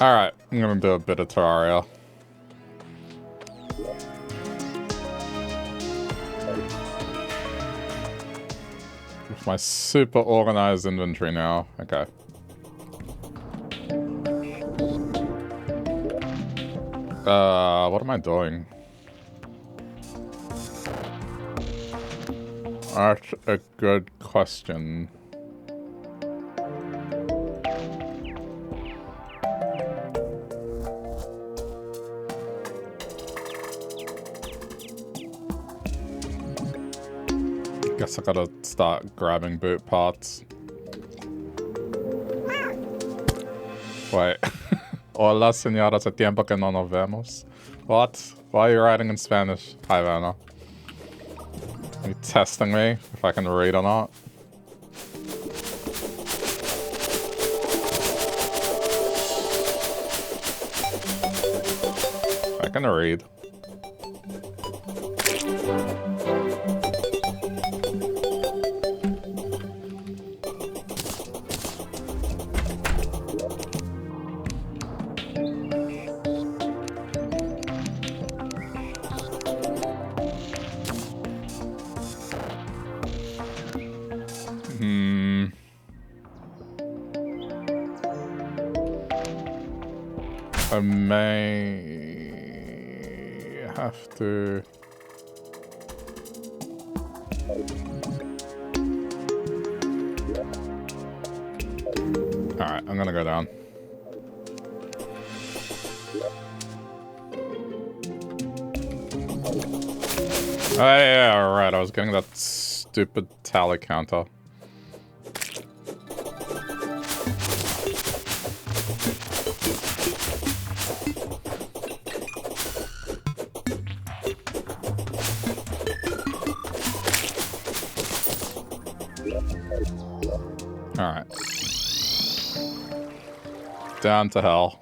Alright, I'm gonna do a bit of Terraria. With my super organized inventory now. Okay. What am I doing? That's a good question. Guess I gotta start grabbing boot parts. Wait. Hola, señora, hace tiempo que no nos vemos. What? Why are you writing in Spanish? Hi, Vanna. Are you testing me if I can read or not? I can read. I may have to... Alright, I'm gonna go down. Oh yeah, alright, I was getting that stupid tally counter. Alright. Down to hell.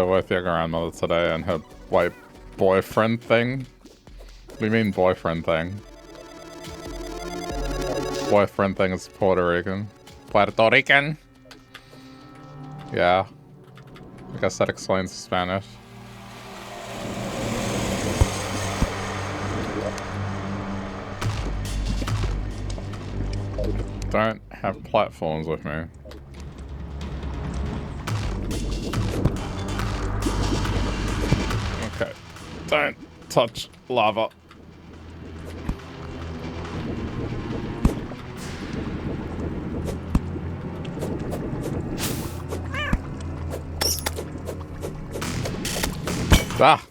With your grandmother today and her white boyfriend thing? What do you mean boyfriend thing? Boyfriend thing is Puerto Rican. Puerto Rican? Yeah. I guess that explains Spanish. Don't have platforms with me. Okay. Don't touch lava. Ah!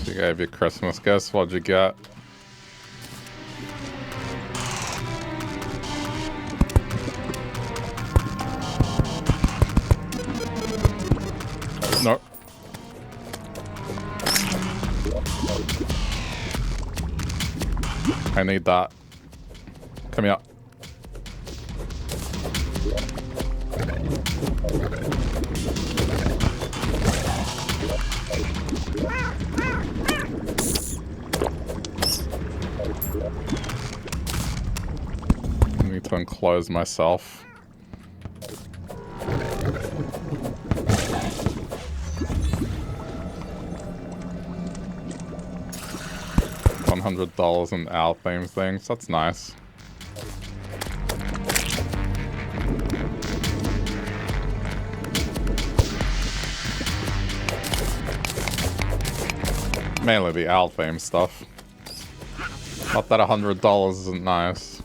She gave you Christmas gifts. What'd you get? Nope. I need that. Come here. I need to enclose myself. $100 in owl themed things. That's nice. Mainly the owl theme stuff. Not that $100 isn't nice.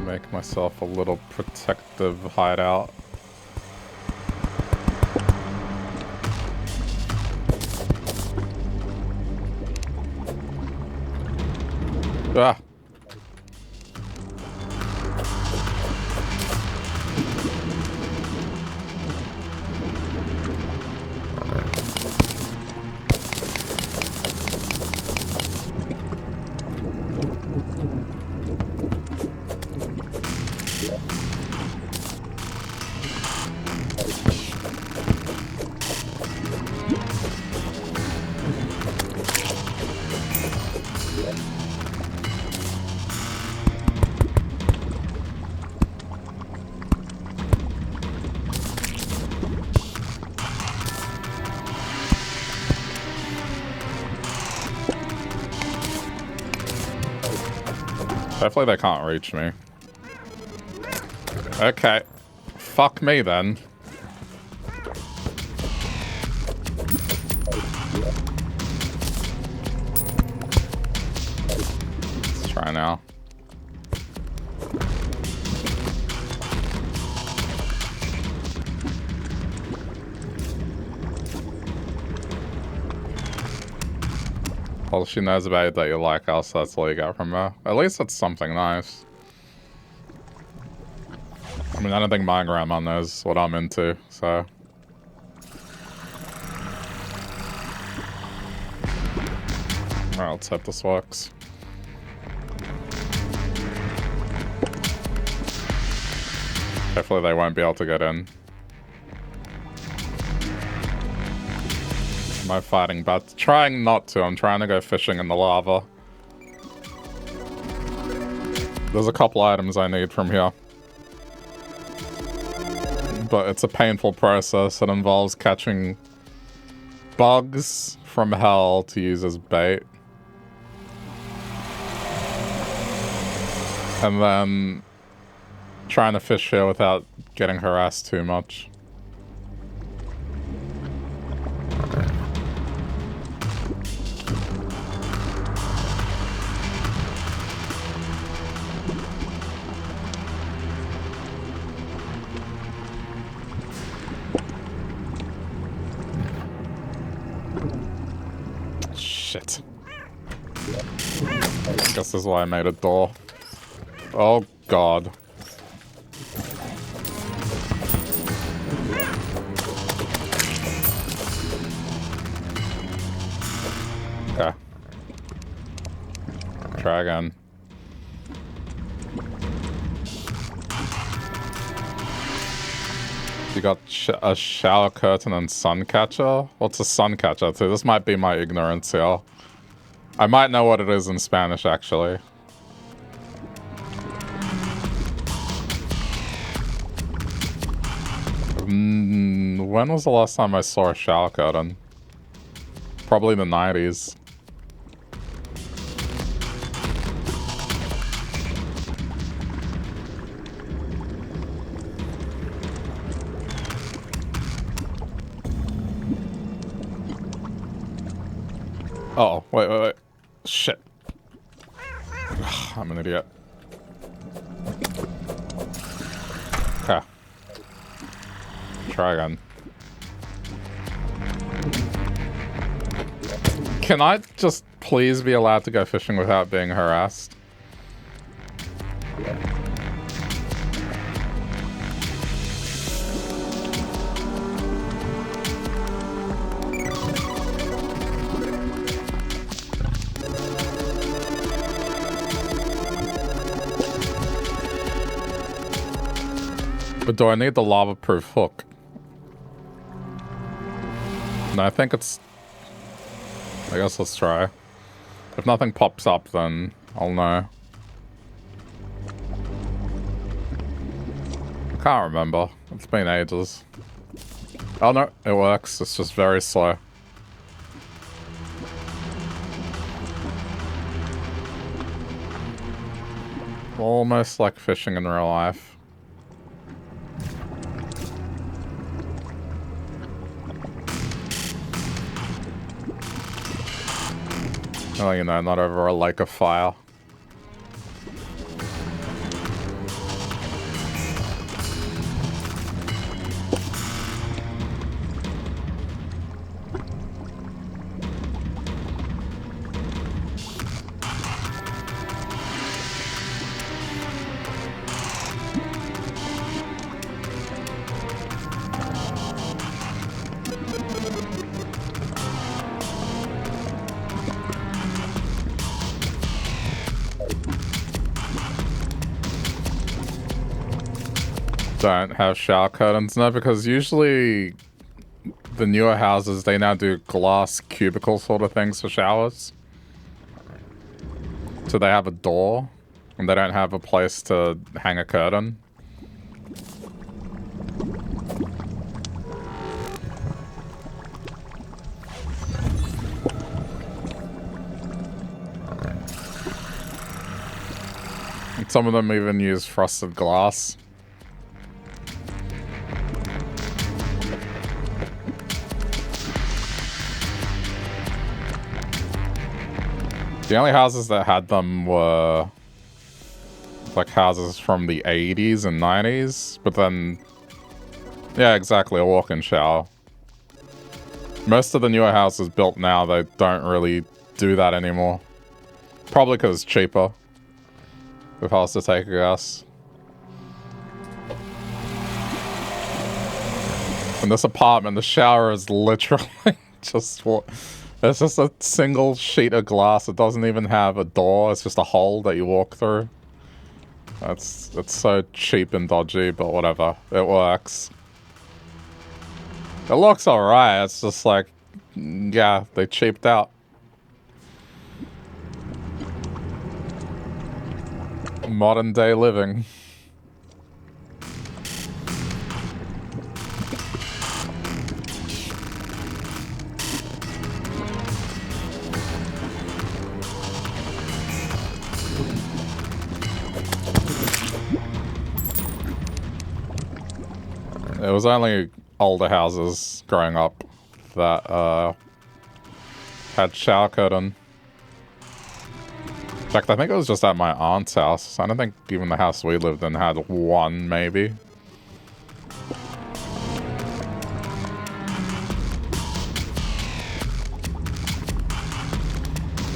Make myself a little protective hideout. Ah. Hopefully they can't reach me. Okay. Fuck me then. Let's try now. All she knows about you that you like us, that's all you got from her. At least it's something nice. I mean, I don't think my grandma knows what I'm into, so... Alright, let's hope this works. Hopefully they won't be able to get in. Am I fighting bats? Trying not to. I'm trying to go fishing in the lava. There's a couple items I need from here. But it's a painful process. It involves catching bugs from hell to use as bait. And then trying to fish here without getting harassed too much. Shit. I guess this is why I made a door. Oh god. Okay. Try again. You got a shower curtain and sun catcher? What's a sun catcher too? This might be my ignorance here. I might know what it is in Spanish, actually. When was the last time I saw a shower curtain? Probably the 90s. Oh, wait. Shit. I'm an idiot. Okay. Try again. Can I just please be allowed to go fishing without being harassed? But do I need the lava-proof hook? No, I think it's... I guess let's try. If nothing pops up, then I'll know. I can't remember. It's been ages. Oh no, it works. It's just very slow. Almost like fishing in real life. Oh, you know, not over a lake of fire. Don't have shower curtains now because usually the newer houses, they now do glass cubicle sort of things for showers. So they have a door and they don't have a place to hang a curtain. And some of them even use frosted glass. The only houses that had them were like houses from the 80s and 90s, but then, yeah, exactly, a walk-in shower. Most of the newer houses built now, they don't really do that anymore. Probably because it's cheaper, if I was to take a guess. In this apartment, the shower is literally just what... It's just a single sheet of glass. It doesn't even have a door. It's just a hole that you walk through. It's so cheap and dodgy, but whatever. It works. It looks alright. It's just like, yeah, they cheaped out. Modern day living. It was only older houses growing up that had shower curtain. In fact, I think it was just at my aunt's house. I don't think even the house we lived in had one, maybe.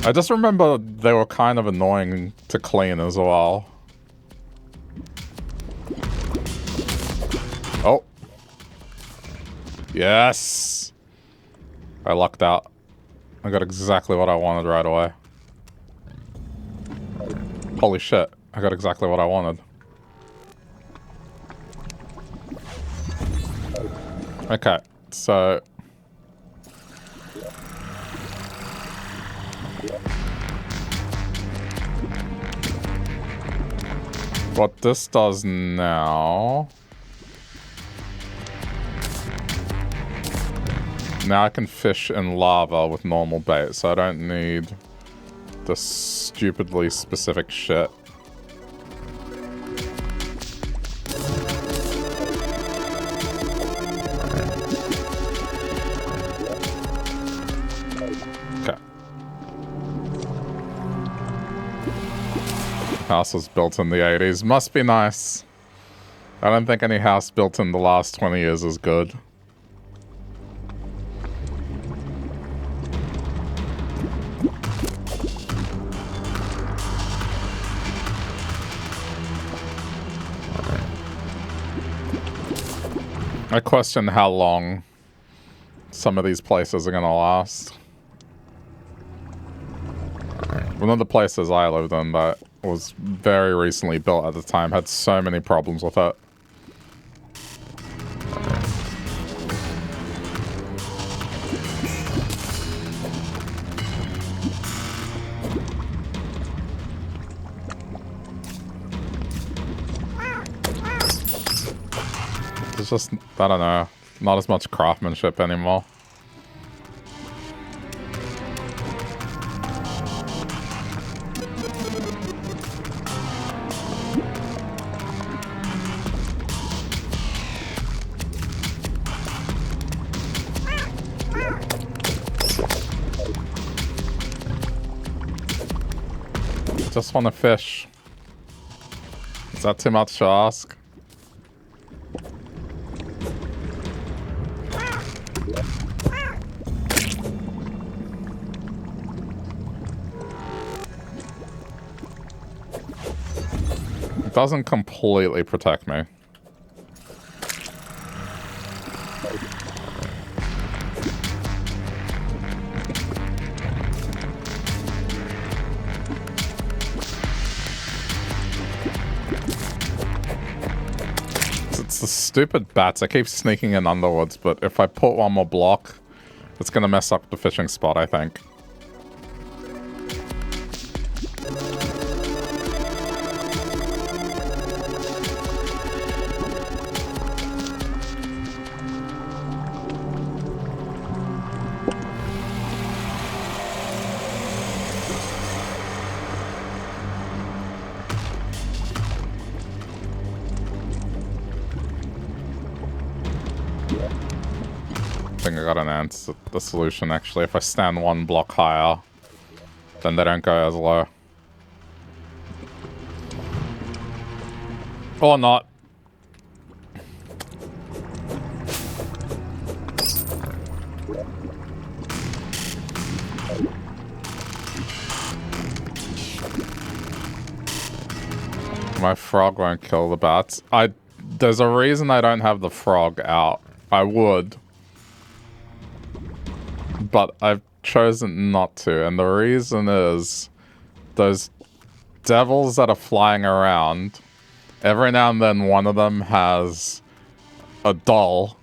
I just remember they were kind of annoying to clean as well. Oh. Yes! I lucked out. I got exactly what I wanted right away. Holy shit, I got exactly what I wanted. Okay, so... what this does now... now I can fish in lava with normal bait, so I don't need the stupidly specific shit. Okay. House was built in the 80s. Must be nice. I don't think any house built in the last 20 years is good. I question how long some of these places are gonna last. One of the places I lived in that was very recently built at the time had so many problems with it. There's just, I don't know, not as much craftsmanship anymore. Just want to fish. Is that too much to ask? It doesn't completely protect me. It's the stupid bats. I keep sneaking in underwards, but if I put one more block, it's gonna mess up the fishing spot, I think. I think I got an answer. The solution, actually. If I stand one block higher, then they don't go as low. Or not. My frog won't kill the bats. There's a reason I don't have the frog out. I would. But I've chosen not to, and the reason is those devils that are flying around, every now and then one of them has a doll.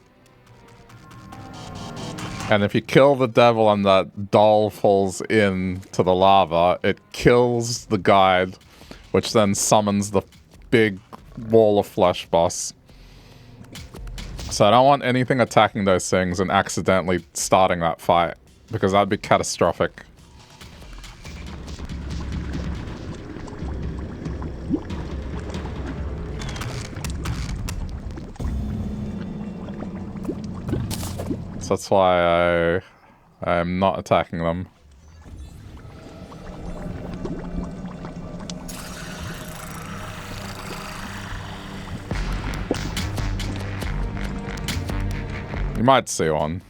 And if you kill the devil and that doll falls into the lava, it kills the guide, which then summons the big wall of flesh boss. So I don't want anything attacking those things and accidentally starting that fight, because that'd be catastrophic. So that's why I'm not attacking them. You might see one.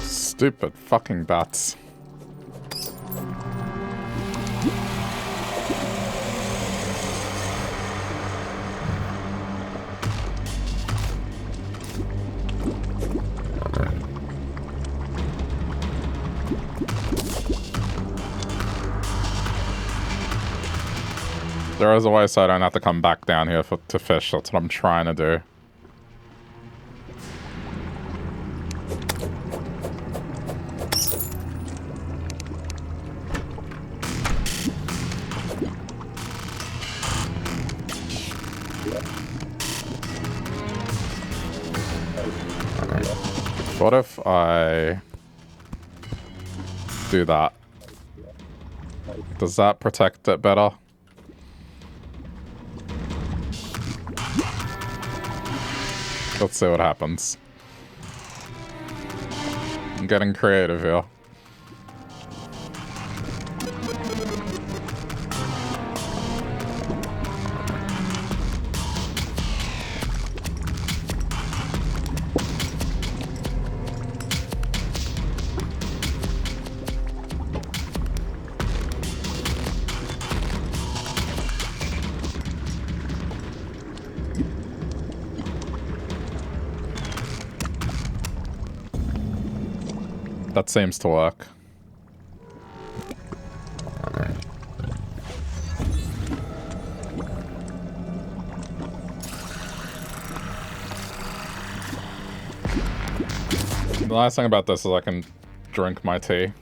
Stupid fucking bats. There is a way so I don't have to come back down here to fish. That's what I'm trying to do. What if I do that? Does that protect it better? Let's see what happens. I'm getting creative here. That seems to work. The nice thing about this is I can drink my tea.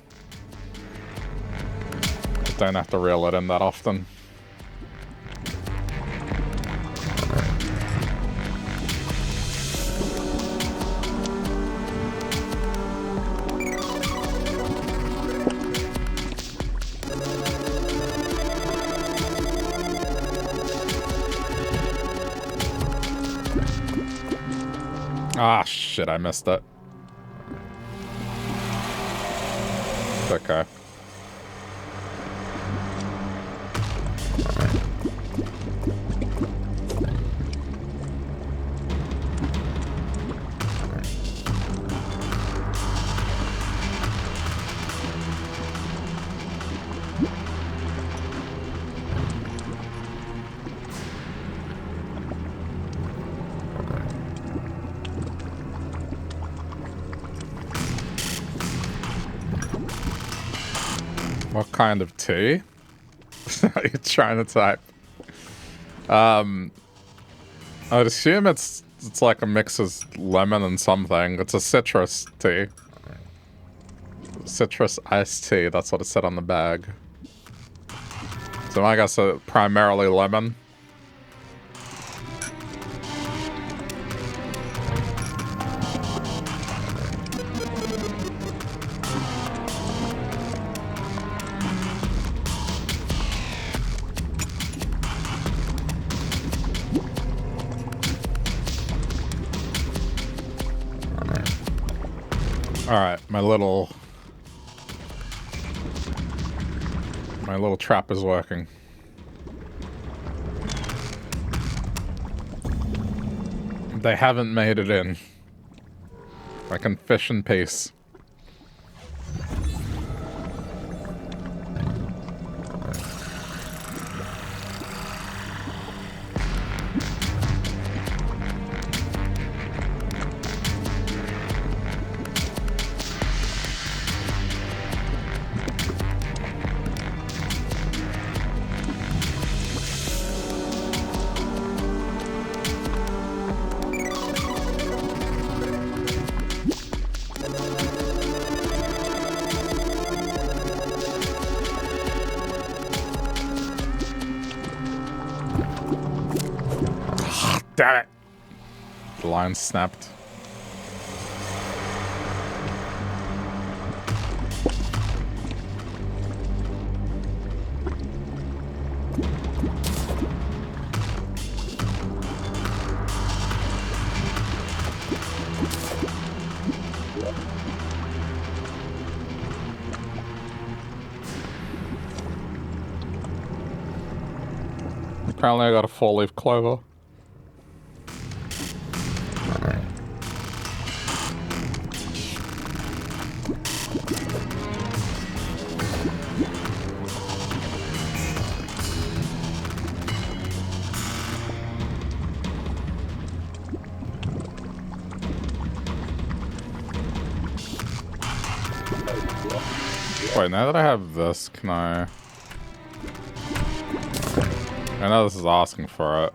I don't have to reel it in that often. Ah, shit, I missed it. Okay. What kind of tea? Are you trying to type? I would assume it's like a mix of lemon and something. It's a citrus tea. Citrus iced tea, that's what it said on the bag. So I guess primarily lemon. Alright, my little trap is working. They haven't made it in. I can fish in peace. Damn it! The line snapped. Apparently I got a 4-leaf clover. Wait, now that I have this, can I know this is asking for it.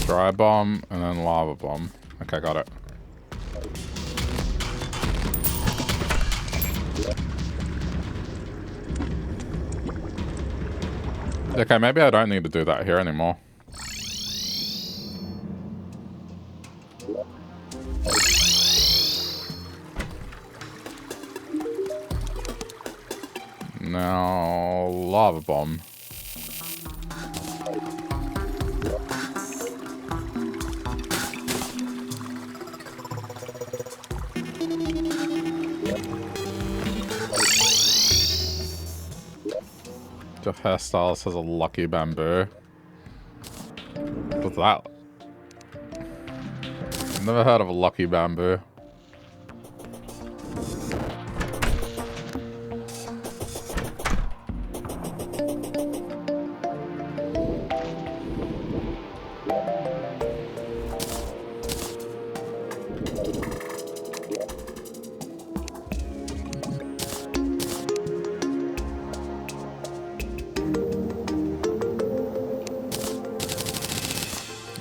Dry bomb and then lava bomb. Okay, got it. Okay, maybe I don't need to do that here anymore. Now, lava bomb. The hairstyle says a lucky bamboo. What's that? I've never heard of a lucky bamboo.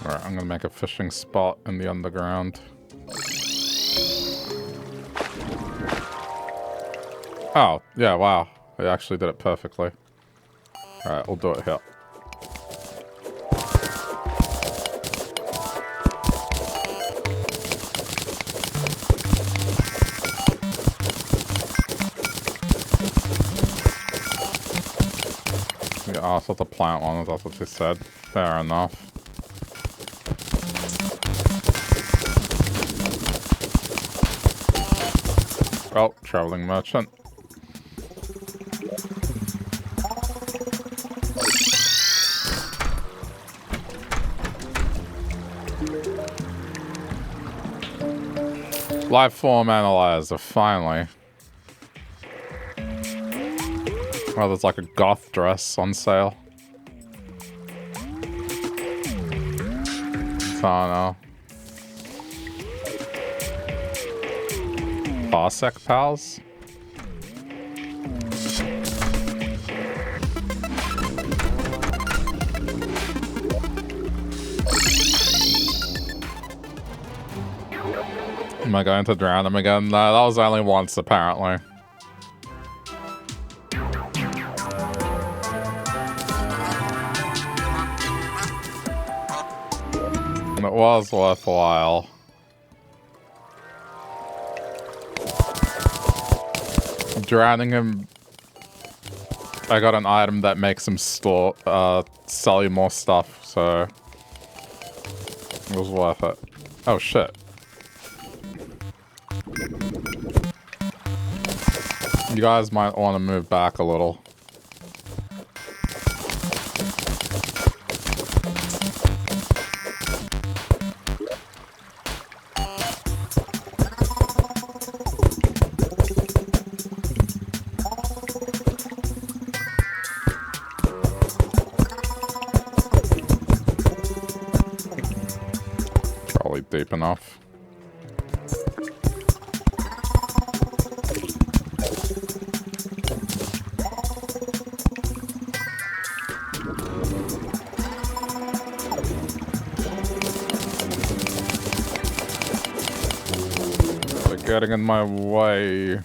Alright, I'm gonna make a fishing spot in the underground. Oh, yeah, wow. I actually did it perfectly. Alright, we'll do it here. Yeah, I thought the plant one, that's what she said. Fair enough. Well, traveling merchant. Life form analyzer, finally. Oh, there's like a goth dress on sale. Tano. Parsec pals? Am I going to drown him again? No, that was only once apparently. It was worthwhile. Drowning him, I got an item that makes him sell you more stuff, so it was worth it. Oh shit. You guys might want to move back a little. Deep enough. They're getting in my way.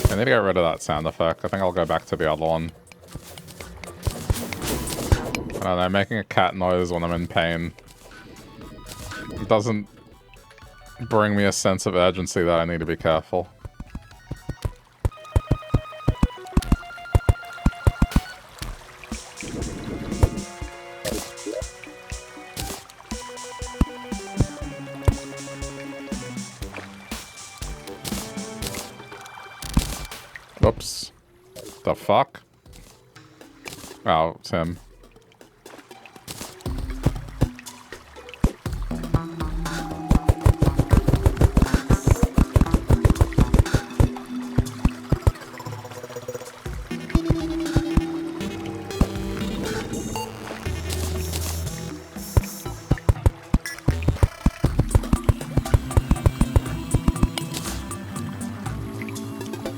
I need to get rid of that sound effect. I think I'll go back to the other one. I don't know, making a cat noise when I'm in pain. It doesn't bring me a sense of urgency that I need to be careful. Oops. The fuck? Oh, it's him.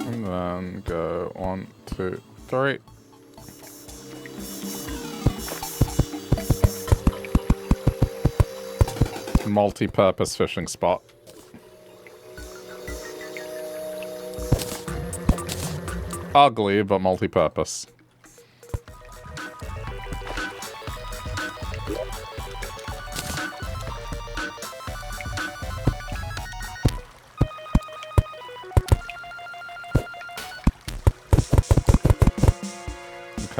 And then go 1, 2, 3. Multi-purpose fishing spot. Ugly, but multi-purpose.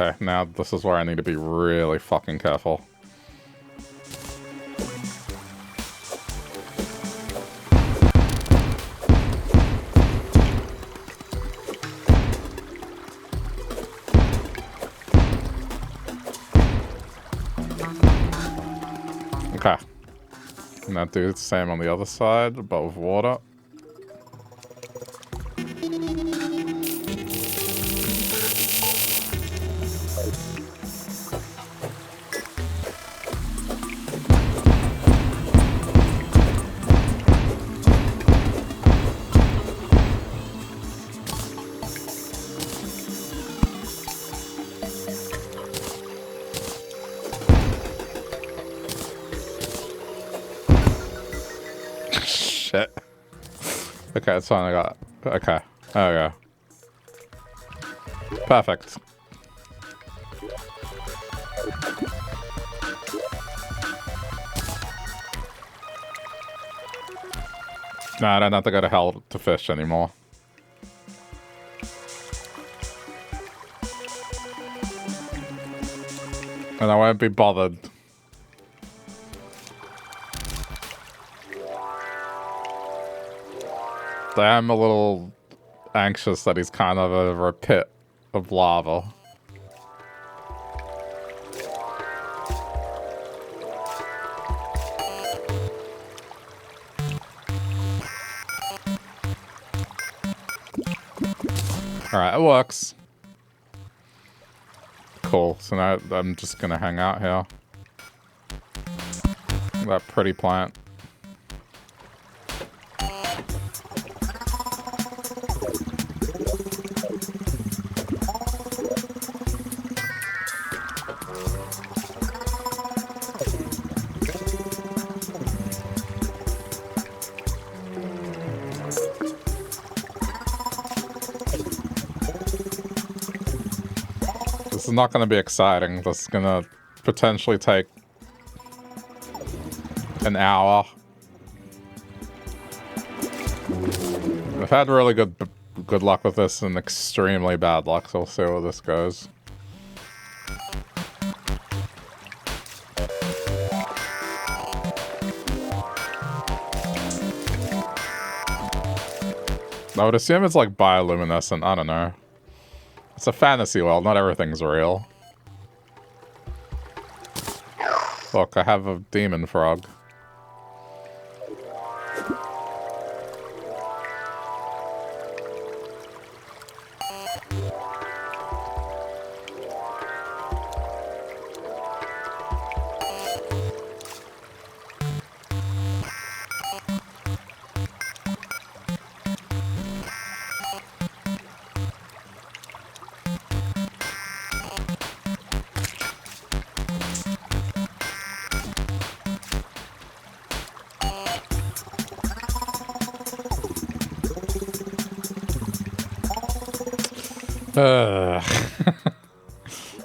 Okay, now this is where I need to be really fucking careful. Okay. Now do the same on the other side, but with water. Shit. Okay, it's fine, I got it. Okay, there we go. Perfect. Nah, I don't have to go to hell to fish anymore. And I won't be bothered. I am a little anxious that he's kind of over a pit of lava. Alright, it works. Cool, so now I'm just gonna hang out here. That pretty plant. This is not going to be exciting. This is going to potentially take an hour. I've had really good luck with this and extremely bad luck, so we'll see where this goes. I would assume it's like bioluminescent, I don't know. It's a fantasy world, not everything's real. Look, I have a demon frog.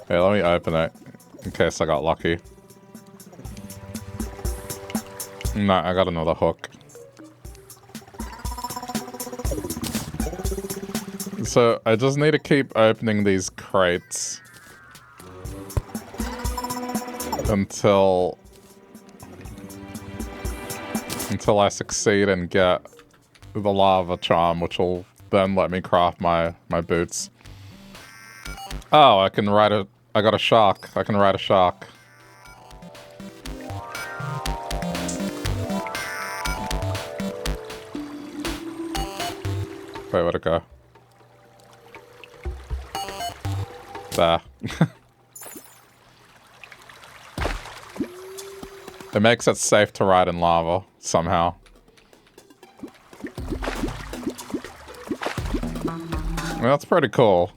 Hey, let me open it in case I got lucky. No, I got another hook. So I just need to keep opening these crates until I succeed and get the lava charm, which will then let me craft my boots. Oh, I can ride a... I got a shark. I can ride a shark. Wait, where'd it go? There. It makes it safe to ride in lava, somehow. I mean, that's pretty cool.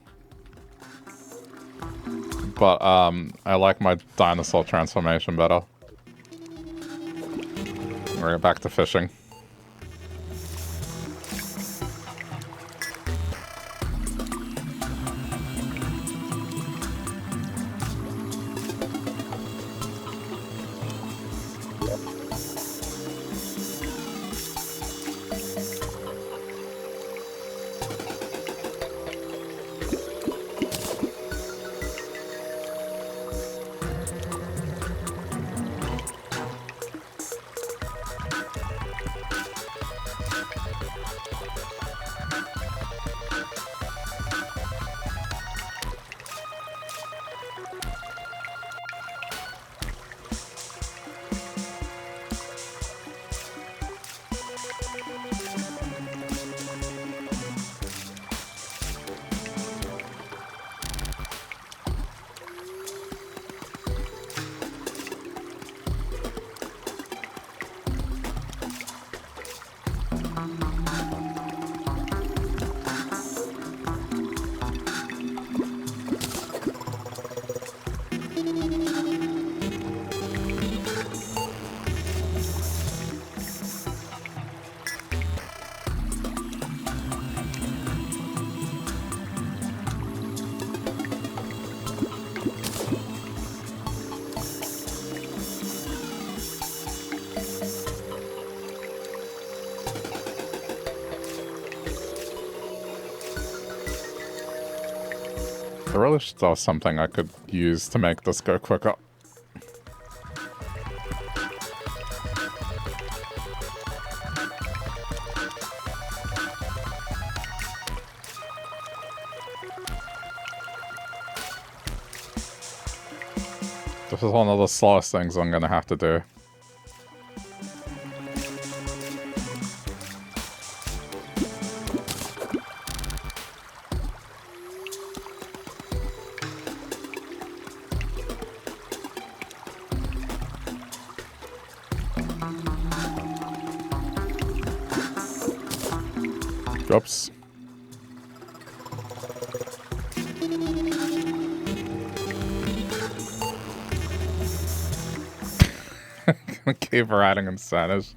But, I like my dinosaur transformation better. We're back to fishing. really wish there was something I could use to make this go quicker. This is one of the slowest things I'm gonna have to do. Oops. Keep riding in Spanish.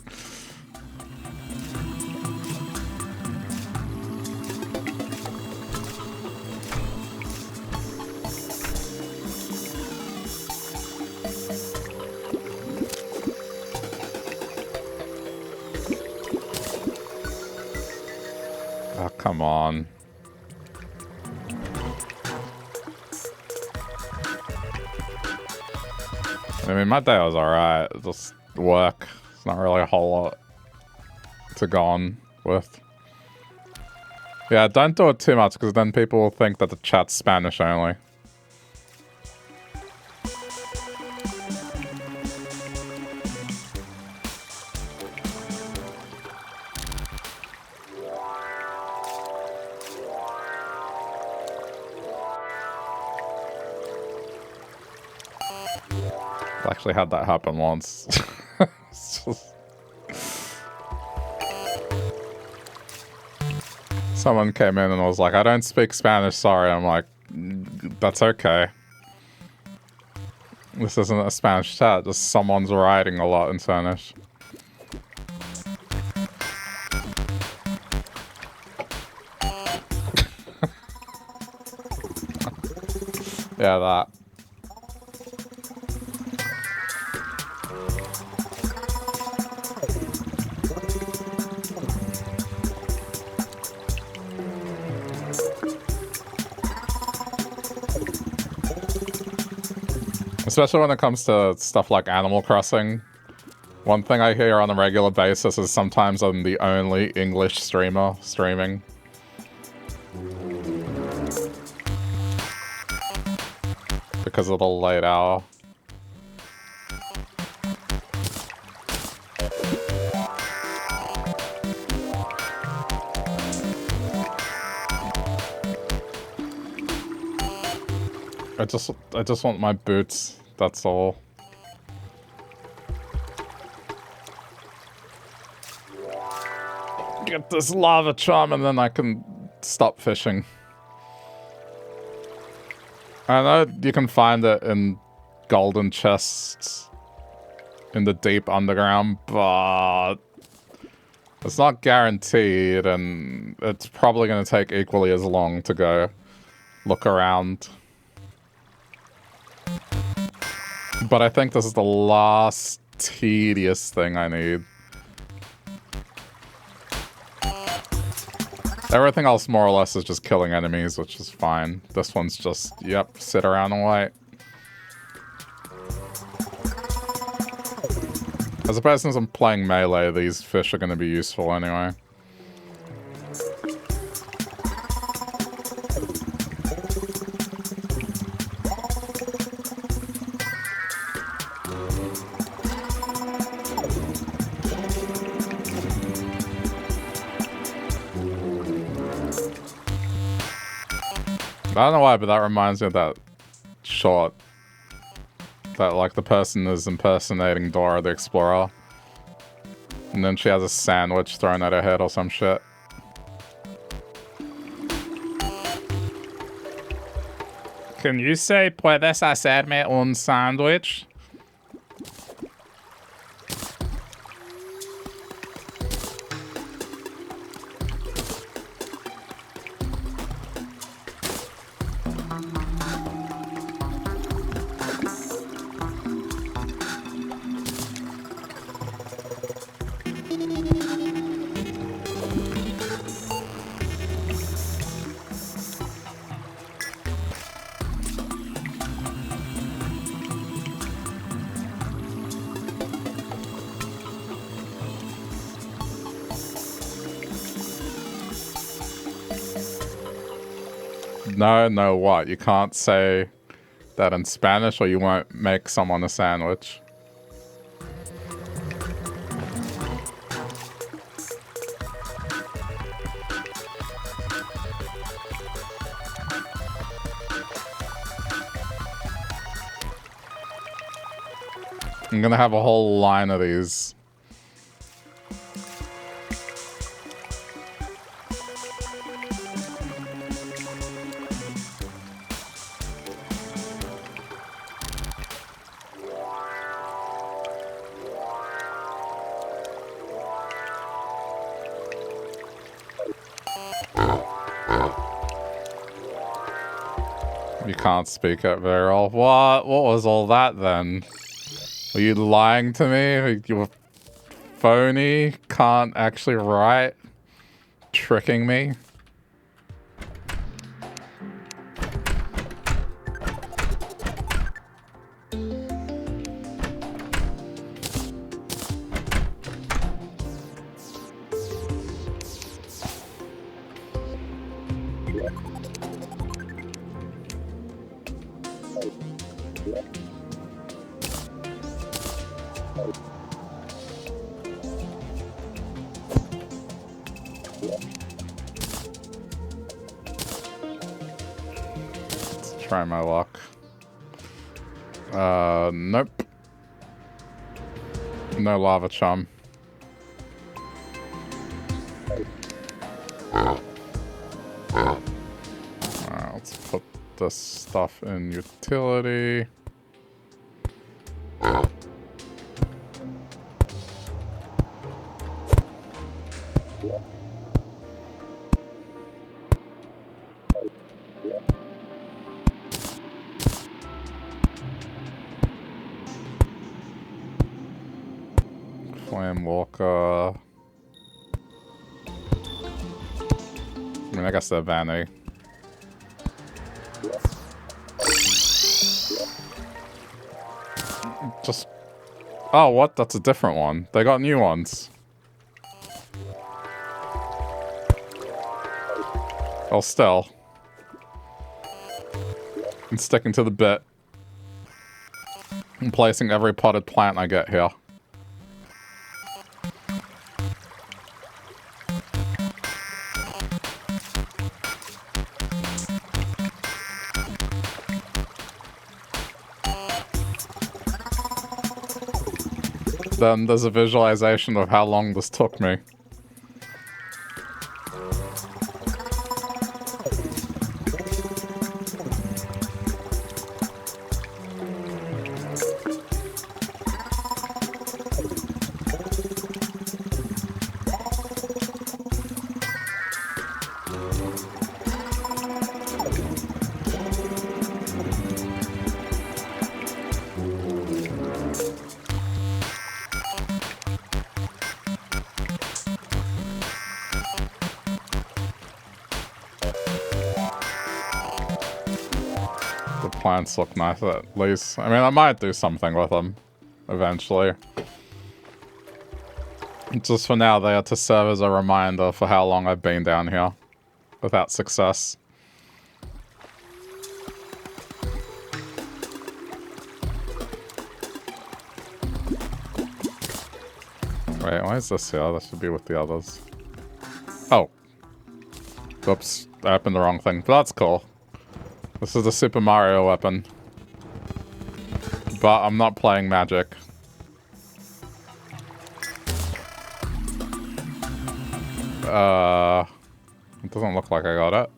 Oh, come on. I mean, my day was alright. Just work. It's not really a whole lot to go on with. Yeah, don't do it too much, because then people will think that the chat's Spanish only. Actually had that happen once. Someone came in and was like, I don't speak Spanish, sorry. I'm like, that's okay. This isn't a Spanish chat, just someone's writing a lot in Spanish. Yeah, that. Especially when it comes to stuff like Animal Crossing. One thing I hear on a regular basis is sometimes I'm the only English streamer streaming. Because of the late hour. I just want my boots, that's all. Get this lava charm and then I can stop fishing. I know you can find it in golden chests in the deep underground, but it's not guaranteed, and it's probably going to take equally as long to go look around. But I think this is the last tedious thing I need. Everything else more or less is just killing enemies, which is fine. This one's just, yep, sit around and wait. As a person who's playing melee, these fish are going to be useful anyway. I don't know why, but that reminds me of that short. That, like, the person is impersonating Dora the Explorer. And then she has a sandwich thrown at her head or some shit. Can you say, puedes hacerme un sándwich? No, what? You can't say that in Spanish or you won't make someone a sandwich. I'm gonna have a whole line of these. You can't speak it very well. What? What was all that then? Were you lying to me? You were phony? Can't actually write? Tricking me? Try my luck. Nope. No lava chum. Alright, let's put this stuff in utility. Flame walker. I mean, I guess they're vanity. Just... Oh, what? That's a different one. They got new ones. Well, still. I'm sticking to the bit. I'm placing every potted plant I get here. Then there's a visualization of how long this took me. Plants look nice at least. I mean, I might do something with them eventually. Just for now, they are to serve as a reminder for how long I've been down here without success. Wait, why is this here? This should be with the others. Oh. Oops, I opened the wrong thing. But that's cool. This is the Super Mario weapon. But I'm not playing Magic. It doesn't look like I got it.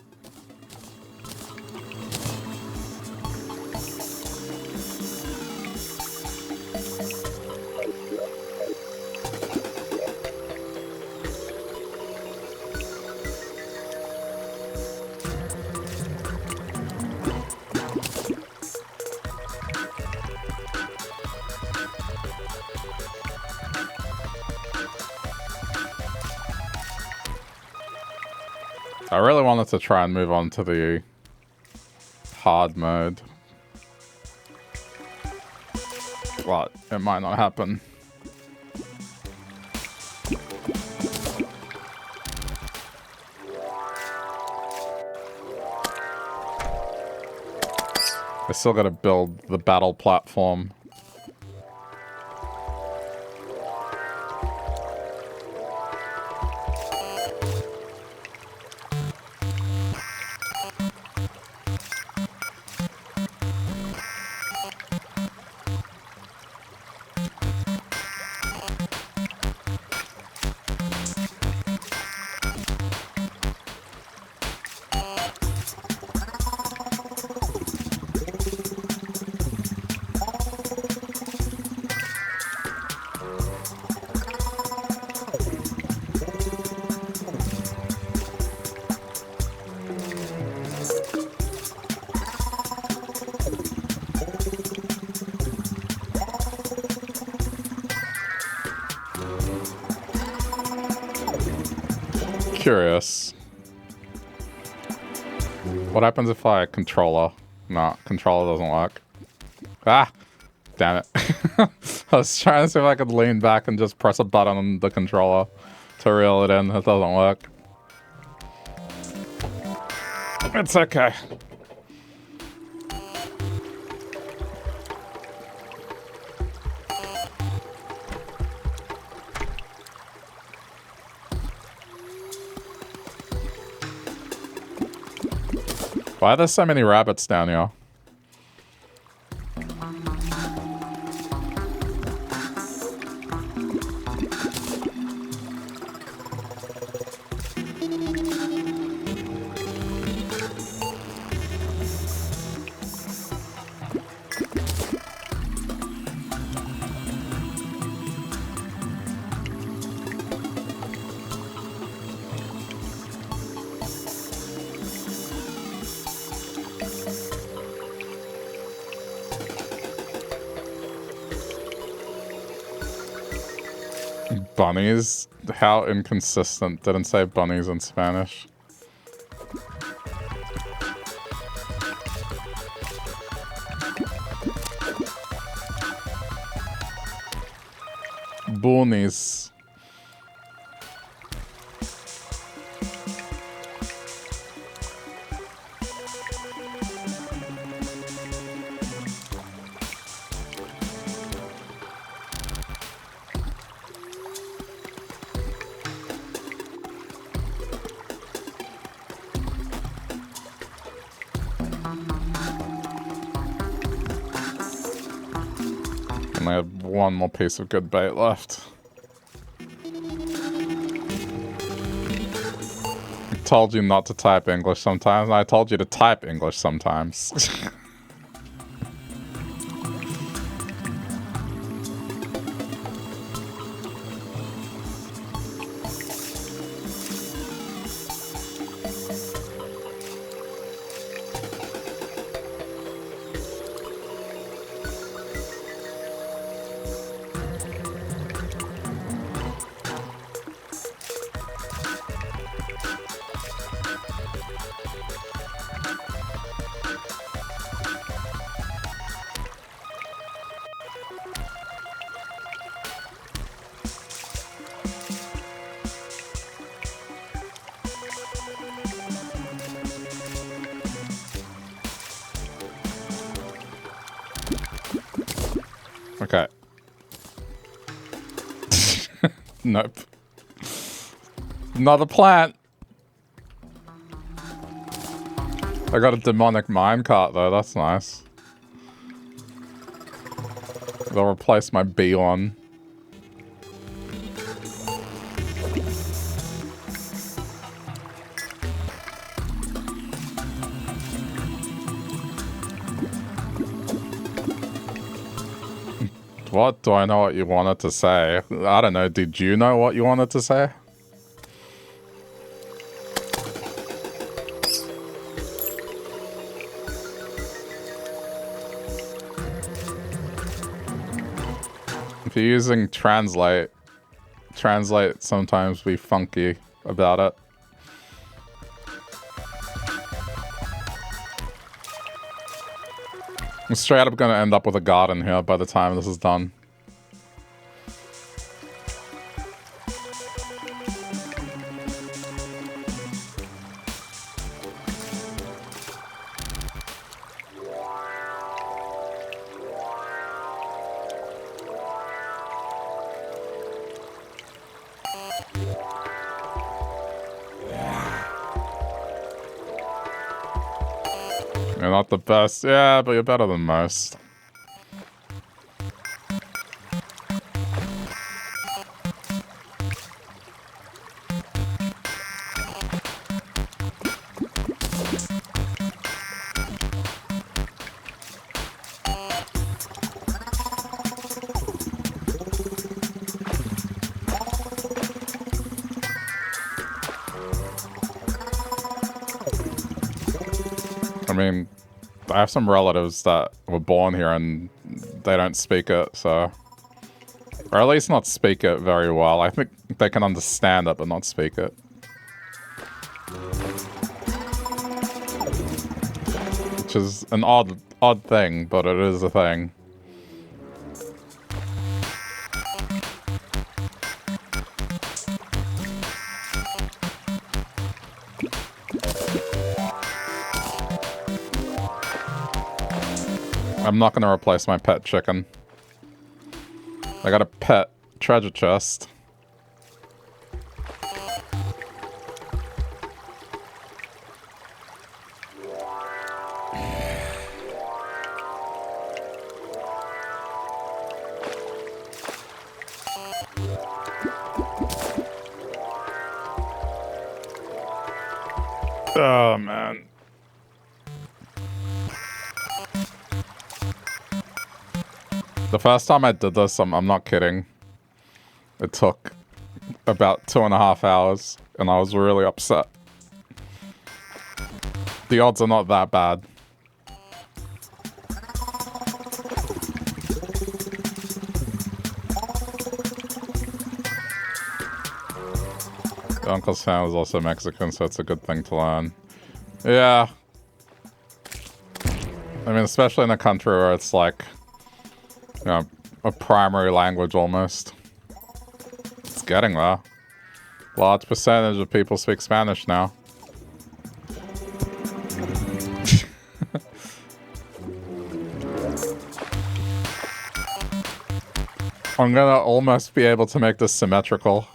I really wanted to try and move on to the hard mode. But it might not happen. I still gotta build the battle platform. Curious. What happens if I controller? No, controller doesn't work. Ah! Damn it. I was trying to see if I could lean back and just press a button on the controller to reel it in. It doesn't work. It's okay. Why are there so many rabbits down here? Bunnies? How inconsistent. Didn't say bunnies in Spanish. Bunnies. And I had one more piece of good bait left. I told you not to type English sometimes, and I told you to type English sometimes. Okay. Nope. Another plant. I got a demonic minecart though, that's nice. They'll replace my bee one. What? Do I know what you wanted to say? I don't know. Did you know what you wanted to say? If you're using translate sometimes be funky about it. I'm straight up gonna end up with a garden here by the time this is done. You're not the best. Yeah, but you're better than most. I mean, I have some relatives that were born here and they don't speak it, so... Or at least not speak it very well. I think they can understand it, but not speak it. Which is an odd thing, but it is a thing. I'm not gonna replace my pet chicken. I got a pet treasure chest. Oh, man. The first time I did this, I'm not kidding. It took about 2.5 hours, and I was really upset. The odds are not that bad. The uncle's family was also Mexican, so it's a good thing to learn. Yeah. I mean, especially in a country where it's like, you know, a primary language almost. It's getting there. Large percentage of people speak Spanish now. I'm gonna almost be able to make this symmetrical.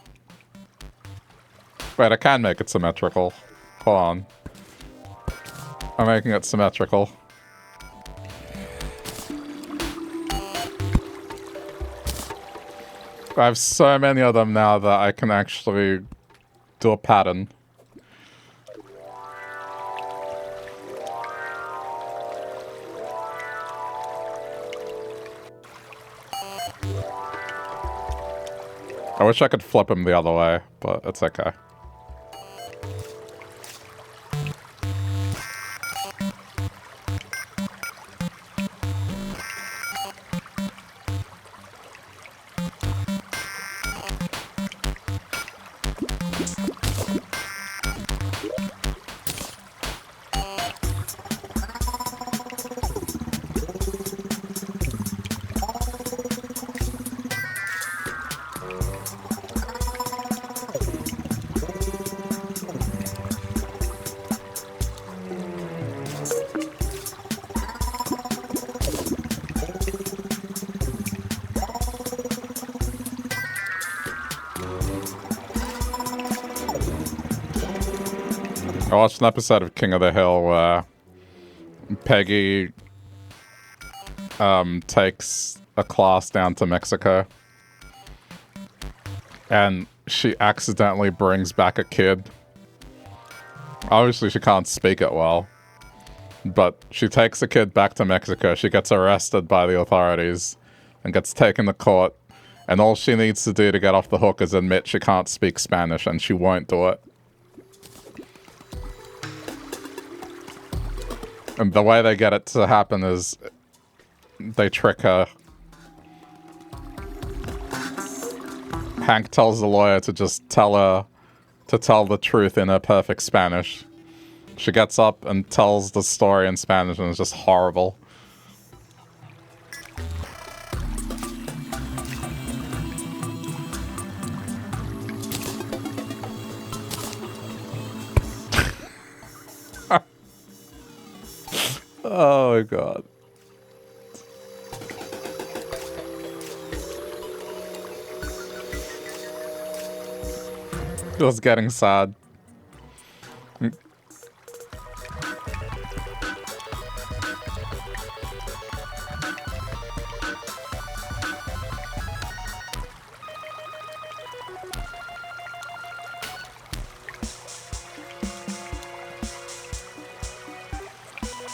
Wait, I can make it symmetrical. Hold on. I'm making it symmetrical. I have so many of them now that I can actually do a pattern. I wish I could flip him the other way, but it's okay. I watched an episode of King of the Hill where Peggy takes a class down to Mexico and she accidentally brings back a kid. Obviously she can't speak it well, but she takes the kid back to Mexico. She gets arrested by the authorities and gets taken to court, and all she needs to do to get off the hook is admit she can't speak Spanish, and she won't do it. And the way they get it to happen is they trick her. Hank tells the lawyer to just tell her to tell the truth in her perfect Spanish. She gets up and tells the story in Spanish, and it's just horrible. Oh my god. Just getting sad.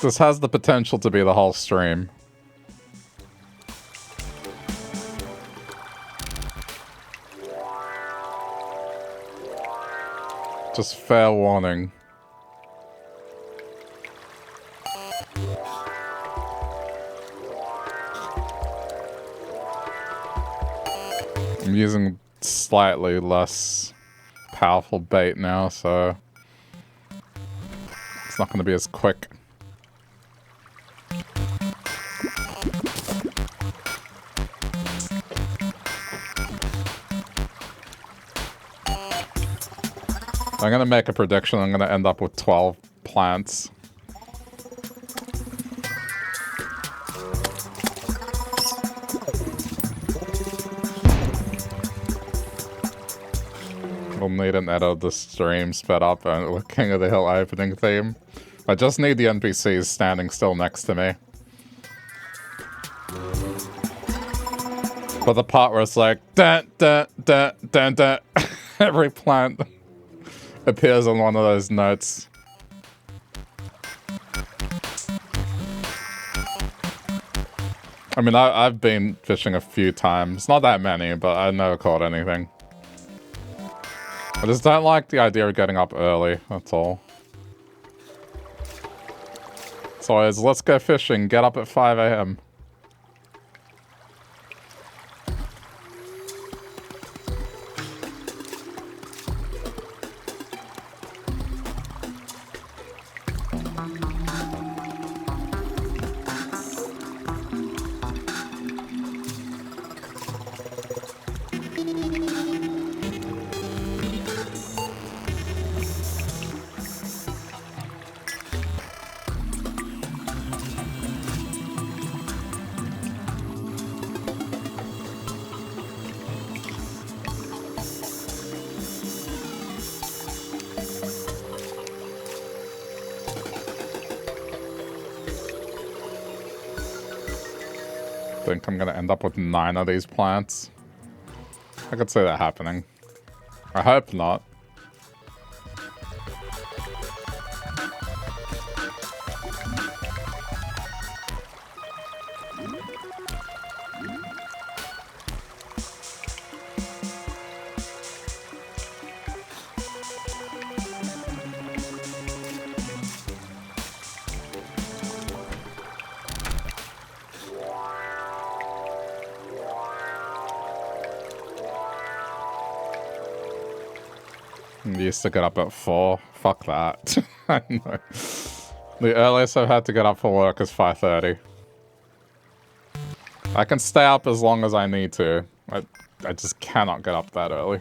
This has the potential to be the whole stream. Just fair warning. I'm using slightly less powerful bait now, so it's not going to be as quick. I'm going to make a prediction. I'm going to end up with 12 plants. We'll need an edit of the stream sped up and with King of the Hill opening theme. I just need the NPCs standing still next to me. But the part where it's like, dun, dun, dun, dun, dun. Every plant appears on one of those notes. I mean, I've been fishing a few times. Not that many, but I never caught anything. I just don't like the idea of getting up early, that's all. So let's go fishing, get up at 5 AM. I think I'm gonna end up with 9 of these plants. I could see that happening. I hope not. Used to get up at 4. Fuck that. I know. The earliest I've had to get up for work is 5:30. I can stay up as long as I need to. I just cannot get up that early.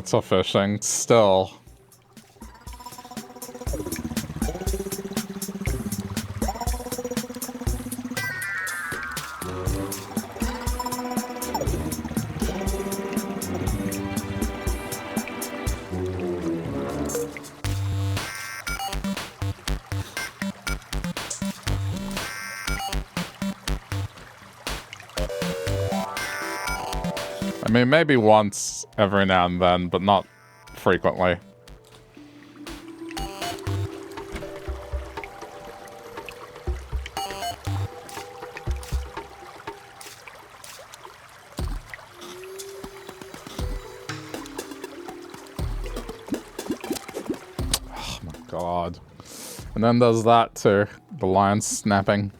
For fishing, still. I mean, maybe once every now and then, but not frequently. Oh my god. And then there's that too. The line snapping.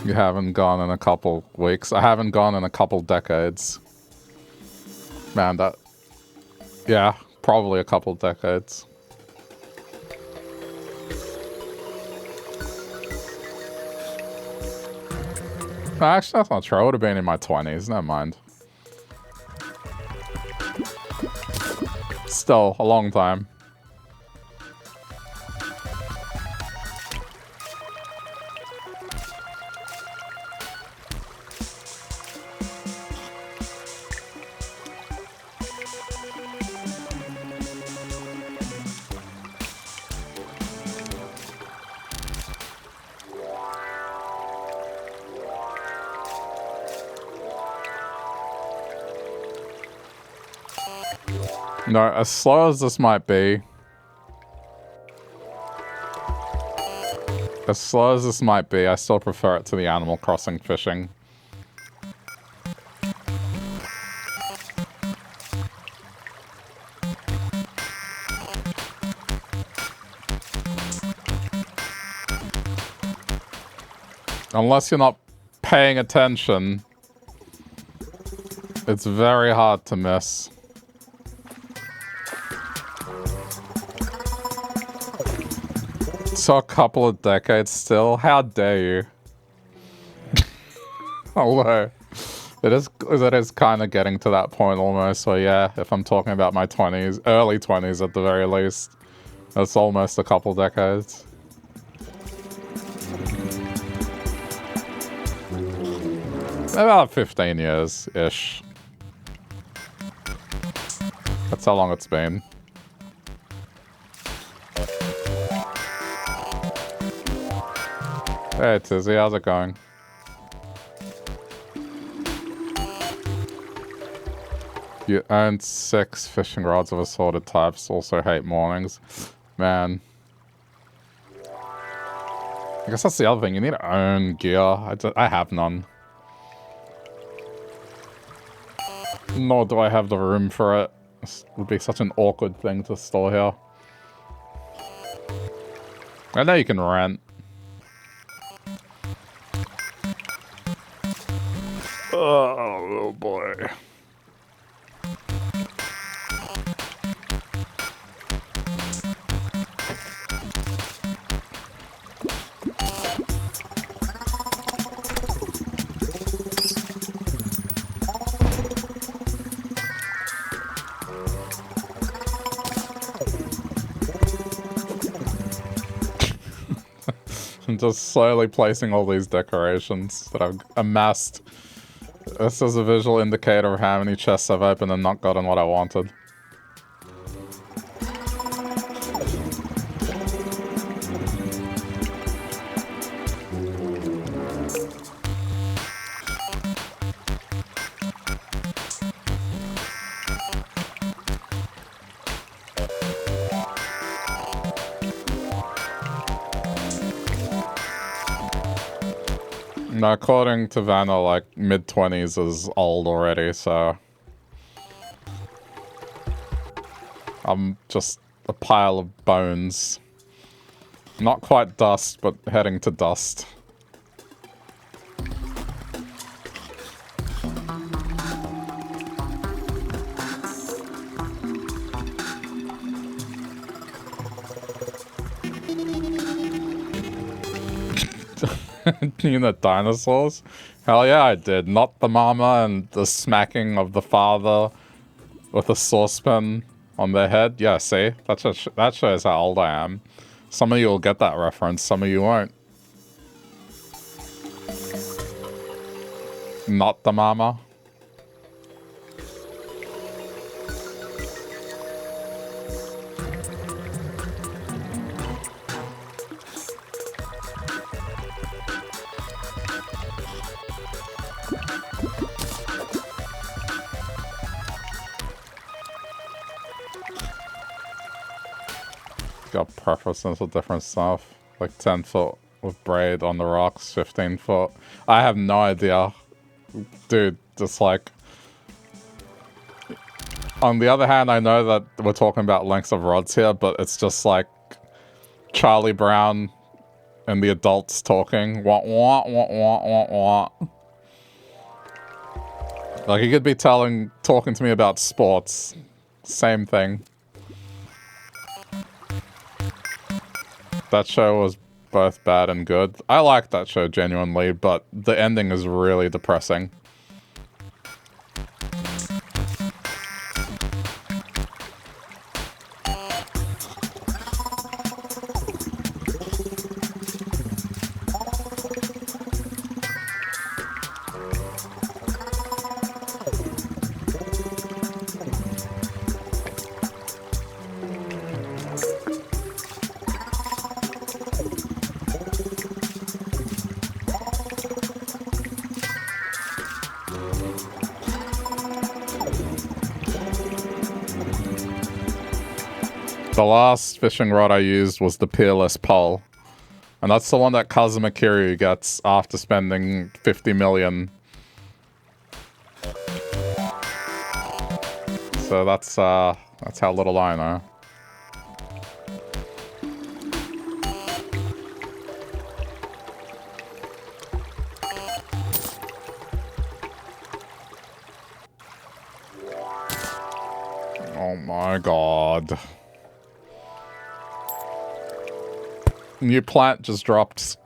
You haven't gone in a couple weeks. I haven't gone in a couple decades. Man, that... Yeah, probably a couple decades. No, actually, that's not true. I would have been in my 20s. Never mind. Still, a long time. No, as slow as this might be, I still prefer it to the Animal Crossing fishing. Unless you're not paying attention, it's very hard to miss. So a couple of decades still? How dare you? Although, it is kind of getting to that point almost, so yeah, if I'm talking about my 20s, early 20s at the very least, that's almost a couple decades. About 15 years-ish. That's how long it's been. Hey Tizzy, how's it going? You earned 6 fishing rods of assorted types, also hate mornings. Man. I guess that's the other thing, you need to own gear. I have none. Nor do I have the room for it. This would be such an awkward thing to store here. I know you can rent. Oh boy. I'm just slowly placing all these decorations that I've amassed. This is a visual indicator of how many chests I've opened and not gotten what I wanted. No, according to Vanna, like, mid-20s is old already, so... I'm just a pile of bones. Not quite dust, but heading to dust. You know, dinosaurs? Hell yeah, I did. Not the mama and the smacking of the father with a saucepan on their head. Yeah, see? That shows how old I am. Some of you will get that reference, some of you won't. Not the mama. Got preferences of different stuff. Like 10 foot with braid on the rocks, 15 foot. I have no idea. Dude, just like... On the other hand, I know that we're talking about lengths of rods here, but it's just like Charlie Brown and the adults talking. Wah, wah, wah, wah, wah, wah. Like, he could be talking to me about sports. Same thing. That show was both bad and good. I like that show genuinely, but the ending is really depressing. The last fishing rod I used was the Peerless Pole. And that's the one that Kazuma Kiryu gets after spending 50 million. So that's how little I know. Oh my god. New plant just dropped.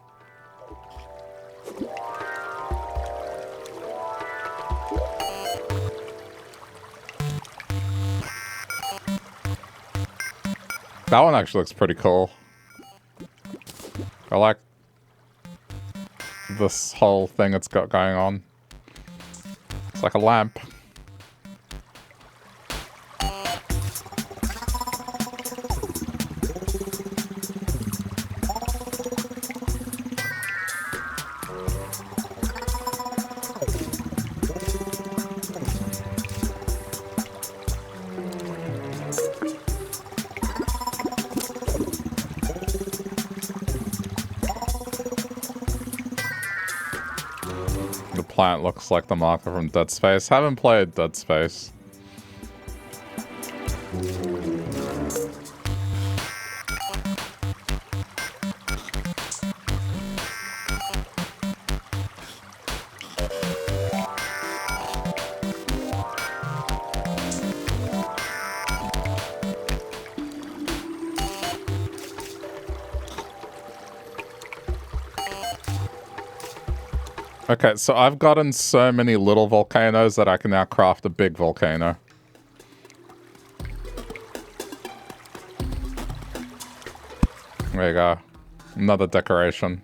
That one actually looks pretty cool. I like this whole thing it's got going on. It's like a lamp. Plant looks like the marker from Dead Space. Haven't played Dead Space. Okay, so I've gotten so many little volcanoes that I can now craft a big volcano. There you go. Another decoration.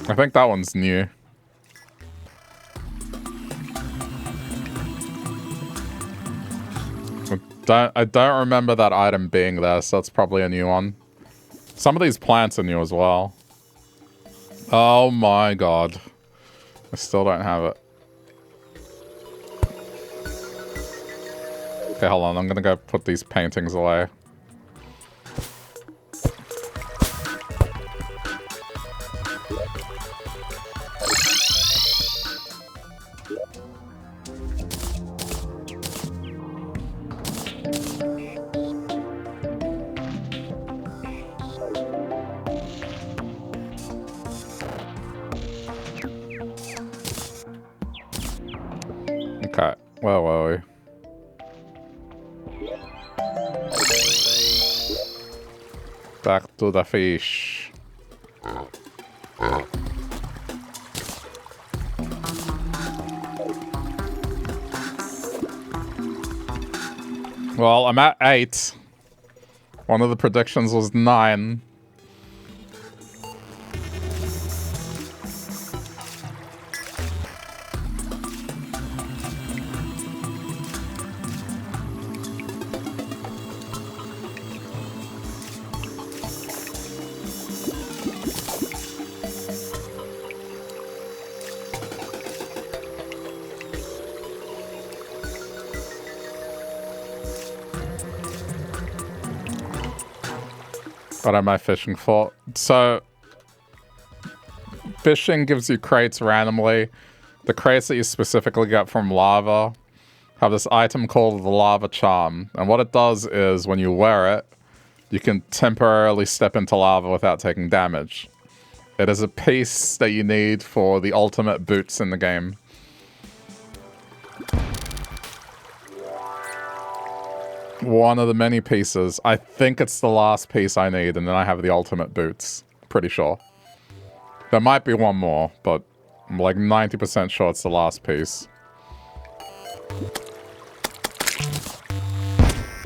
I think that one's new. I don't remember that item being there, so that's probably a new one. Some of these plants are new as well. Oh my god. I still don't have it. Okay, hold on. I'm gonna go put these paintings away. Okay, where were we? Back to the fish. Well, I'm at 8. One of the predictions was 9. What am I fishing for? So, fishing gives you crates randomly. The crates that you specifically get from lava have this item called the lava charm. And what it does is when you wear it, you can temporarily step into lava without taking damage. It is a piece that you need for the ultimate boots in the game. One of the many pieces. I think it's the last piece I need, and then I have the ultimate boots. Pretty sure. There might be one more, but I'm like 90% sure it's the last piece.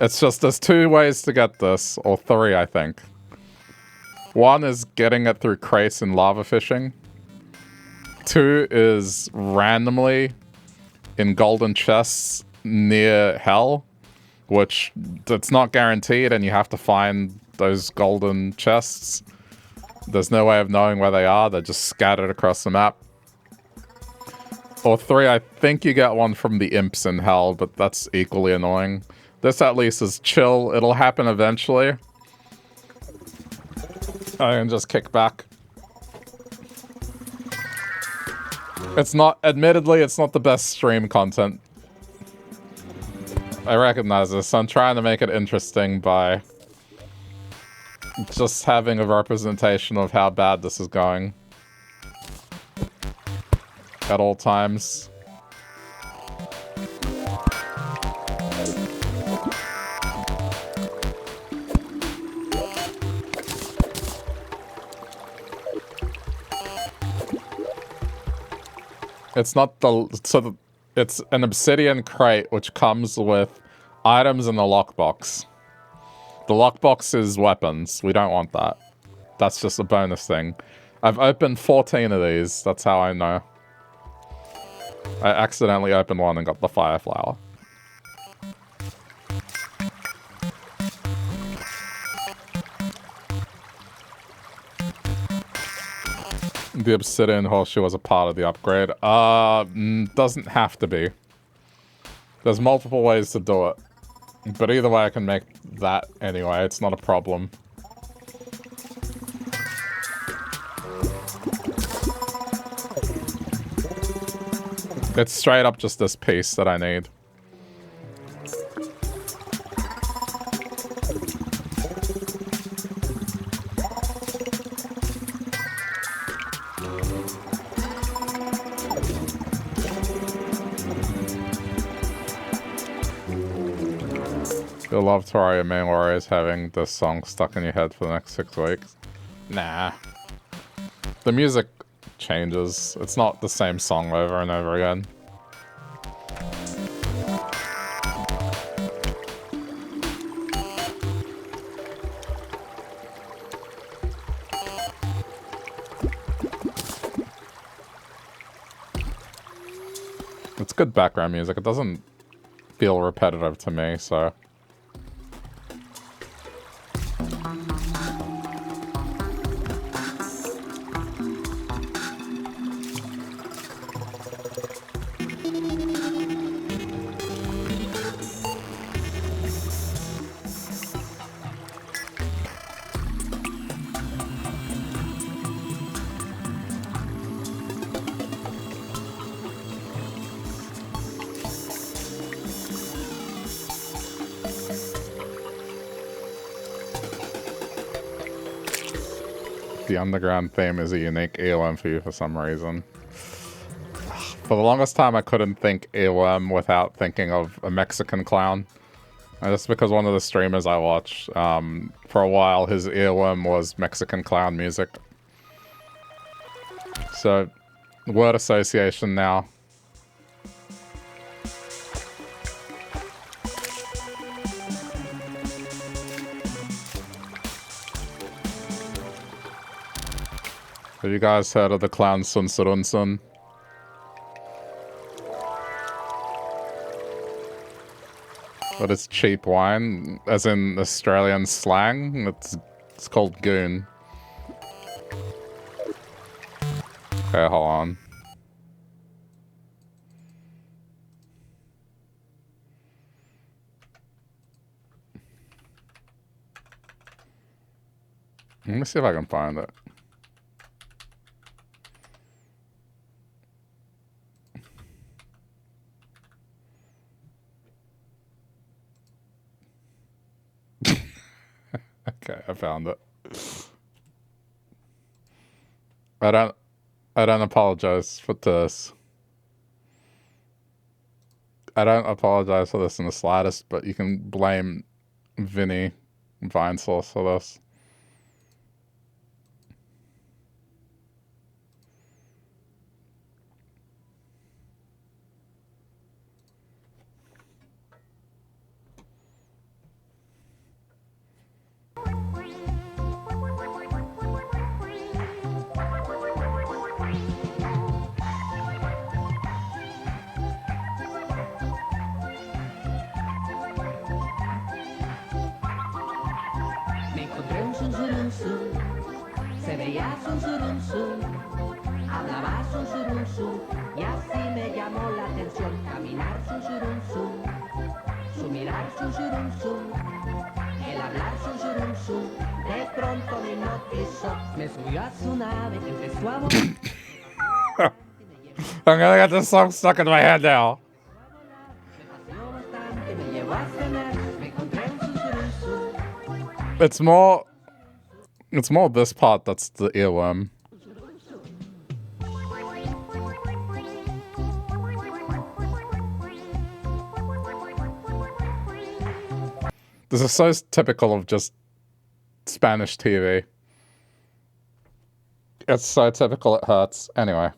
It's just, there's 2 ways to get this, or 3, I think. One is getting it through crates and lava fishing. 2 is randomly in golden chests near hell, which it's not guaranteed, and you have to find those golden chests. There's no way of knowing where they are. They're just scattered across the map. Or 3, I think you get one from the imps in hell, but that's equally annoying. This at least is chill. It'll happen eventually. I can just kick back. It's not, admittedly, it's not the best stream content. I recognize this. I'm trying to make it interesting by just having a representation of how bad this is going at all times. It's not the... So it's an obsidian crate which comes with items in the lockbox. The lockbox is weapons. We don't want that. That's just a bonus thing. I've opened 14 of these. That's how I know. I accidentally opened one and got the fire flower. The obsidian horseshoe was a part of the upgrade. Doesn't have to be. There's multiple ways to do it. But either way I can make that anyway. It's not a problem. It's straight up just this piece that I need. You'll love Terraria main warriors having this song stuck in your head for the next 6 weeks. Nah. The music changes. It's not the same song over and over again. It's good background music. It doesn't feel repetitive to me, so... The underground theme is a unique earworm for you for some reason. For the longest time I couldn't think earworm without thinking of a Mexican clown. And that's because one of the streamers I watch, for a while his earworm was Mexican clown music. So, word association now. Have you guys heard of the clown Sun Surun Sun? But it's cheap wine, as in Australian slang. It's called goon. Okay, hold on. Let me see if I can find it. Okay, I found it. I don't apologize for this. I don't apologize for this in the slightest, but you can blame Vinny Vine Sauce for this. Se veía zum zum zum, hablaba zum zum zum, y así me llamó la atención. Caminar zum zum zum, su mirar zum zum zum, el hablar zum zum zum. De pronto me hipnotizó, me subió a su nave, empezó a volar. I'm gonna get this song stuck in my head now. It's more this part that's the earworm. This is so typical of just Spanish TV. It's so typical it hurts. Anyway.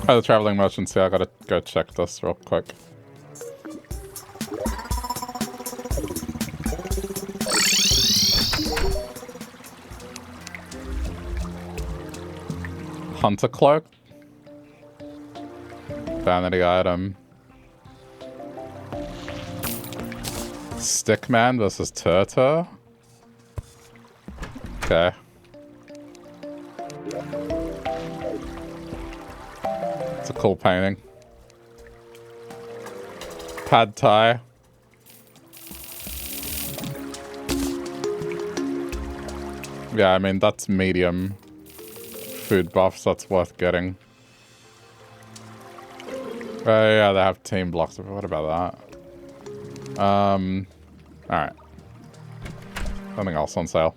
Oh, the traveling merchants here. I gotta go check this real quick. Hunter cloak. Vanity item. Stickman versus Turtle. Okay. It's a cool painting. Pad Thai. Yeah, I mean, that's medium food buffs, that's worth getting. Oh yeah, they have team blocks. What about that? Alright. Something else on sale.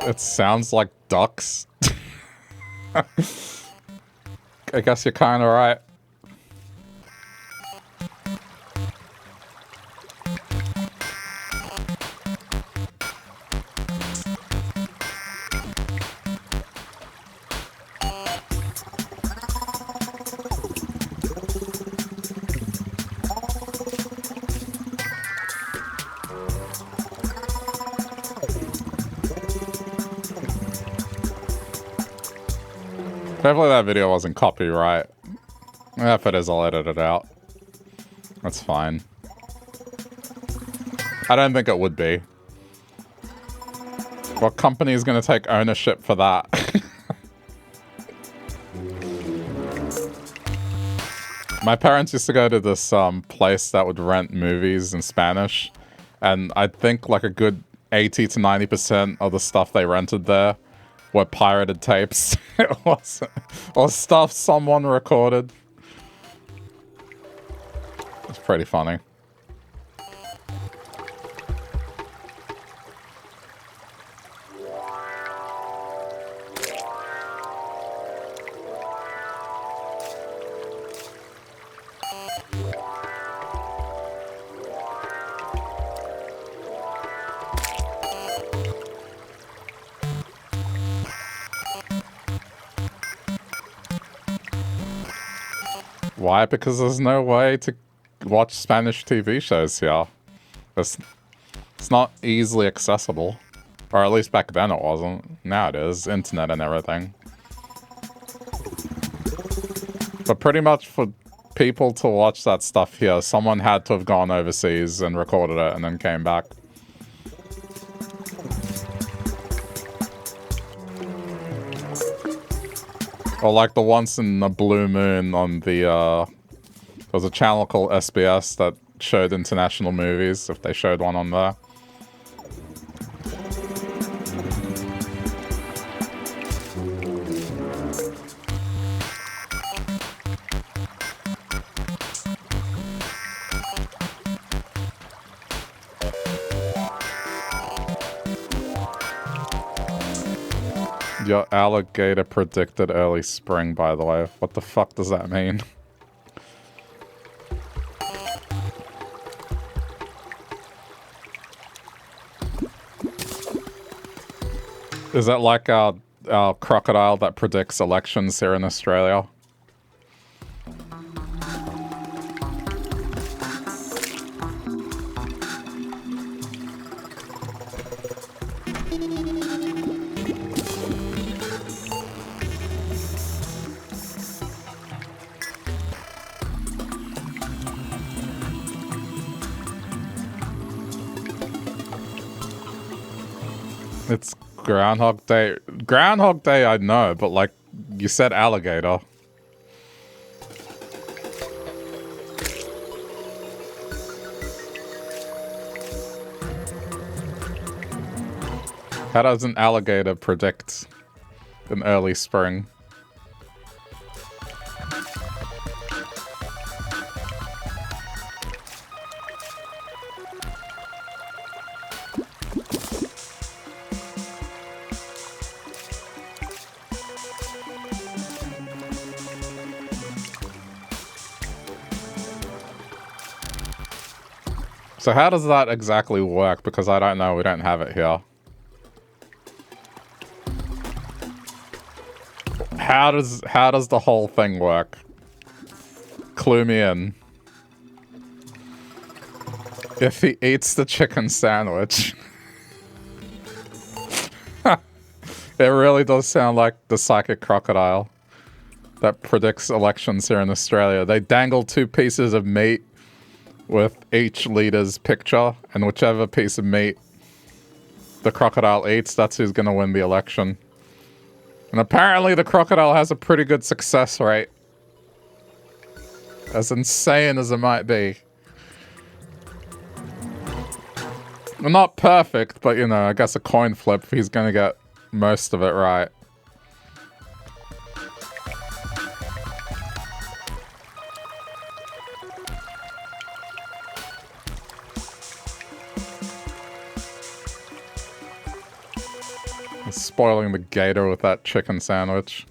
It sounds like ducks. I guess you're kind of right. Hopefully that video wasn't copyright. If it is, I'll edit it out. That's fine. I don't think it would be. What company is going to take ownership for that? My parents used to go to this place that would rent movies in Spanish. And I think like a good 80 to 90% of the stuff they rented there were pirated tapes. Or stuff someone recorded. It's pretty funny. Why? Because there's no way to watch Spanish TV shows here. It's not easily accessible. Or at least back then it wasn't. Now it is. Internet and everything. But pretty much for people to watch that stuff here, someone had to have gone overseas and recorded it and then came back. Or like the once in a blue moon on the, there was a channel called SBS that showed international movies, if they showed one on there. Your alligator predicted early spring, by the way. What the fuck does that mean? Is that like our crocodile that predicts elections here in Australia? It's Groundhog Day. Groundhog Day, I know, but like, you said alligator. How does an alligator predict an early spring? So how does that exactly work? Because I don't know, we don't have it here. How does the whole thing work? Clue me in. If he eats the chicken sandwich. It really does sound like the psychic crocodile that predicts elections here in Australia. They dangle two pieces of meat with each leader's picture, and whichever piece of meat the crocodile eats, that's who's gonna win the election. And apparently the crocodile has a pretty good success rate. As insane as it might be. Well, not perfect, but you know, I guess a coin flip, he's gonna get most of it right. Spoiling the gator with that chicken sandwich.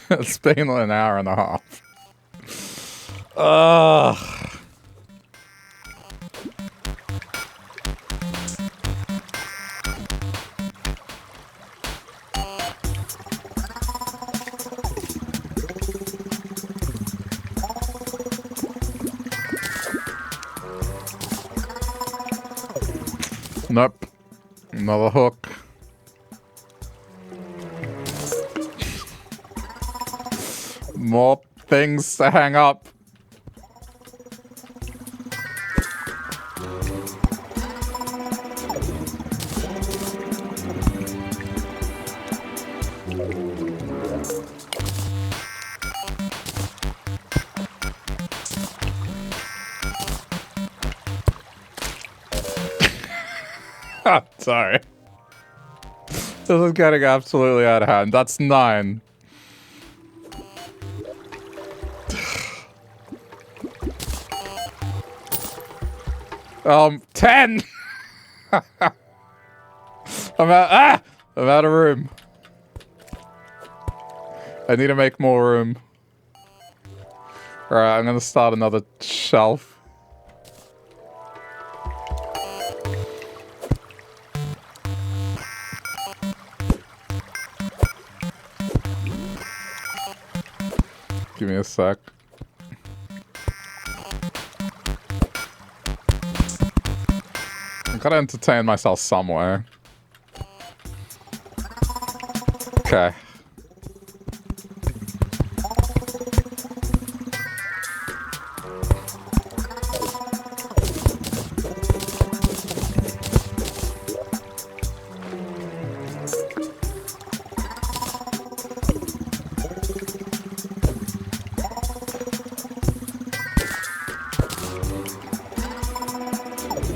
It's been an hour and a half. Ugh. Nope. Another hook. More things to hang up. Sorry. This is getting absolutely out of hand. That's 9. 10! I'm out of room. I need to make more room. Alright, I'm gonna start another shelf. Give me a sec. I gotta entertain myself somewhere. Okay.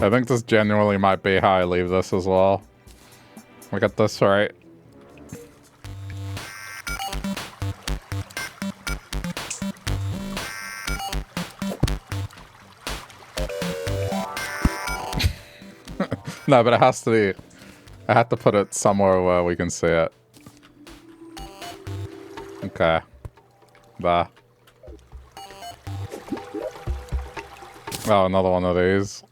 I think this genuinely might be how I leave this as well. We got this right. No, but it has to be... I have to put it somewhere where we can see it. Okay. There. Oh, another one of these.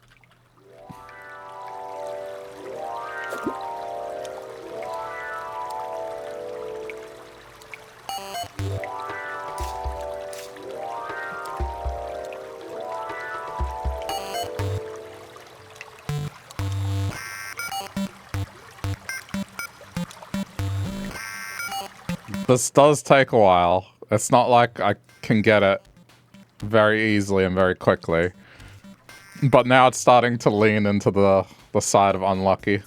This does take a while. It's not like I can get it very easily and very quickly. But now it's starting to lean into the side of unlucky.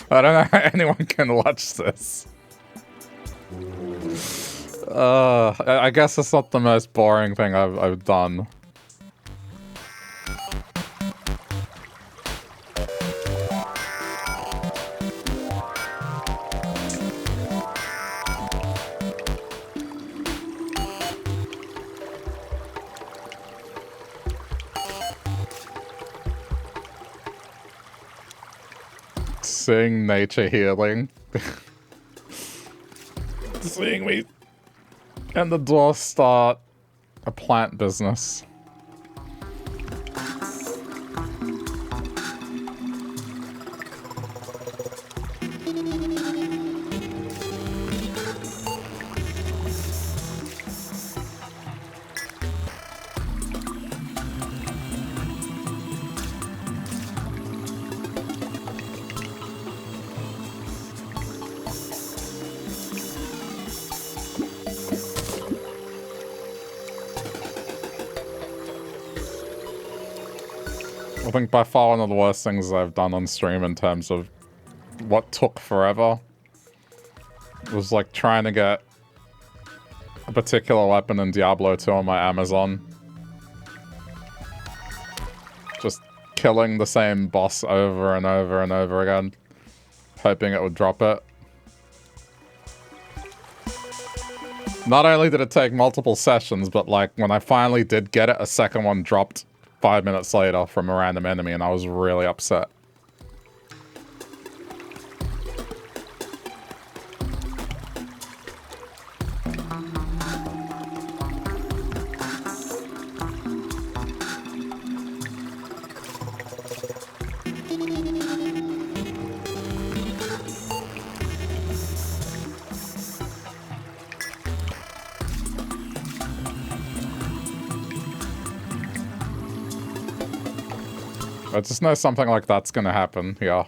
I don't know how anyone can watch this. I guess it's not the most boring thing I've done. Seeing nature healing. Seeing me and the door start a plant business. I think by far one of the worst things I've done on stream in terms of what took forever was like trying to get a particular weapon in Diablo 2 on my Amazon. Just killing the same boss over and over and over again, hoping it would drop it. Not only did it take multiple sessions, but like when I finally did get it, a second one dropped 5 minutes later from a random enemy, and I was really upset. I just know something like that's gonna happen, yeah.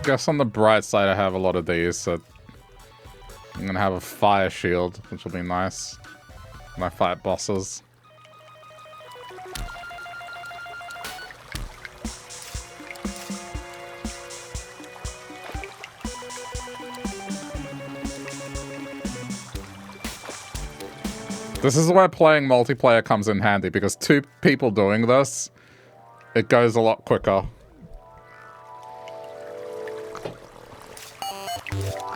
Guess on the bright side I have a lot of these, so I'm gonna have a fire shield, which will be nice when I fight bosses. This is where playing multiplayer comes in handy, because two people doing this it goes a lot quicker.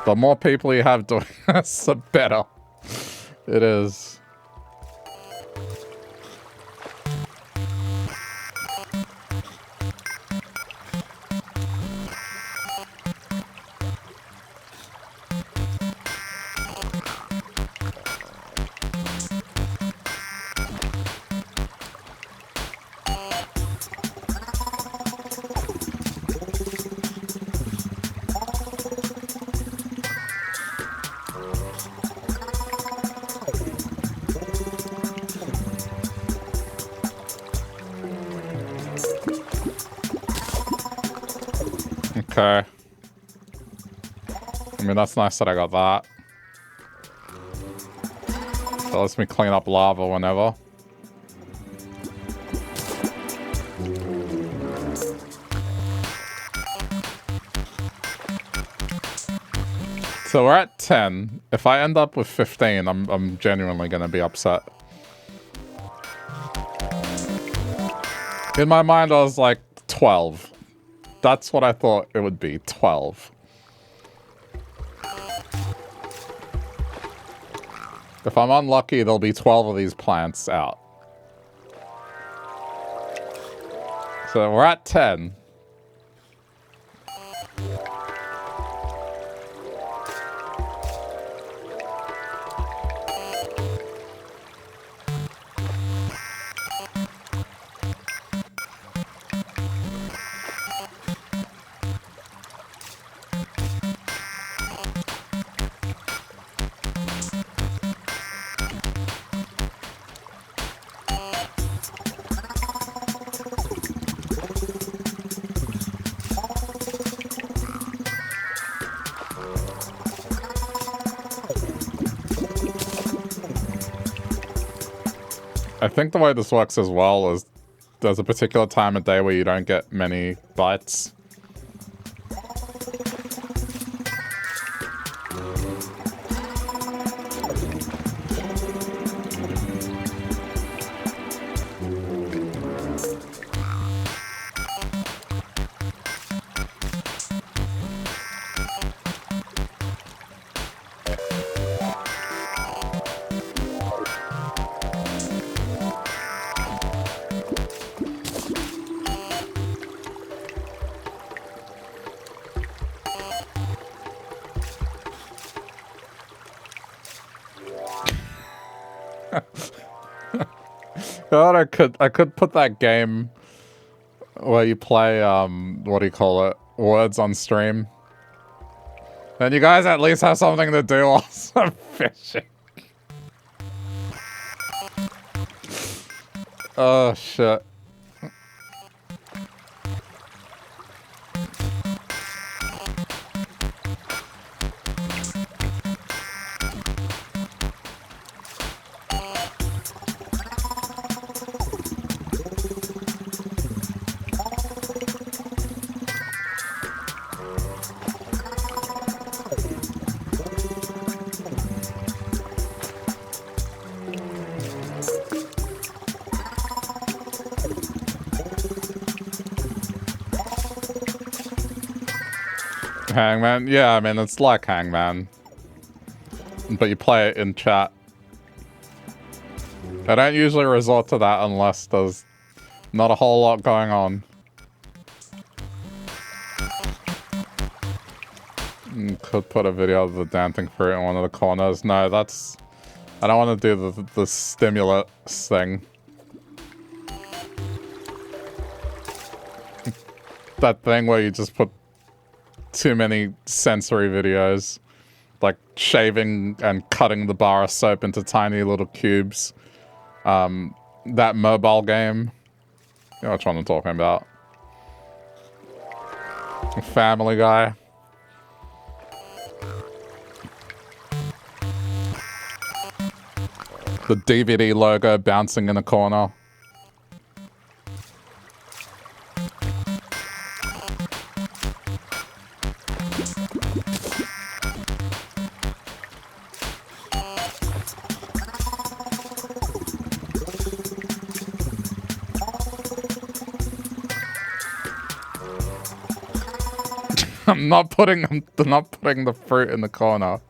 The more people you have doing this, the better it is. Okay. I mean, that's nice that I got that. That lets me clean up lava whenever. So we're at 10. If I end up with 15, I'm genuinely gonna be upset. In my mind, I was like 12. That's what I thought it would be, 12. If I'm unlucky, there'll be 12 of these plants out. So we're at 10. I think the way this works as well is there's a particular time of day where you don't get many bites. God, I could put that game where you play what do you call it? Words on stream. Then you guys at least have something to do whilst I'm fishing. Oh shit. Hangman? Yeah, I mean, it's like Hangman. But you play it in chat. I don't usually resort to that unless there's not a whole lot going on. Could put a video of the dancing fruit in one of the corners. No, that's... I don't want to do the stimulus thing. That thing where you just put too many sensory videos, like shaving and cutting the bar of soap into tiny little cubes. That mobile game, you know which one I'm talking about. Family Guy. The DVD logo bouncing in a corner. I'm not putting the fruit in the corner.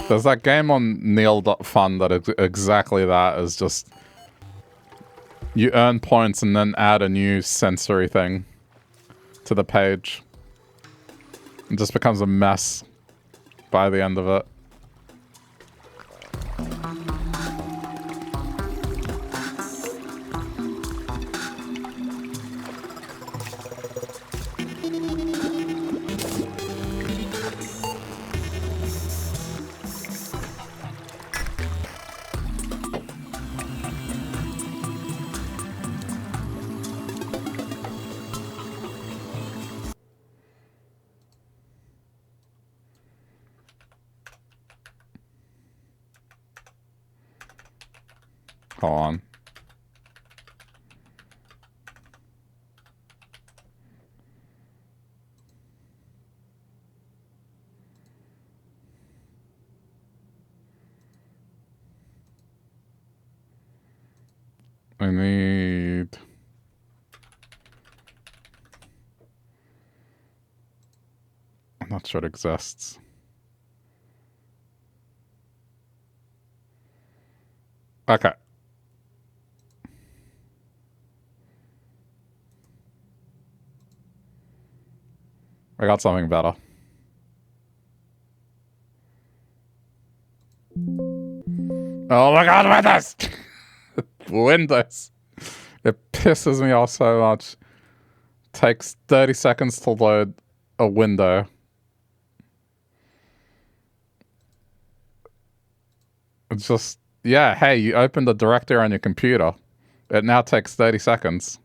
There's that game on Neil.fun that is exactly that. Is just you earn points and then add a new sensory thing to the page. It just becomes a mess by the end of it. Hold on. I need... I'm not sure it exists. Okay. I got something better. Oh my god, Windows! Windows. It pisses me off so much. Takes 30 seconds to load a window. It's just, yeah, hey, you opened the directory on your computer. It now takes 30 seconds.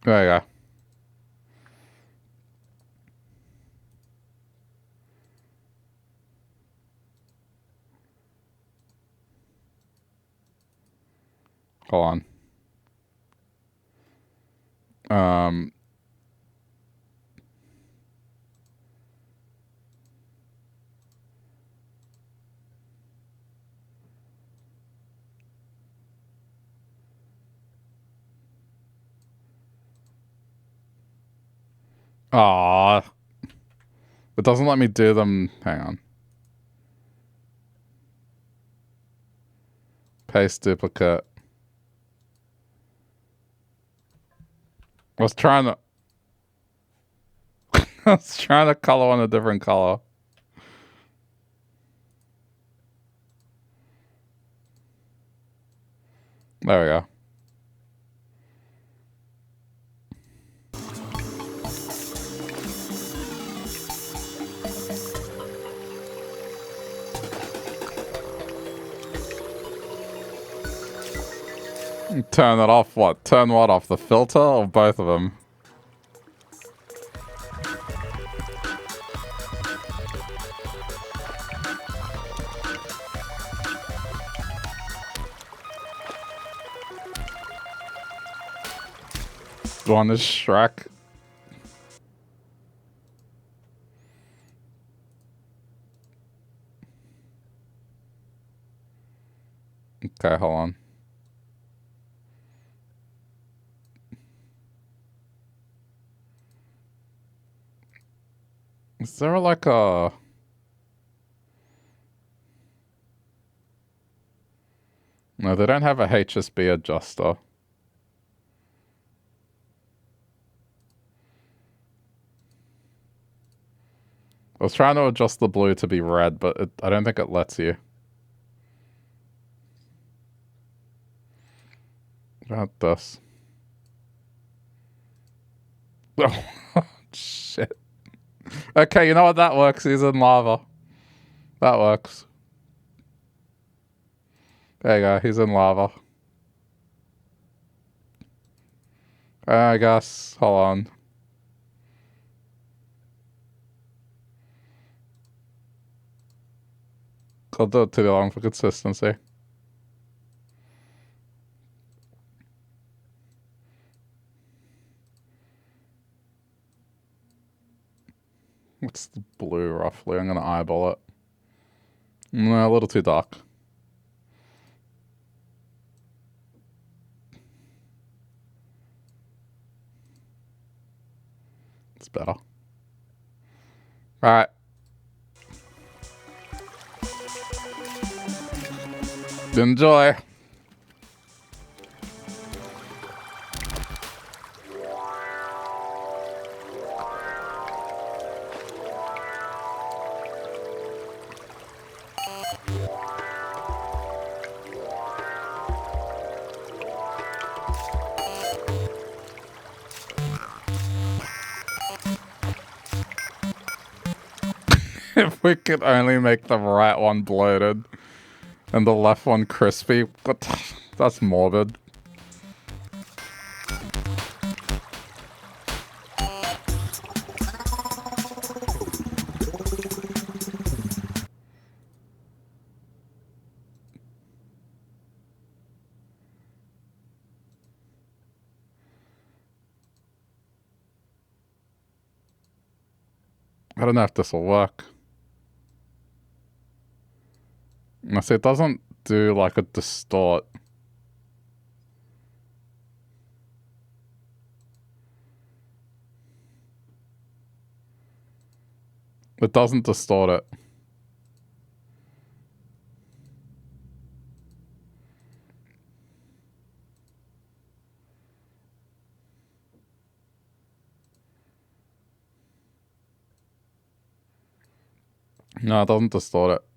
There you go. Hold on. Aww. It doesn't let me do them. Hang on. Paste duplicate. I was trying to... I was trying to color on a different color. There we go. Turn it off, what? Turn what off? The filter or both of them? One is Shrek. Okay, hold on. Is there like a... No, they don't have a HSB adjuster. I was trying to adjust the blue to be red, but I don't think it lets you. About this. Oh, shit. Okay, you know what? That works. He's in lava. That works. There you go. He's in lava. I guess. Hold on. I'll do it too long for consistency. What's the blue, roughly? I'm going to eyeball it. No, a little too dark. It's better. Alright. Enjoy. If we could only make the right one bloated and the left one crispy. What? That's morbid. I don't know if this will work. I see it doesn't do like a distort. It doesn't distort it. No, it doesn't distort it.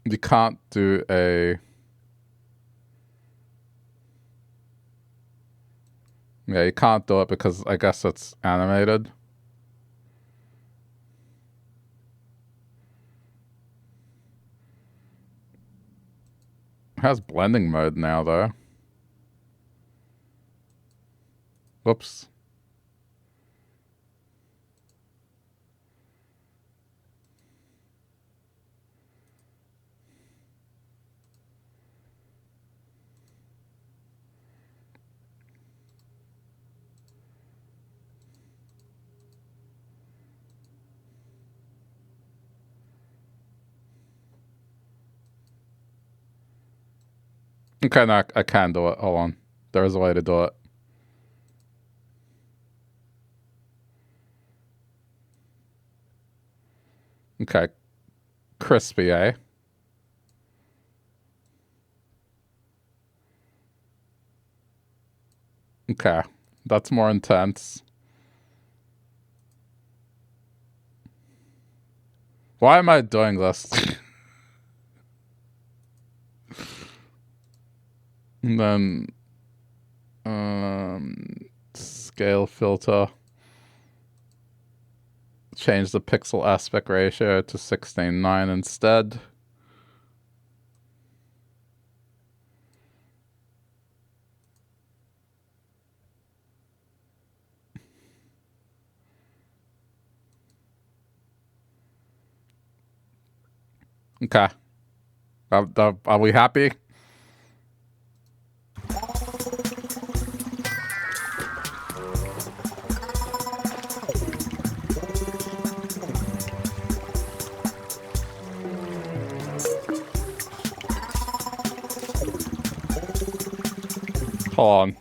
You can't do a... Yeah, you can't do it because I guess it's animated. It has blending mode now, though. Whoops. Okay, no, I can do it. Hold on. There is a way to do it. Okay. Crispy, eh? Okay. That's more intense. Why am I doing this? And then... scale filter. Change the pixel aspect ratio to 16:9 instead. Okay. Are we happy? Hold on.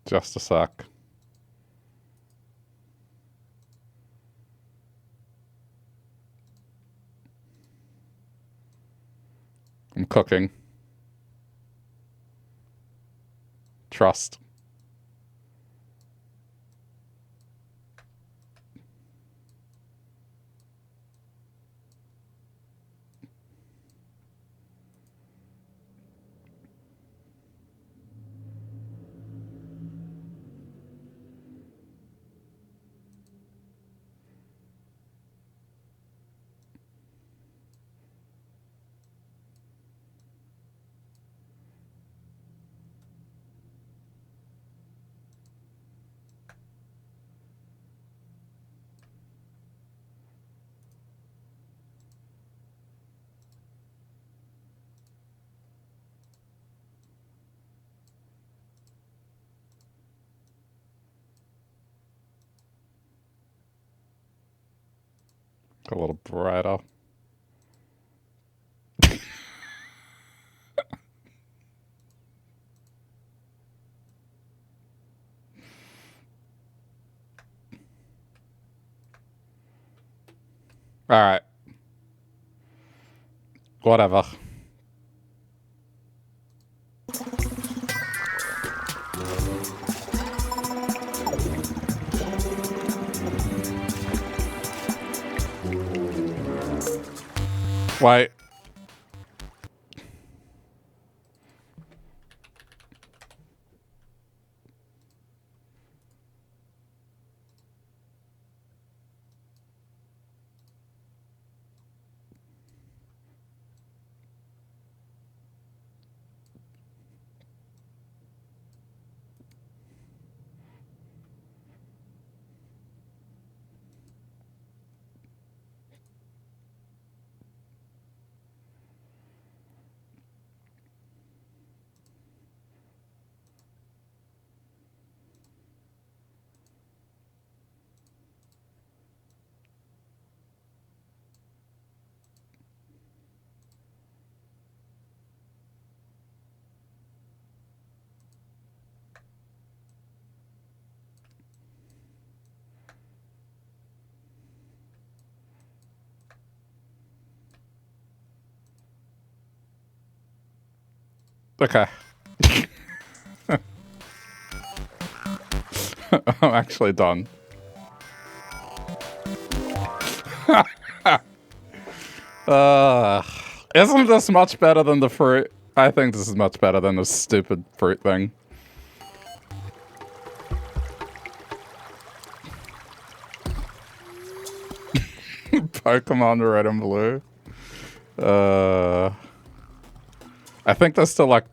Just a sec. I'm cooking. Trust. a little brighter. Alright. Whatever. Wait. Okay. I'm actually done. Isn't this much better than the fruit? I think this is much better than the stupid fruit thing. Pokemon Red and Blue. I think there's still like...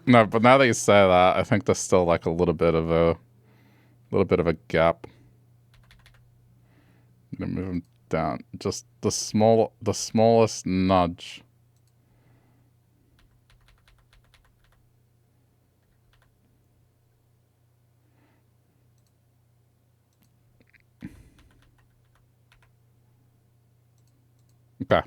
No, but now that you say that, I think there's still like a little bit of a gap. I'm gonna move them down. Just the smallest nudge. Okay.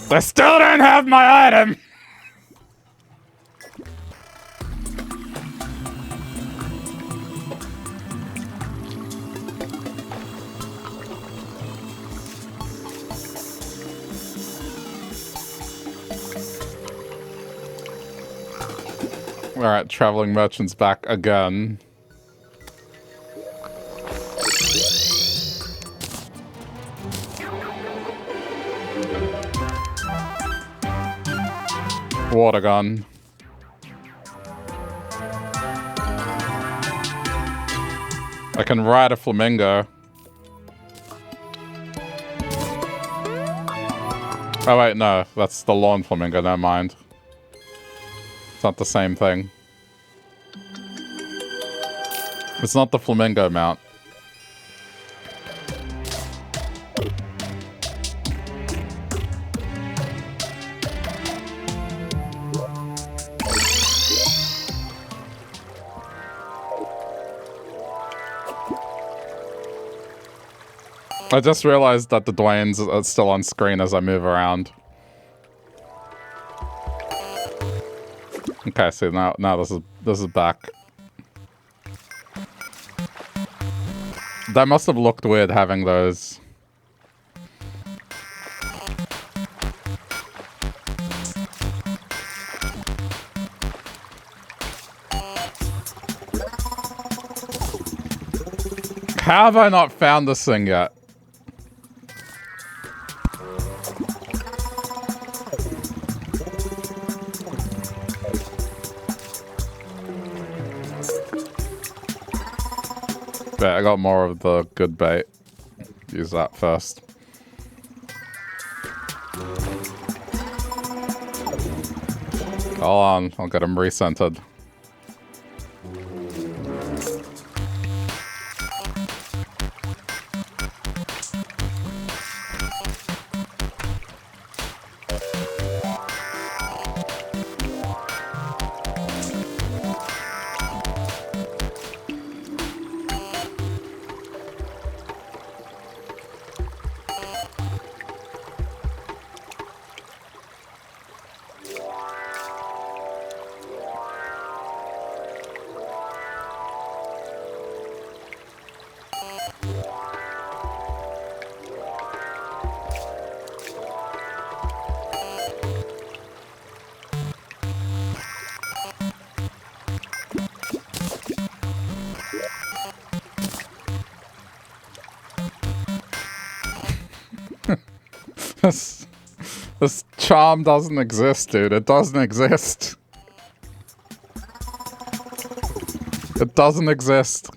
I still don't have my item! Alright, traveling merchant's back again. Water gun. I can ride a flamingo. Oh wait, no. That's the lawn flamingo, never mind. It's not the same thing. It's not the flamingo mount. I just realized that the Dwayne's are still on screen as I move around. Okay, so now this is back. That must have looked weird having those. How have I not found this thing yet? But I got more of the good bait. Use that first. Hold on, I'll get him recentered. This charm doesn't exist, dude. It doesn't exist. It doesn't exist.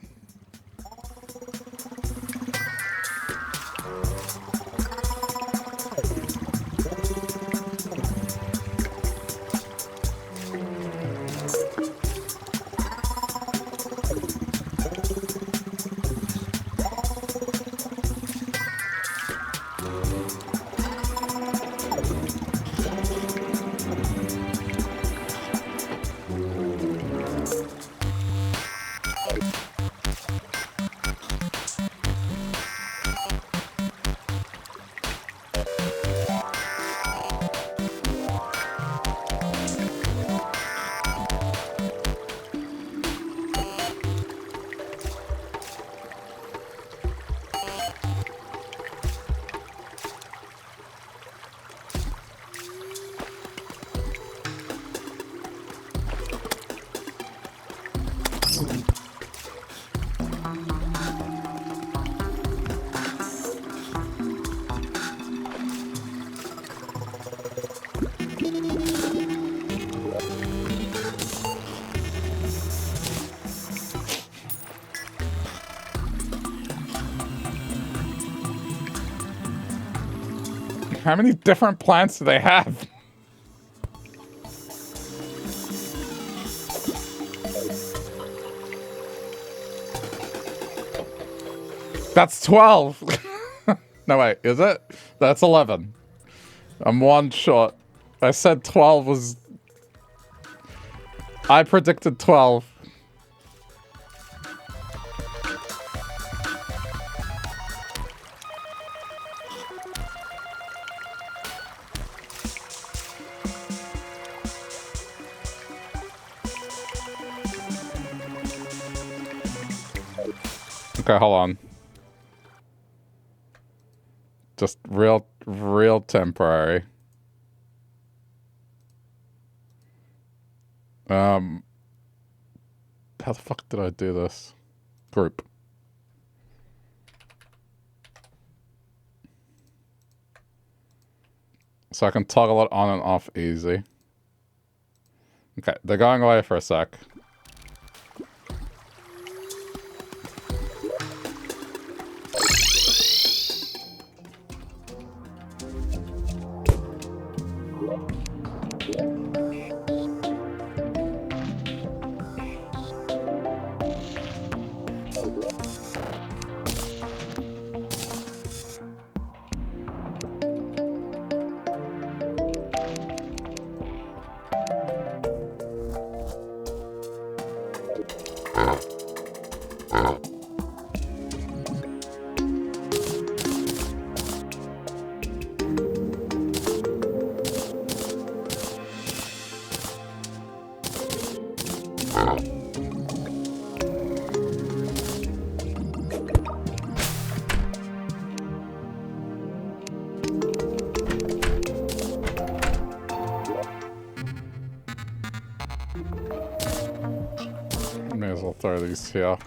How many different plants do they have? That's 12. No, wait, is it? That's 11. I'm one short. I said 12 was... I predicted 12. Okay, hold on. Just real temporary. How the fuck did I do this? Group. So I can toggle it on and off easy. Okay, they're going away for a sec. May as well throw these here.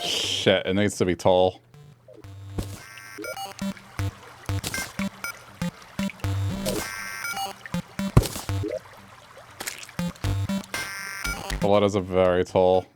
Shit, it needs to be tall. The letters are very tall.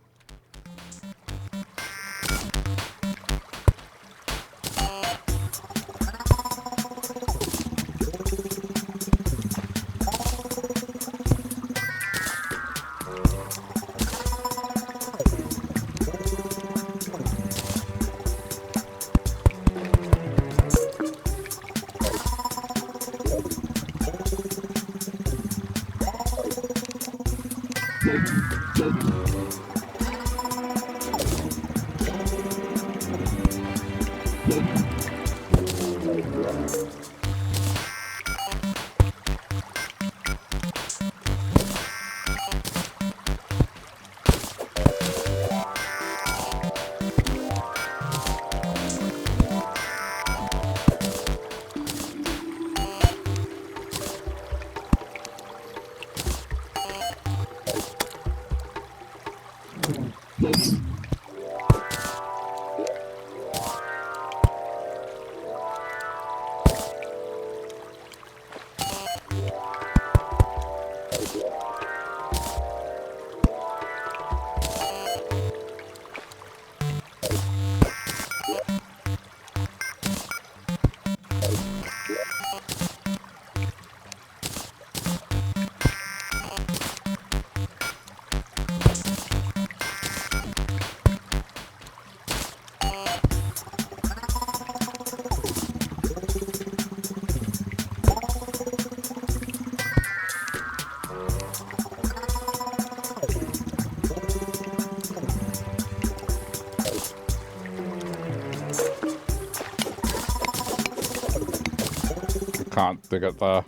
Can't dig it there.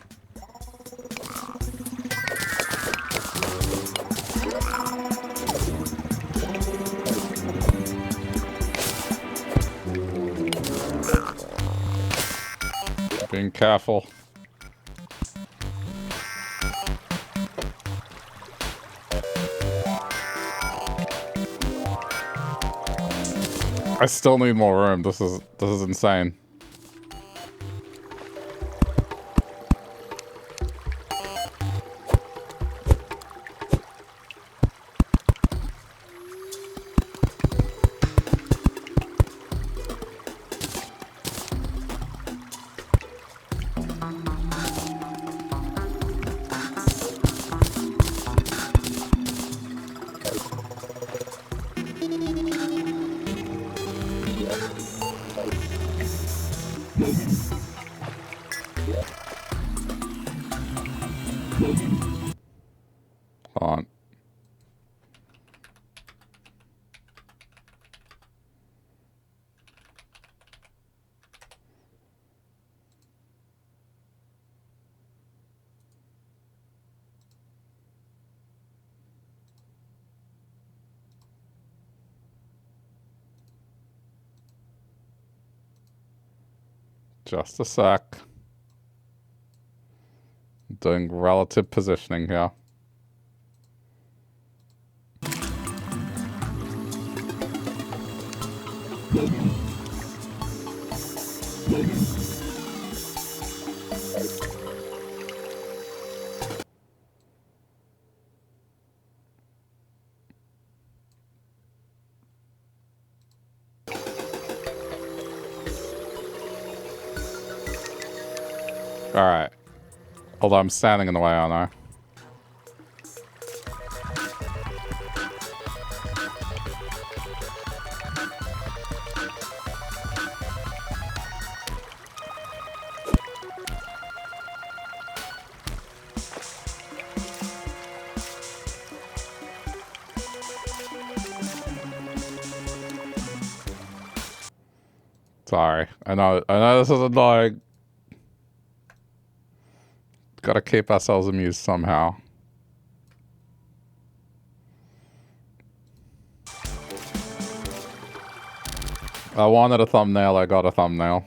Being careful. I still need more room. This is insane. On. Just a sec. Doing relative positioning here. Alright. Although I'm standing in the way, aren't I? Sorry. I know this is annoying. Gotta keep ourselves amused somehow. I wanted a thumbnail, I got a thumbnail.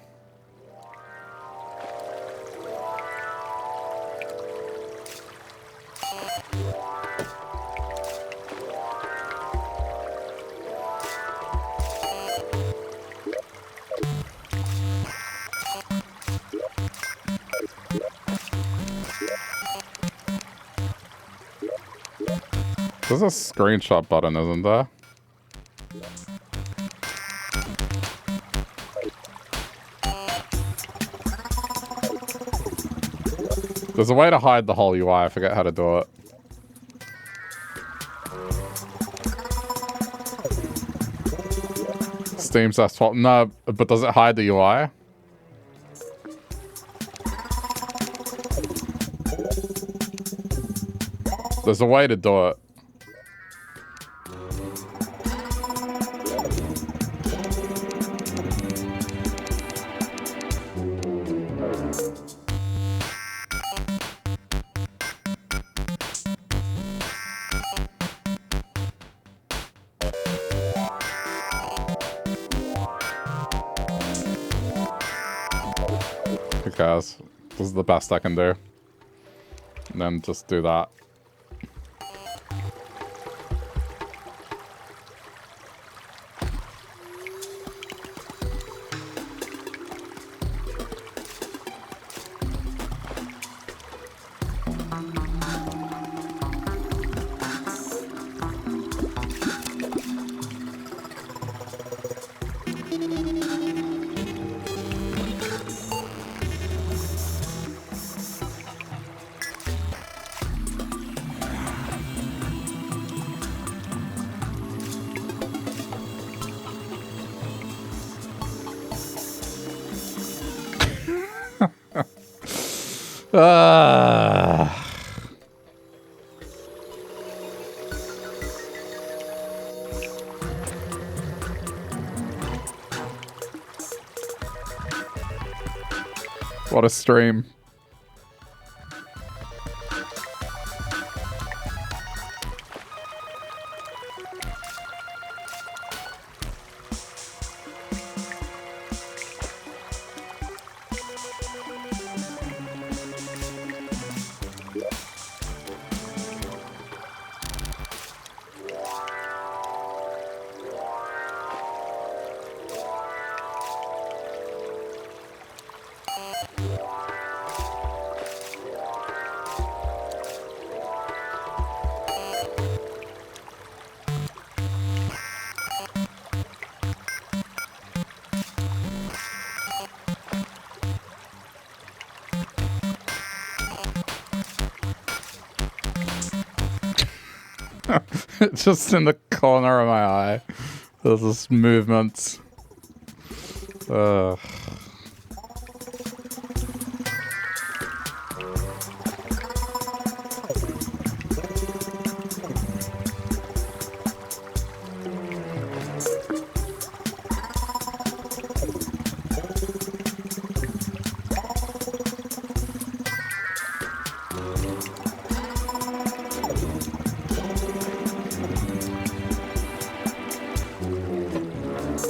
There's a screenshot button, isn't there? There's a way to hide the whole UI, I forget how to do it. Steam's asphalt. No, but does it hide the UI? There's a way to do it. Because this is the best I can do. And then just do that. What a stream. Just in the corner of my eye. There's this movement.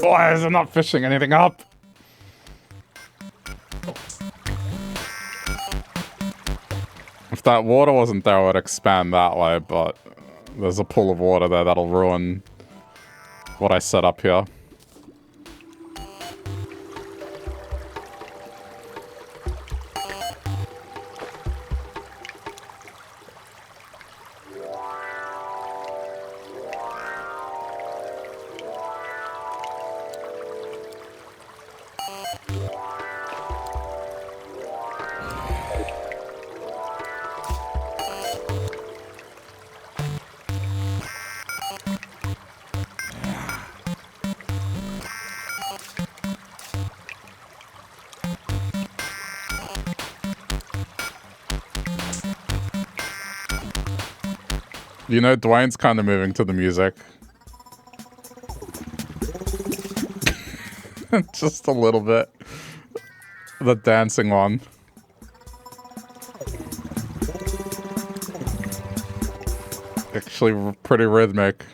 Why is it not fishing anything up? If that water wasn't there, I would expand that way, but there's a pool of water there that'll ruin what I set up here. You know, Dwayne's kind of moving to the music. Just a little bit. The dancing one. Actually, pretty rhythmic.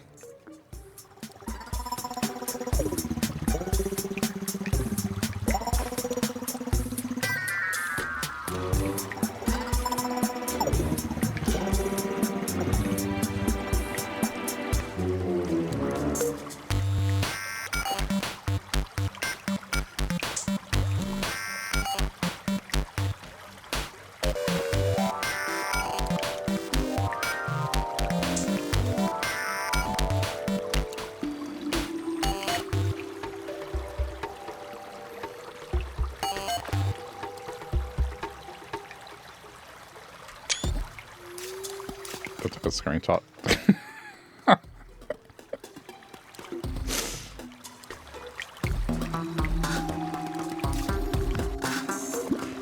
I took a screenshot.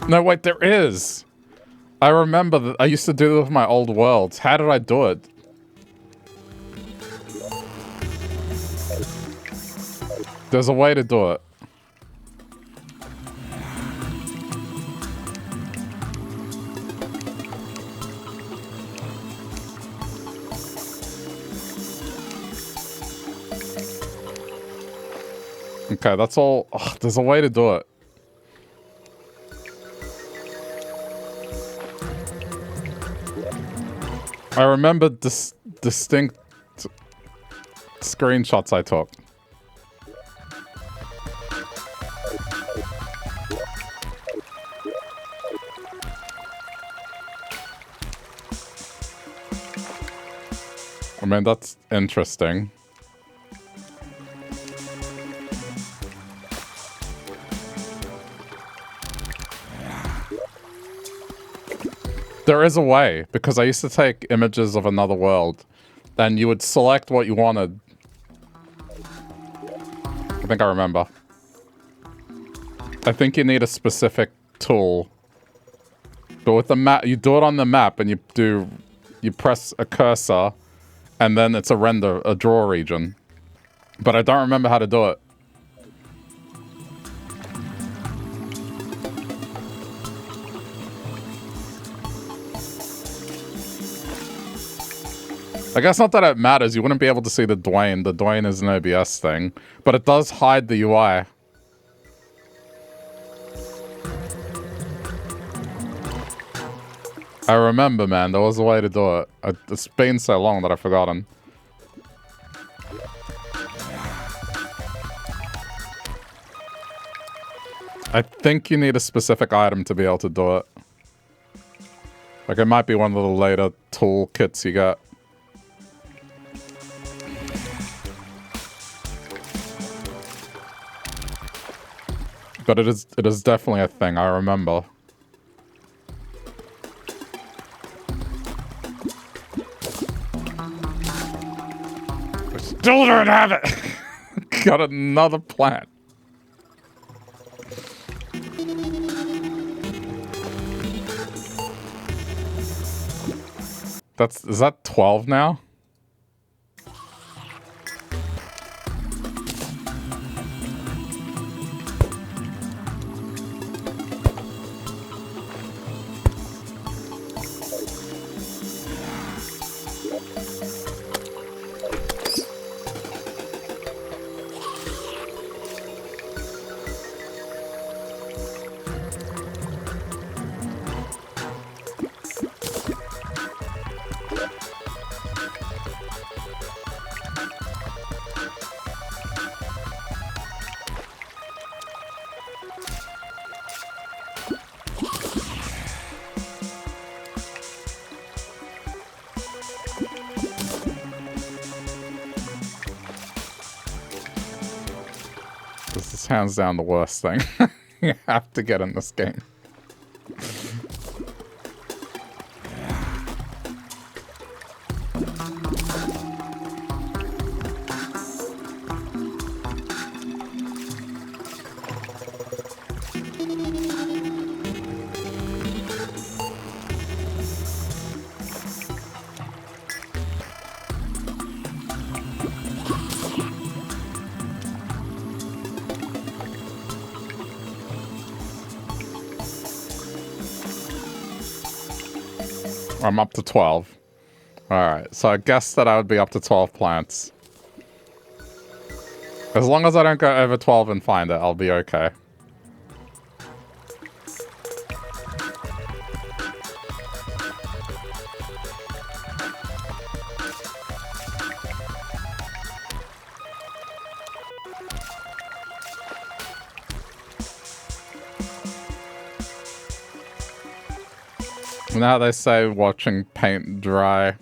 No, wait, there is. I remember that I used to do it with my old worlds. How did I do it? There's a way to do it. Okay, that's all. Ugh, there's a way to do it. I remember distinct screenshots I took. I mean, that's interesting. There is a way, because I used to take images of another world, and you would select what you wanted. I think I remember. I think you need a specific tool. But with the map, you do it on the map, and you press a cursor, and then it's a draw region. But I don't remember how to do it. I guess not that it matters. You wouldn't be able to see the Dwayne. The Dwayne is an OBS thing. But it does hide the UI. I remember, man. There was a way to do it. It's been so long that I've forgotten. I think you need a specific item to be able to do it. Like, it might be one of the later tool kits you get. But it is definitely a thing, I remember. I still don't have it! Got another plant. Is that 12 now? Hands down the worst thing you have to get in this game. I'm up to 12. Alright, so I guess that I would be up to 12 plants. As long as I don't go over 12 and find it, I'll be okay. Now they say watching paint dry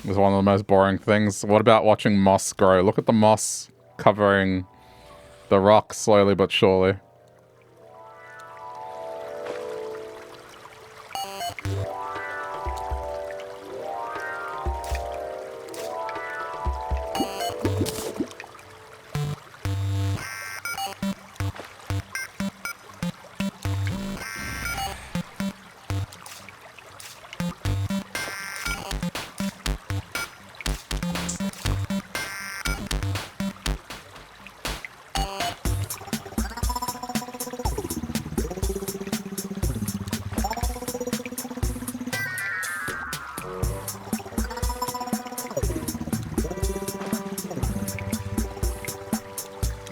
is one of the most boring things. What about watching moss grow? Look at the moss covering the rock slowly but surely.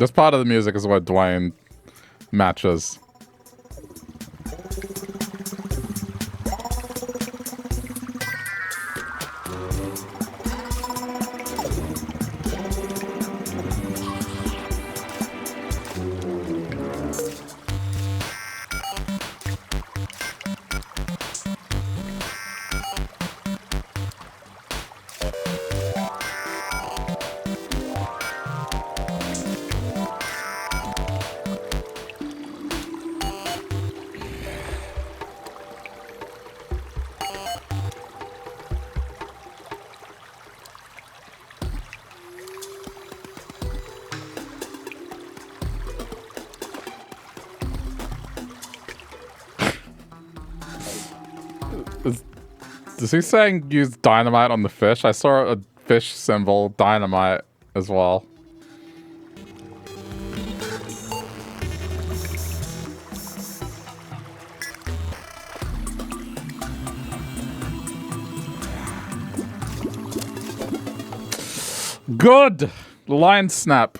This part of the music is where Dwayne matches. Is he saying use dynamite on the fish? I saw a fish symbol, dynamite, as well. Good! Line snap.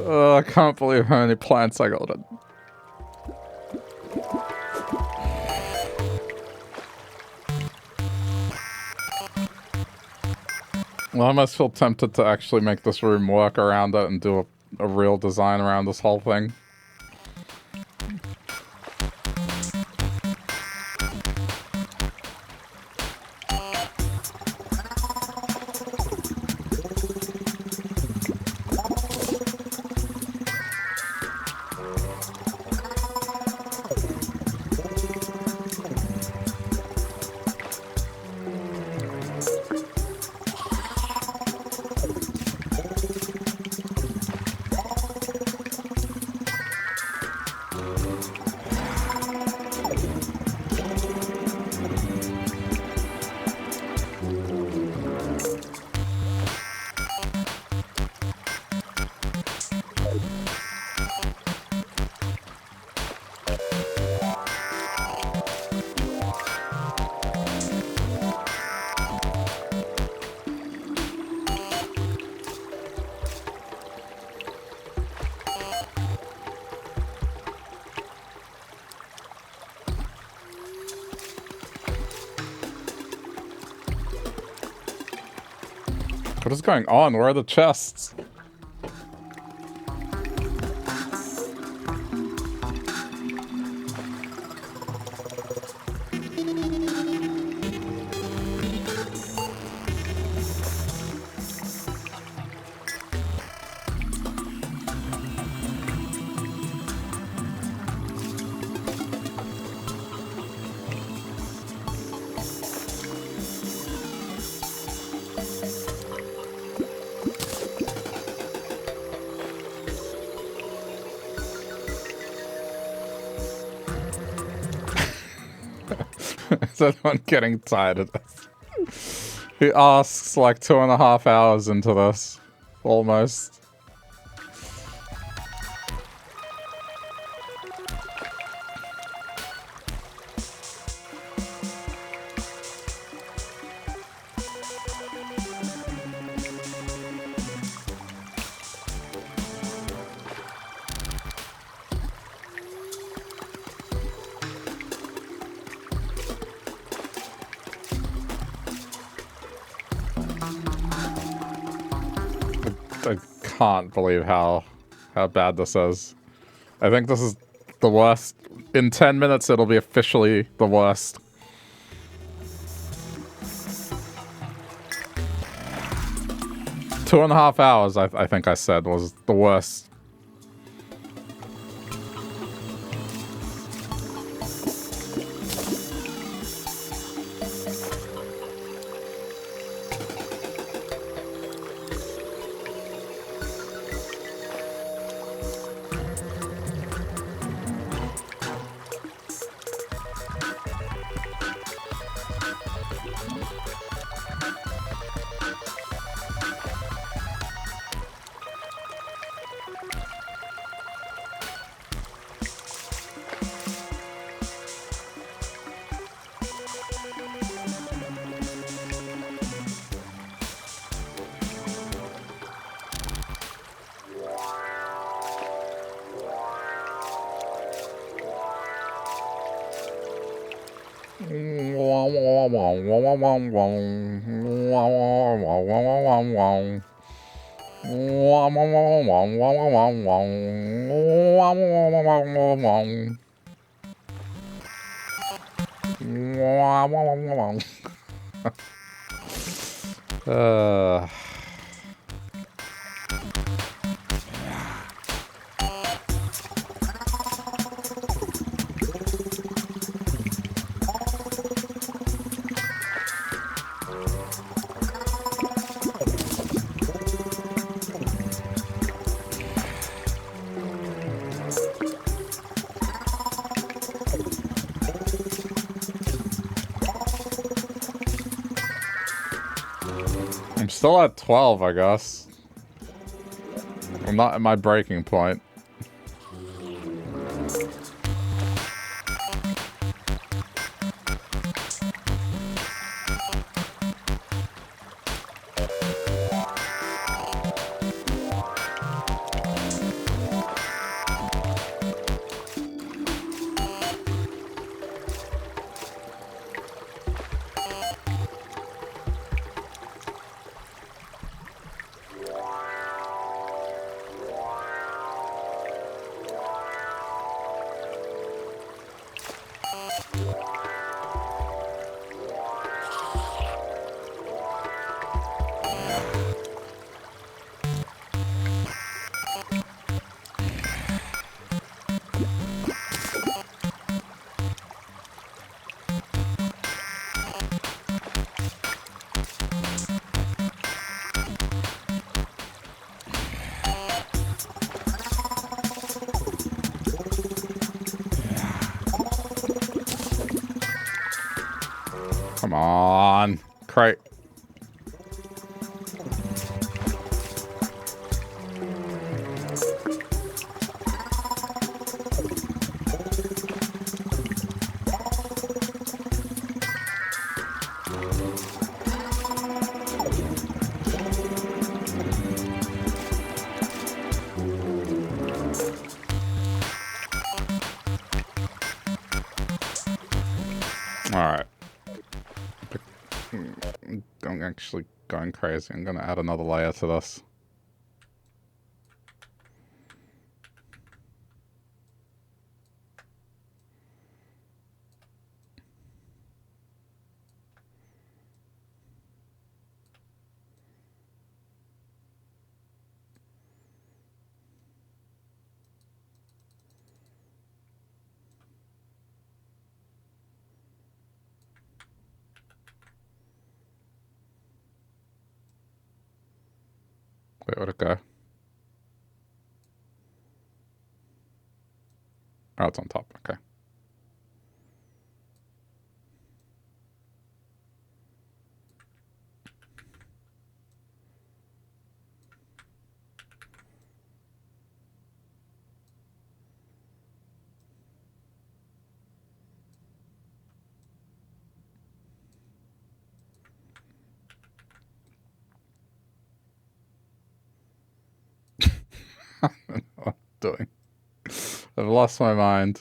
I can't believe how many plants I got. Well, I almost feel tempted to actually make this room work around it and do a real design around this whole thing. What is going on? Where are the chests? Is anyone getting tired of this? He asks like 2.5 hours into this. Almost. I can't believe how bad this is. I think this is the worst. In 10 minutes, it'll be officially the worst. 2.5 hours, I think I said, was the worst. uh... I'm still at 12, I guess. I'm not at my breaking point. Come on. Crate. Alright. I'm actually going crazy. I'm going to add another layer to this. Wait, where'd it go? Oh, it's on top. Okay. I don't know what I'm doing. I've lost my mind.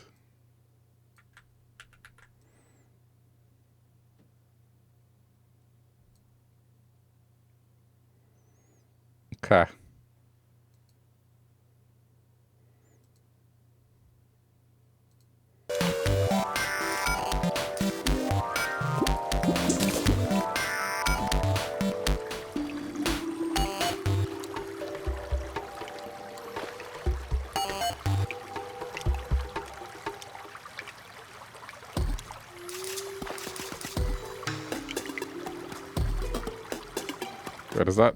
Okay. Wait, is that...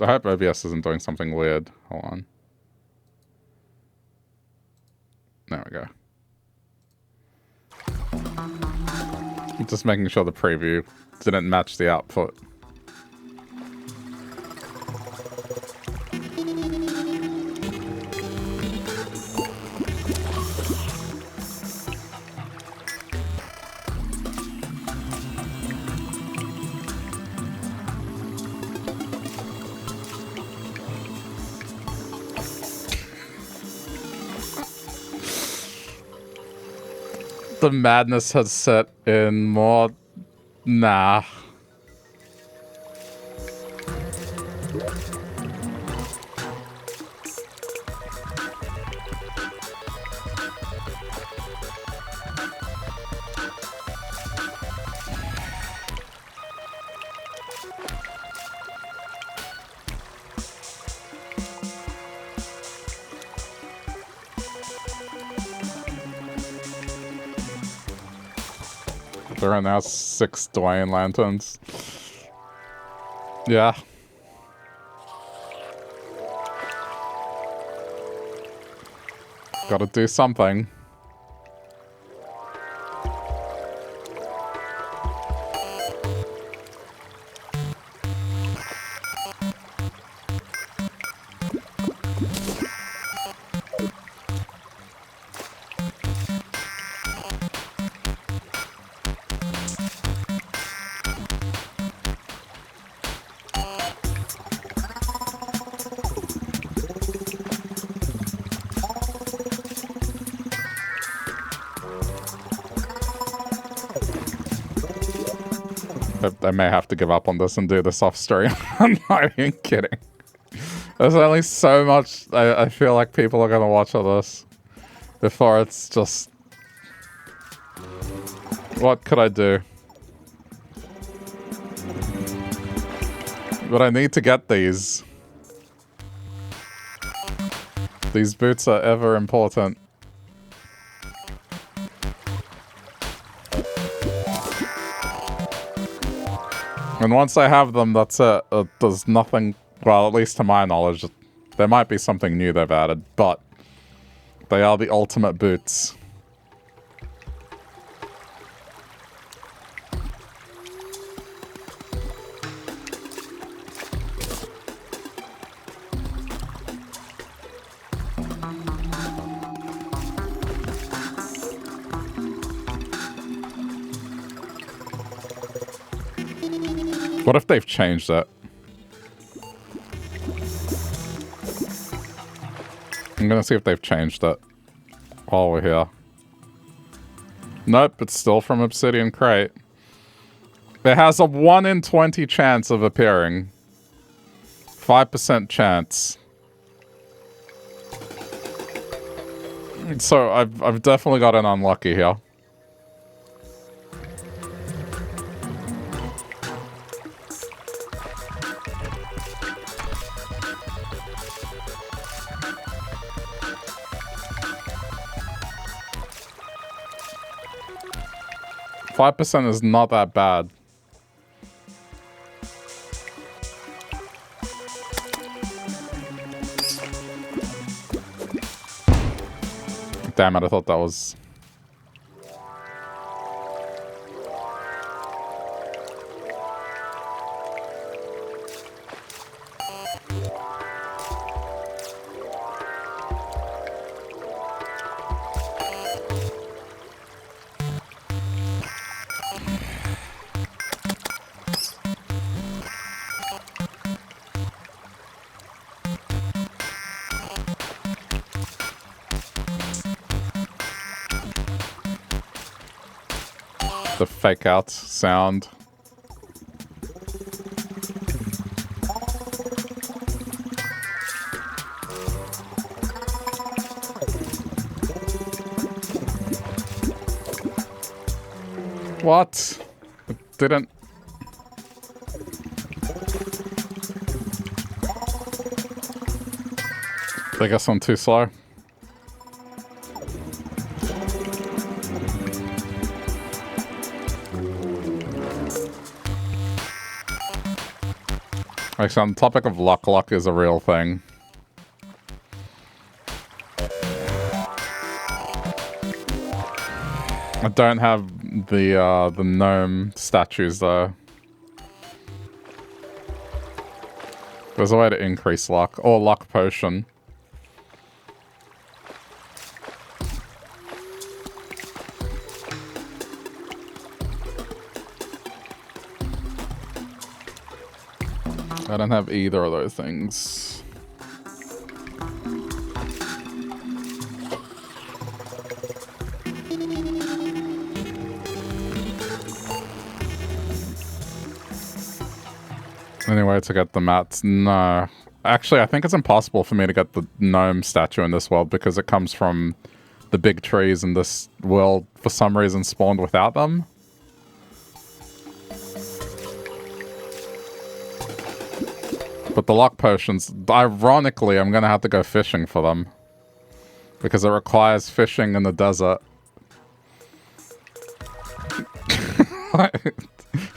I hope OBS isn't doing something weird. Hold on. There we go. Just making sure the preview didn't match the output. The madness has set in more... Nah. There are now 6 Dwayne lanterns. Yeah. Gotta do something. I may have to give up on this and do this off stream. I'm not even kidding. There's only so much I feel like people are gonna watch of this before it's just... What could I do? But I need to get these. These boots are ever important. And once I have them, that's it. There's nothing... Well, at least to my knowledge, there might be something new they've added, but they are the ultimate boots. What if they've changed it? I'm gonna see if they've changed it while we're here. Nope, it's still from Obsidian Crate. It has a 1 in 20 chance of appearing. 5% chance. So I've definitely gotten unlucky here. %5 is not that bad. Damn it, I thought that was... the fake out sound. What? It didn't... I guess I'm too slow. Actually, on the topic of luck, luck is a real thing. I don't have the gnome statues though. There's a way to increase luck, or luck potion. I don't have either of those things. Anyway, to get the mats, no. Actually, I think it's impossible for me to get the gnome statue in this world because it comes from the big trees and this world, for some reason, spawned without them. But the luck potions, ironically, I'm gonna have to go fishing for them. Because it requires fishing in the desert.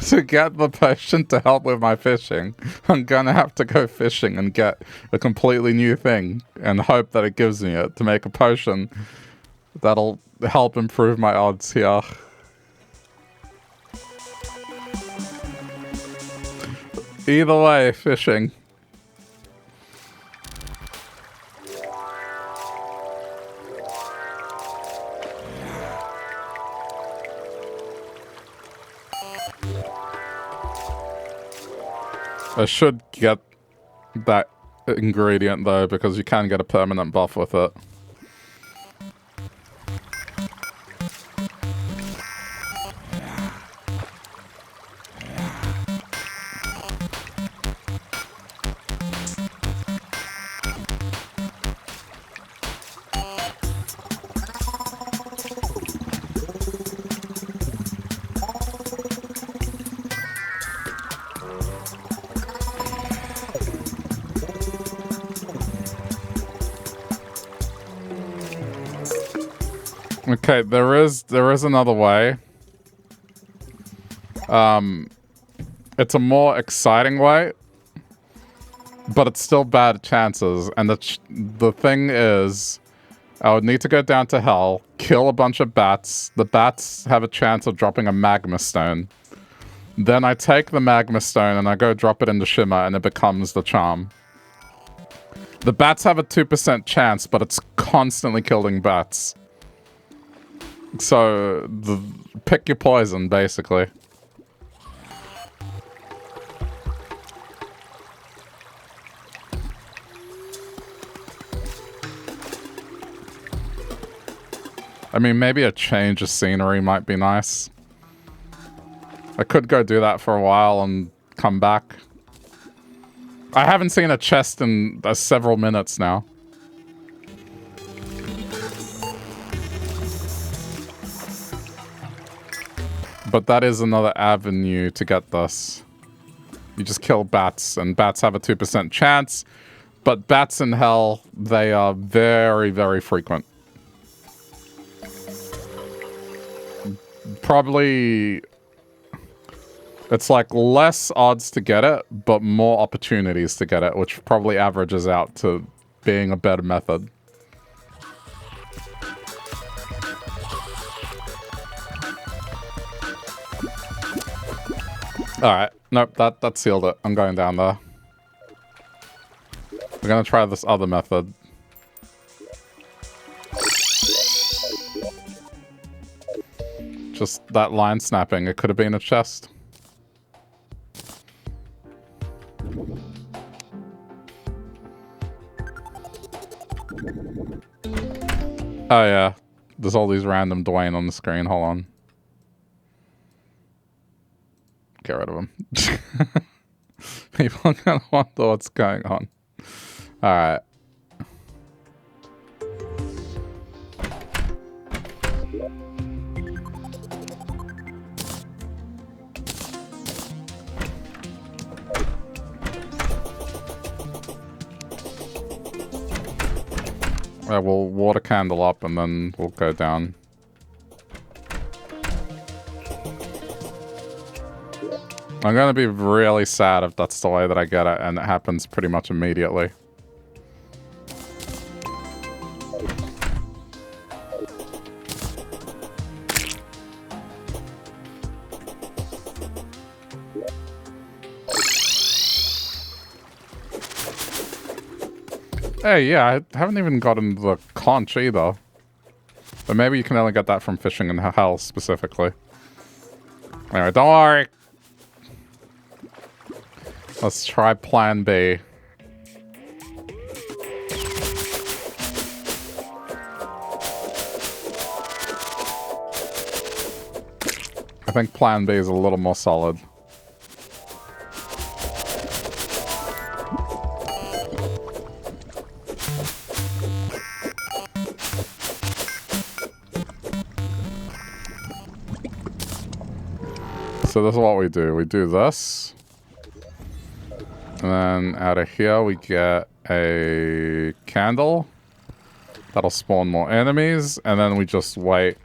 To get the potion to help with my fishing, I'm gonna have to go fishing and get a completely new thing and hope that it gives me it to make a potion that'll help improve my odds here. Either way, fishing. I should get that ingredient though, because you can get a permanent buff with it. Okay, there is another way. It's a more exciting way, but it's still bad chances. And the thing is, I would need to go down to hell, kill a bunch of bats. The bats have a chance of dropping a magma stone. Then I take the magma stone and I go drop it into Shimmer, and it becomes the charm. The bats have a 2% chance, but it's constantly killing bats. So, pick your poison, basically. I mean, maybe a change of scenery might be nice. I could go do that for a while and come back. I haven't seen a chest in several minutes now. But that is another avenue to get this. You just kill bats, and bats have a 2% chance. But bats in hell, they are very, very frequent. Probably... it's like less odds to get it, but more opportunities to get it, which probably averages out to being a better method. Alright, nope, that sealed it. I'm going down there. We're gonna try this other method. Just that line snapping, it could have been a chest. Oh yeah, there's all these random Dwayne on the screen, hold on. Get rid of them. People are gonna wonder what's going on. Alright. We'll water candle up and then we'll go down. I'm gonna be really sad if that's the way that I get it and it happens pretty much immediately. Hey, yeah, I haven't even gotten the conch either. But maybe you can only get that from fishing in hell specifically. Anyway, don't worry. Let's try plan B. I think plan B is a little more solid. So this is what we do. We do this. And then out of here we get a candle. That'll spawn more enemies. And then we just wait.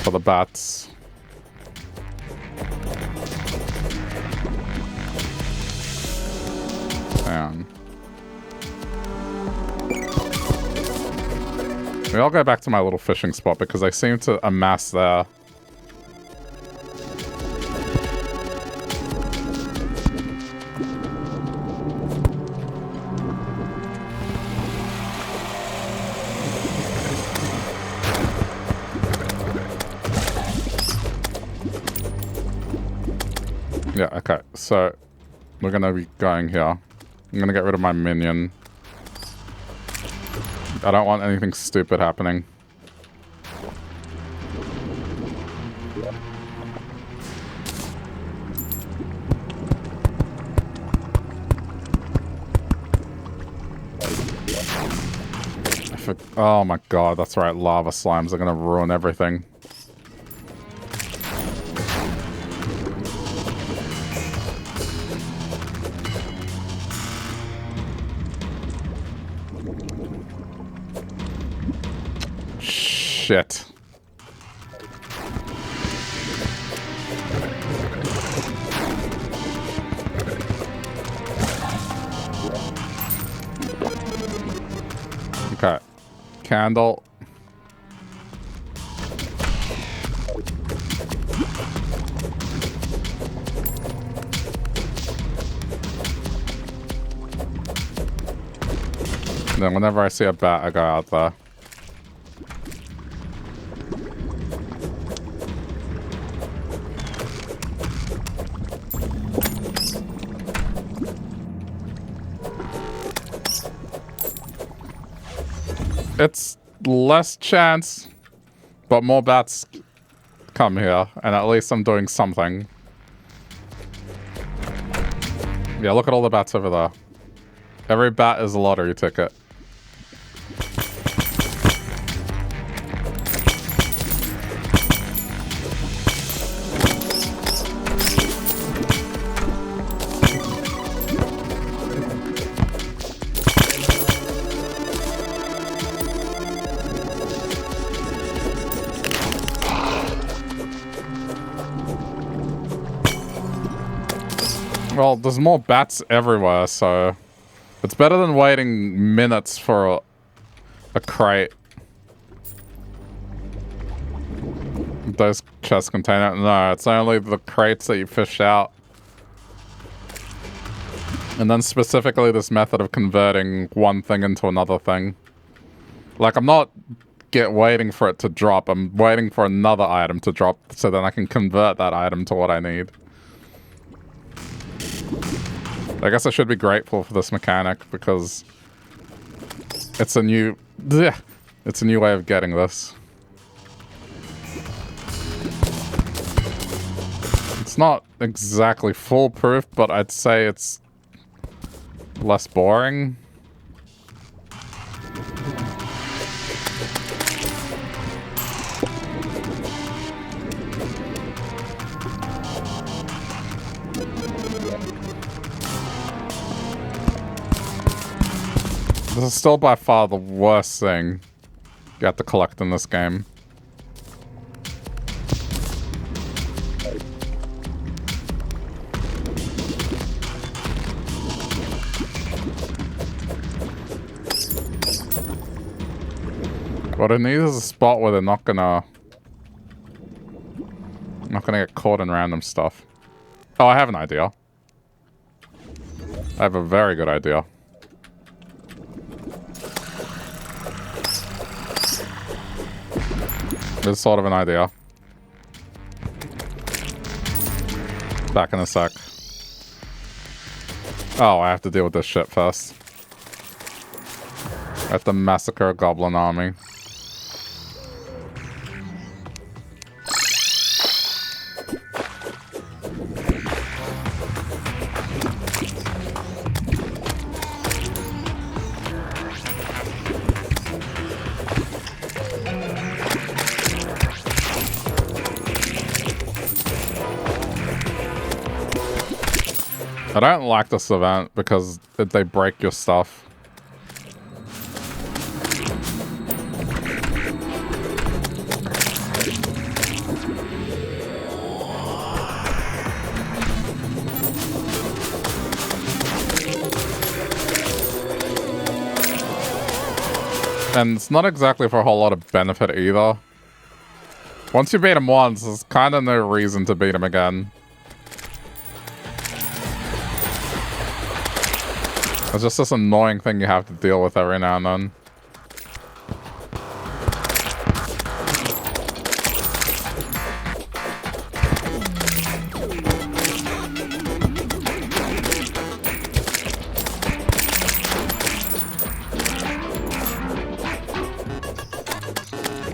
For the bats. Hang on. Maybe I'll go back to my little fishing spot because I seem to amass there. Yeah, okay. So, we're gonna be going here. I'm gonna get rid of my minion. I don't want anything stupid happening. Oh my god, that's right. Lava slimes are gonna ruin everything. Shit. Okay. Candle. And then whenever I see a bat, I go out there. It's less chance, but more bats come here, and at least I'm doing something. Yeah, look at all the bats over there. Every bat is a lottery ticket. Well, there's more bats everywhere, so it's better than waiting minutes for a crate. Those chests contain it? No, it's only the crates that you fish out. And then specifically this method of converting one thing into another thing. Like, I'm not waiting for it to drop. I'm waiting for another item to drop so then I can convert that item to what I need. I guess I should be grateful for this mechanic because it's a new way of getting this. It's not exactly foolproof, but I'd say it's less boring. This is still by far the worst thing you have to collect in this game. What it needs is a spot where they're not gonna get caught in random stuff. Oh, I have an idea. I have a very good idea. This is sort of an idea. Back in a sec. Oh, I have to deal with this shit first. I have to massacre a goblin army. I don't like this event because they break your stuff. And it's not exactly for a whole lot of benefit either. Once you beat him once, there's kind of no reason to beat him again. It's just this annoying thing you have to deal with every now and then.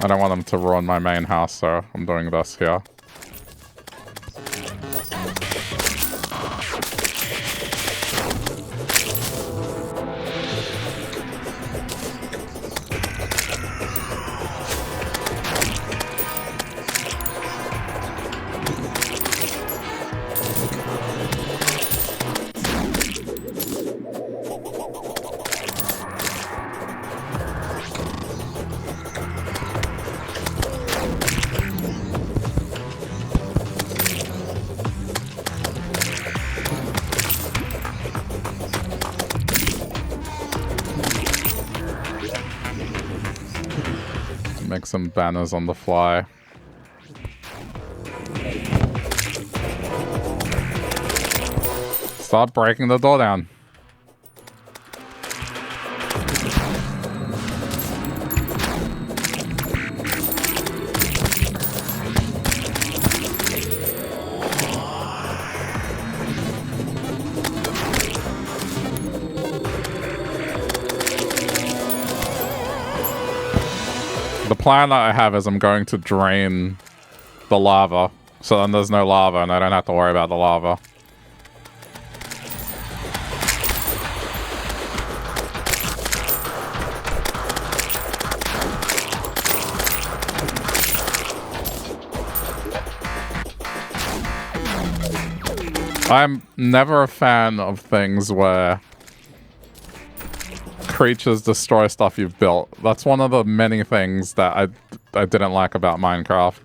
I don't want them to ruin my main house, so I'm doing this here. Make some banners on the fly. Start breaking the door down. The plan that I have is I'm going to drain the lava, so then there's no lava and I don't have to worry about the lava. I'm never a fan of things where creatures destroy stuff you've built. That's one of the many things that I didn't like about Minecraft.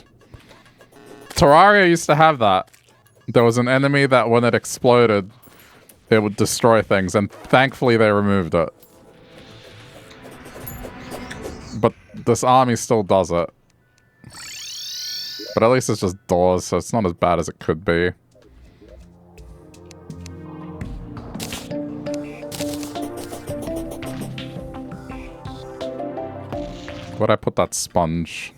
Terraria used to have that. There was an enemy that when it exploded, it would destroy things, and thankfully they removed it. But this army still does it. But at least it's just doors, so it's not as bad as it could be. Where'd I put that sponge?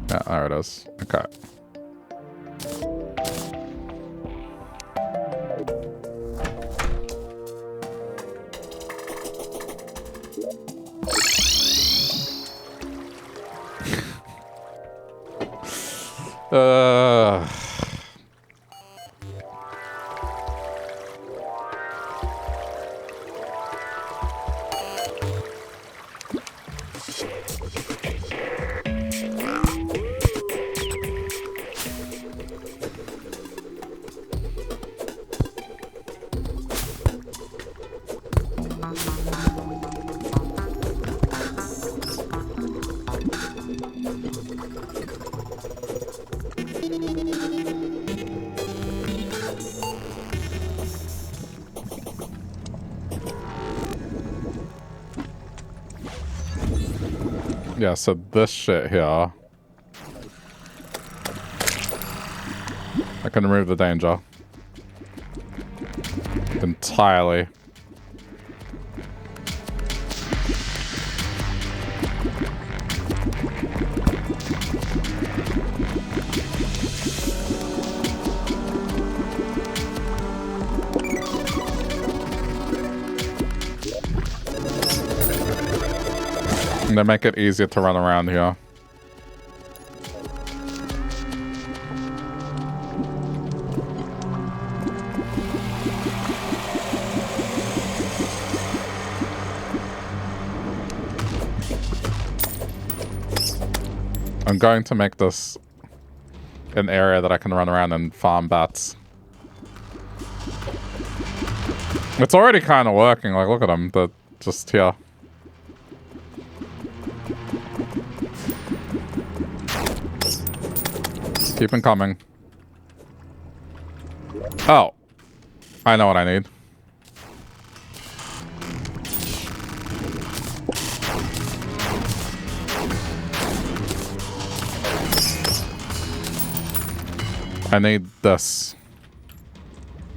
Yeah, there it is. Okay. Yeah, so this shit here. I can remove the danger. Entirely. And they make it easier to run around here. I'm going to make this an area that I can run around and farm bats. It's already kind of working. Like, look at them. They're just here. Keep them coming. Oh. I know what I need. I need this.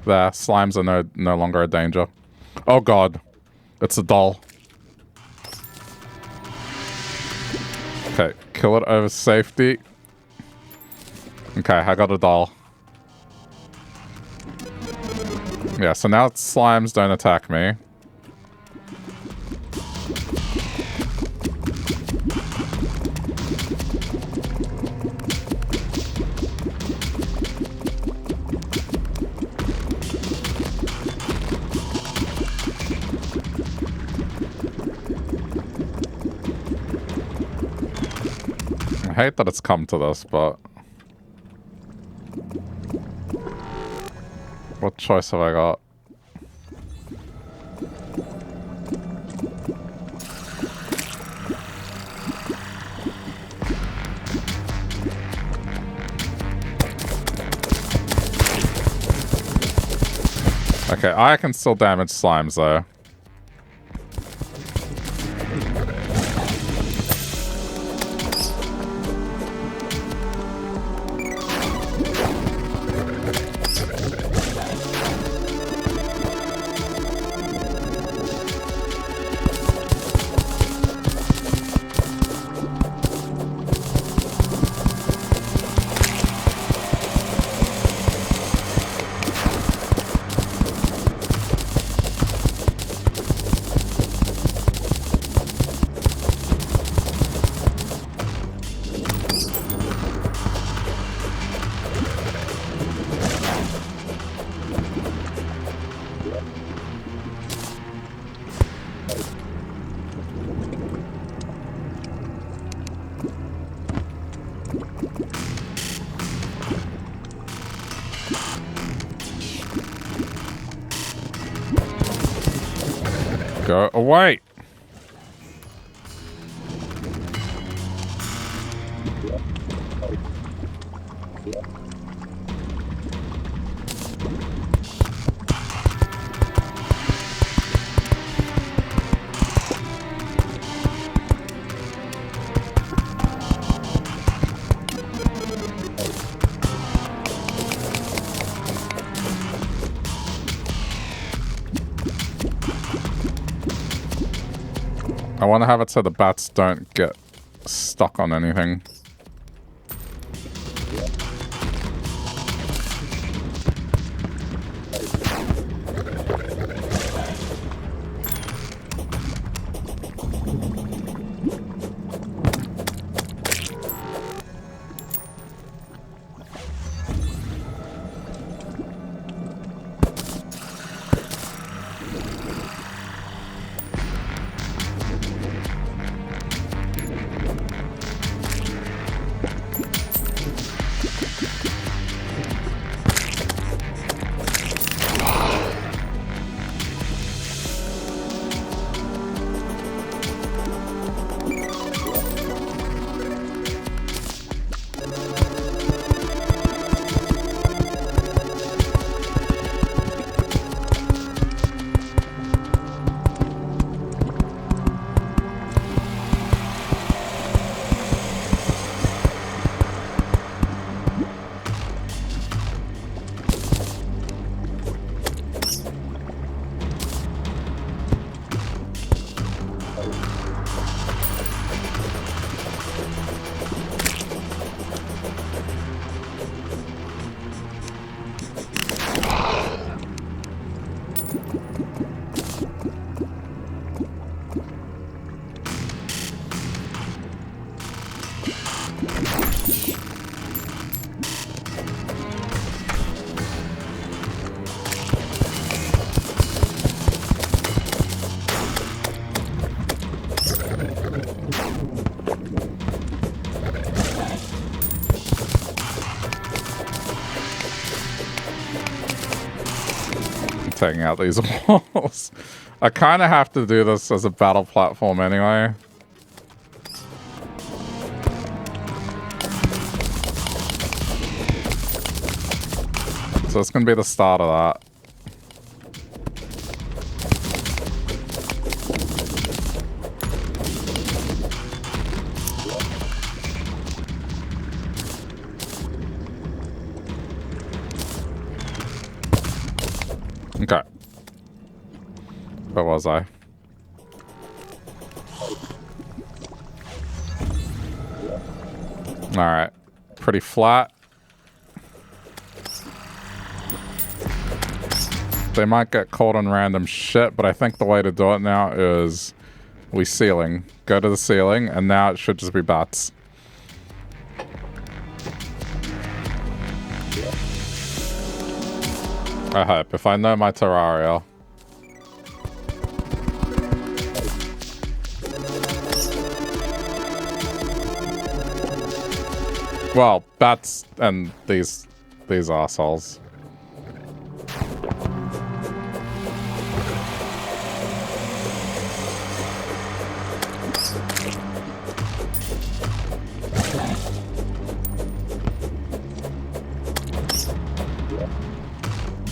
There. Slimes are no longer a danger. Oh god. It's a doll. Okay. Kill it over safety. Okay, I got a doll. Yeah, so now slimes don't attack me. I hate that it's come to this, but... What choice have I got? Okay, I can still damage slimes though. Go away! I want to have it so the bats don't get stuck on anything. taking out these walls. I kind of have to do this as a battle platform anyway. So it's going to be the start of that. Okay. Where was I? Alright. Pretty flat. They might get caught on random shit, but I think the way to do it now is we ceiling. Go to the ceiling, and now it should just be bats. I hope. If I know my Terraria. Well, bats and these assholes.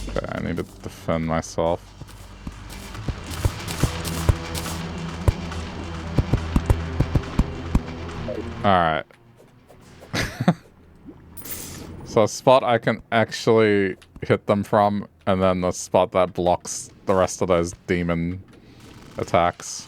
Okay, I need to defend myself. Alright. So a spot I can actually hit them from, and then the spot that blocks the rest of those demon attacks.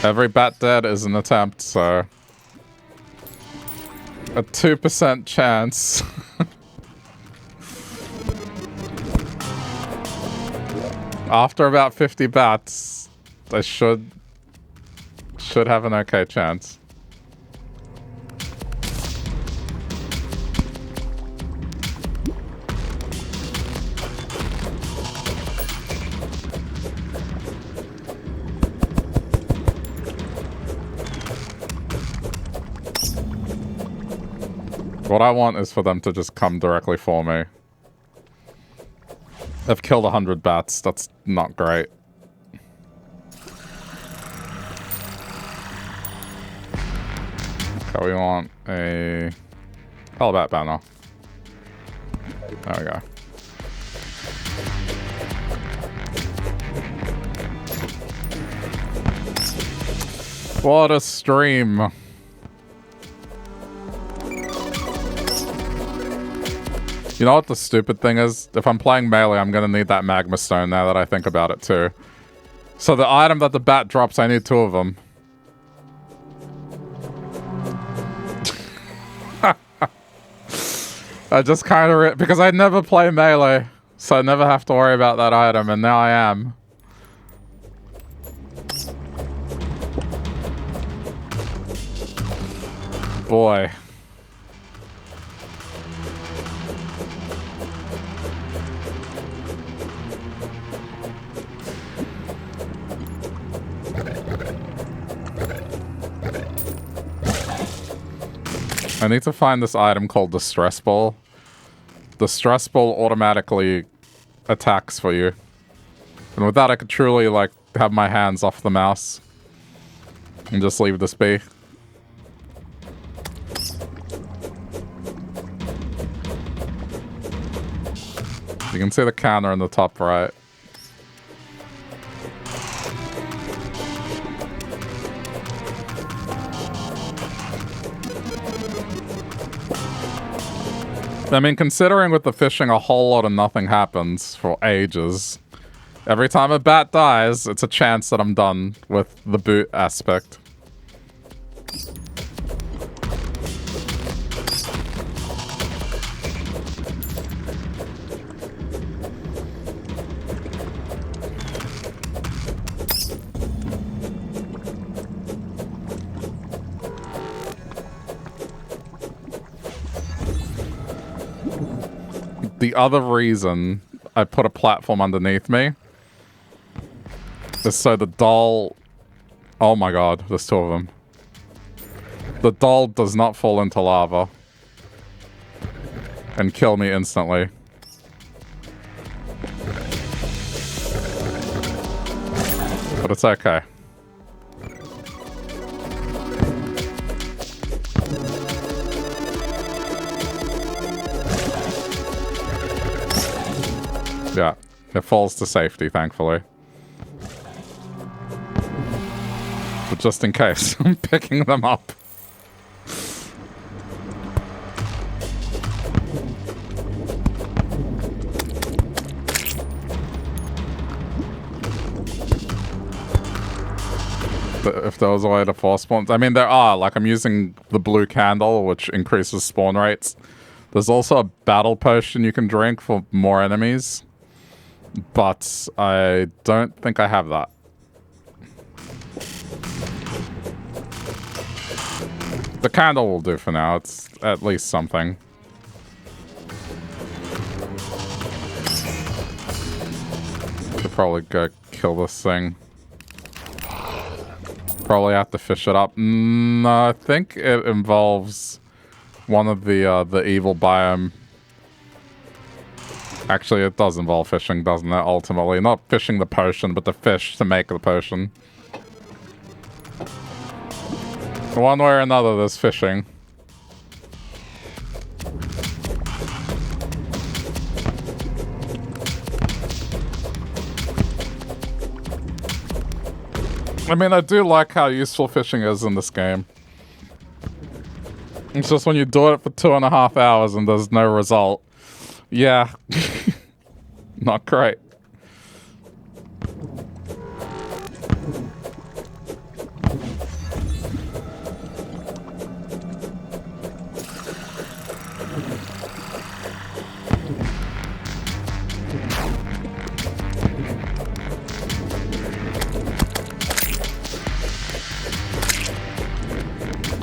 Every bat dead is an attempt, so... a 2% chance. After about 50 bats, I should have an okay chance. What I want is for them to just come directly for me. I've killed 100 bats. That's not great. Okay, we want a Hellbat banner. There we go. What a stream. You know what the stupid thing is? If I'm playing melee, I'm gonna need that magma stone now that I think about it too. So the item that the bat drops, I need 2 of them. I just kind of... because I never play melee, so I never have to worry about that item, and now I am. Boy. I need to find this item called the Stress Ball. The Stress Ball automatically attacks for you. And with that, I could truly, like, have my hands off the mouse. And just leave this be. You can see the counter in the top right. I mean, considering with the fishing a whole lot of nothing happens for ages, every time a bat dies, it's a chance that I'm done with the boot aspect. the other reason I put a platform underneath me is so the doll... Oh my god, there's two of them. The doll does not fall into lava and kill me instantly. But it's okay. Yeah, it falls to safety, thankfully. But just in case, I'm picking them up. If there was a way to force spawns. I mean, there are. Like, I'm using the blue candle, which increases spawn rates. There's also a battle potion you can drink for more enemies. But I don't think I have that. The candle will do for now. It's at least something. Should probably go kill this thing. Probably have to fish it up. No, I think it involves one of the evil biome. Actually, it does involve fishing, doesn't it, ultimately? Not fishing the potion, but the fish to make the potion. One way or another, there's fishing. I mean, I do like how useful fishing is in this game. It's just when you do it for 2.5 hours and there's no result. Yeah. Not great.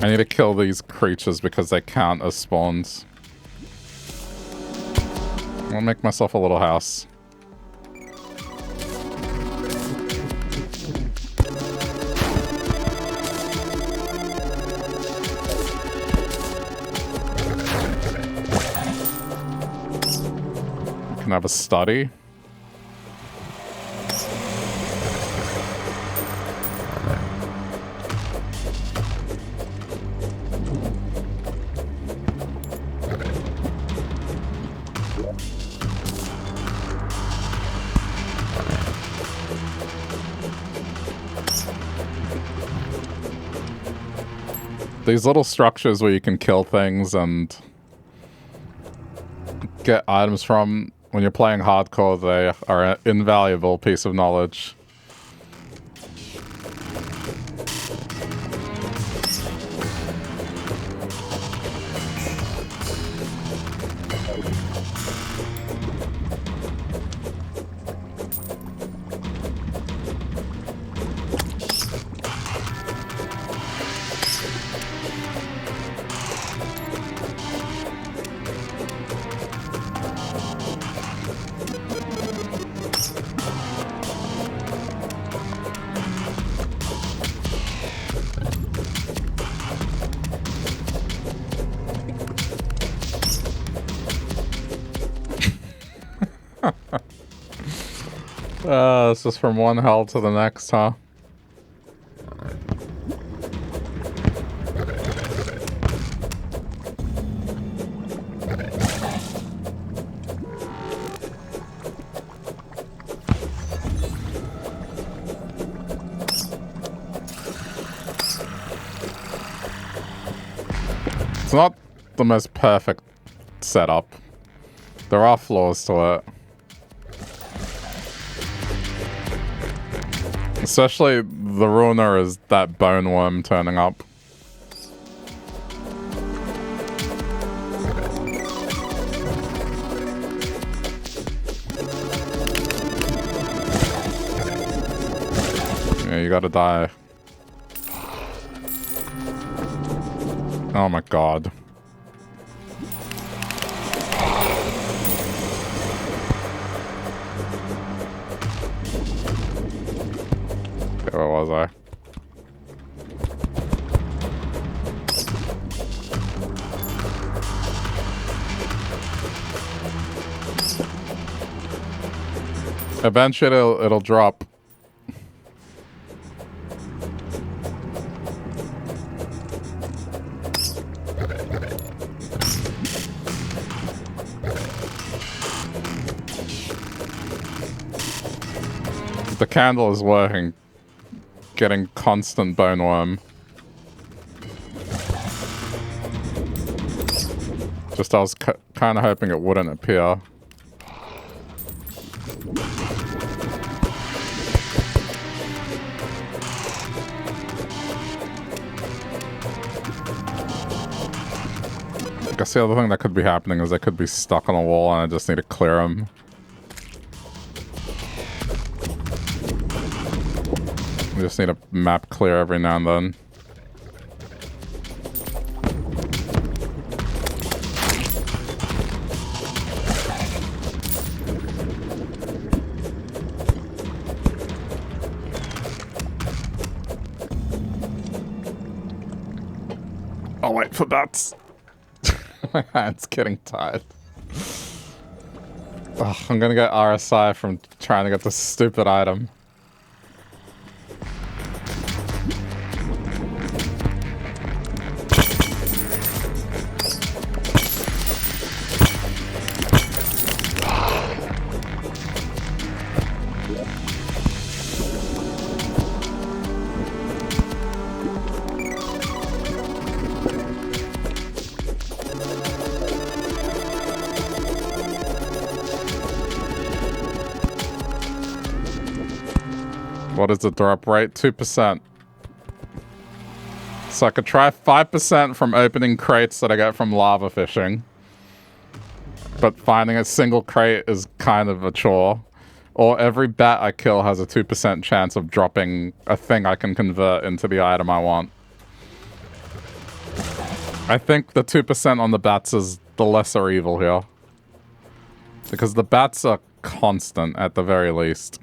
I need to kill these creatures because they count as spawns. I'll make myself a little house. I can have a study. These little structures where you can kill things and get items from, when you're playing hardcore, they are an invaluable piece of knowledge. It's just from one hell to the next, huh? It's not the most perfect setup. There are flaws to it. Especially the ruiner is that bone worm turning up. Yeah, you gotta die. Oh my god. was I? Eventually it'll drop. The candle is working. Getting constant bone worm. Just I was kind of hoping it wouldn't appear. I guess the other thing that could be happening is they could be stuck on a wall and I just need to clear them. I just need a map clear every now and then. I'll wait for bats. My hand's getting tired. Ugh, I'm gonna get RSI from trying to get this stupid item. What is the drop rate? 2%. So I could try 5% from opening crates that I get from lava fishing. But finding a single crate is kind of a chore. Or every bat I kill has a 2% chance of dropping a thing I can convert into the item I want. I think the 2% on the bats is the lesser evil here. Because the bats are constant at the very least.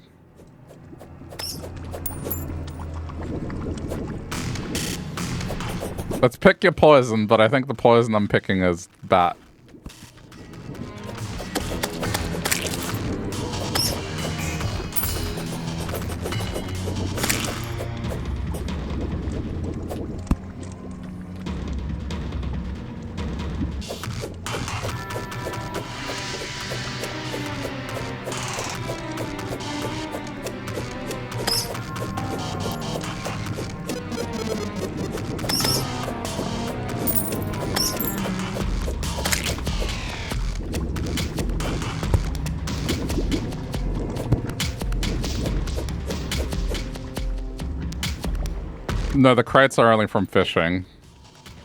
Let's pick your poison, but I think the poison I'm picking is bat. No, the crates are only from fishing.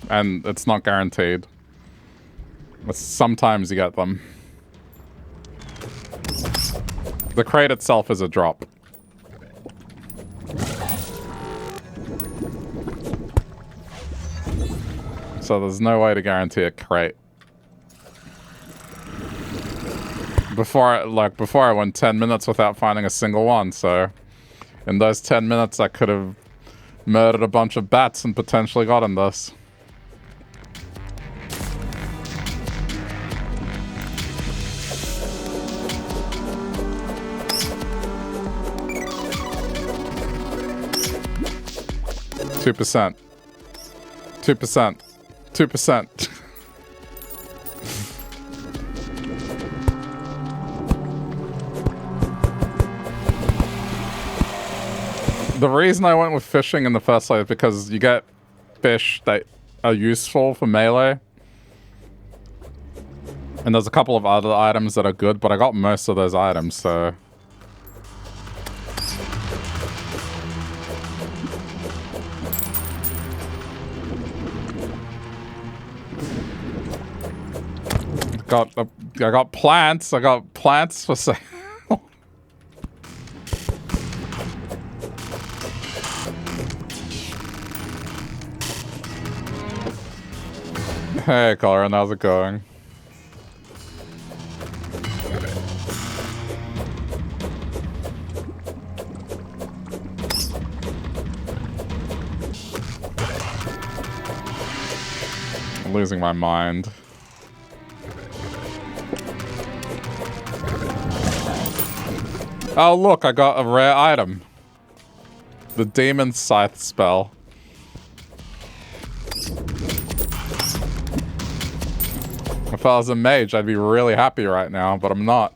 And it's not guaranteed. But sometimes you get them. The crate itself is a drop. So there's no way to guarantee a crate. Before I went 10 minutes without finding a single one, so... In those 10 minutes I could have murdered a bunch of bats and potentially gotten this. Two percent. 2%. 2%. The reason I went with fishing in the first place is because you get fish that are useful for melee. And there's a couple of other items that are good, but I got most of those items, so... I got plants. I got plants for sale. Hey, Colin, how's it going? I'm losing my mind. Oh look, I got a rare item. The Demon Scythe spell. If I was a mage, I'd be really happy right now, but I'm not.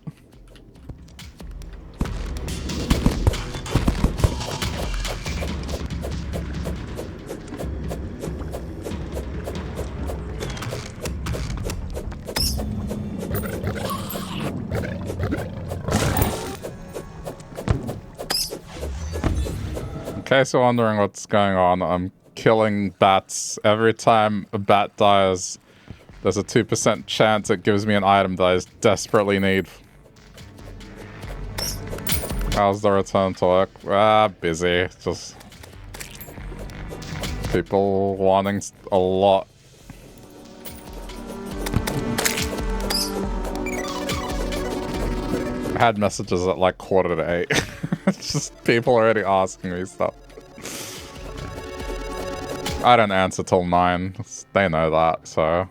In case you're wondering what's going on, I'm killing bats. Every time a bat dies, there's a 2% chance it gives me an item that I desperately need. How's the return to work? Busy. Just people wanting a lot. I had messages at like 7:45. It's just people already asking me stuff. I don't answer till 9. They know that, so...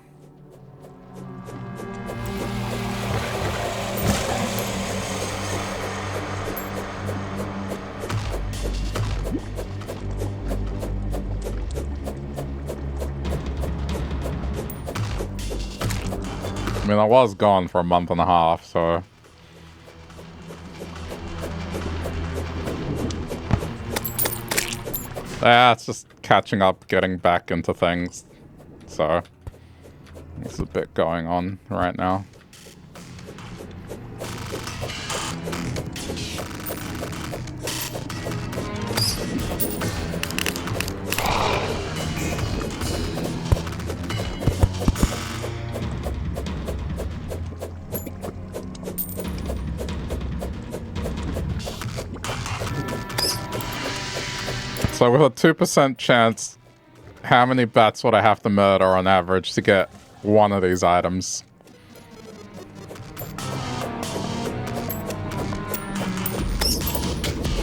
I mean, I was gone for a month and a half, so... Yeah, it's just catching up, getting back into things. So, there's a bit going on right now. So with a 2% chance, how many bats would I have to murder on average to get one of these items?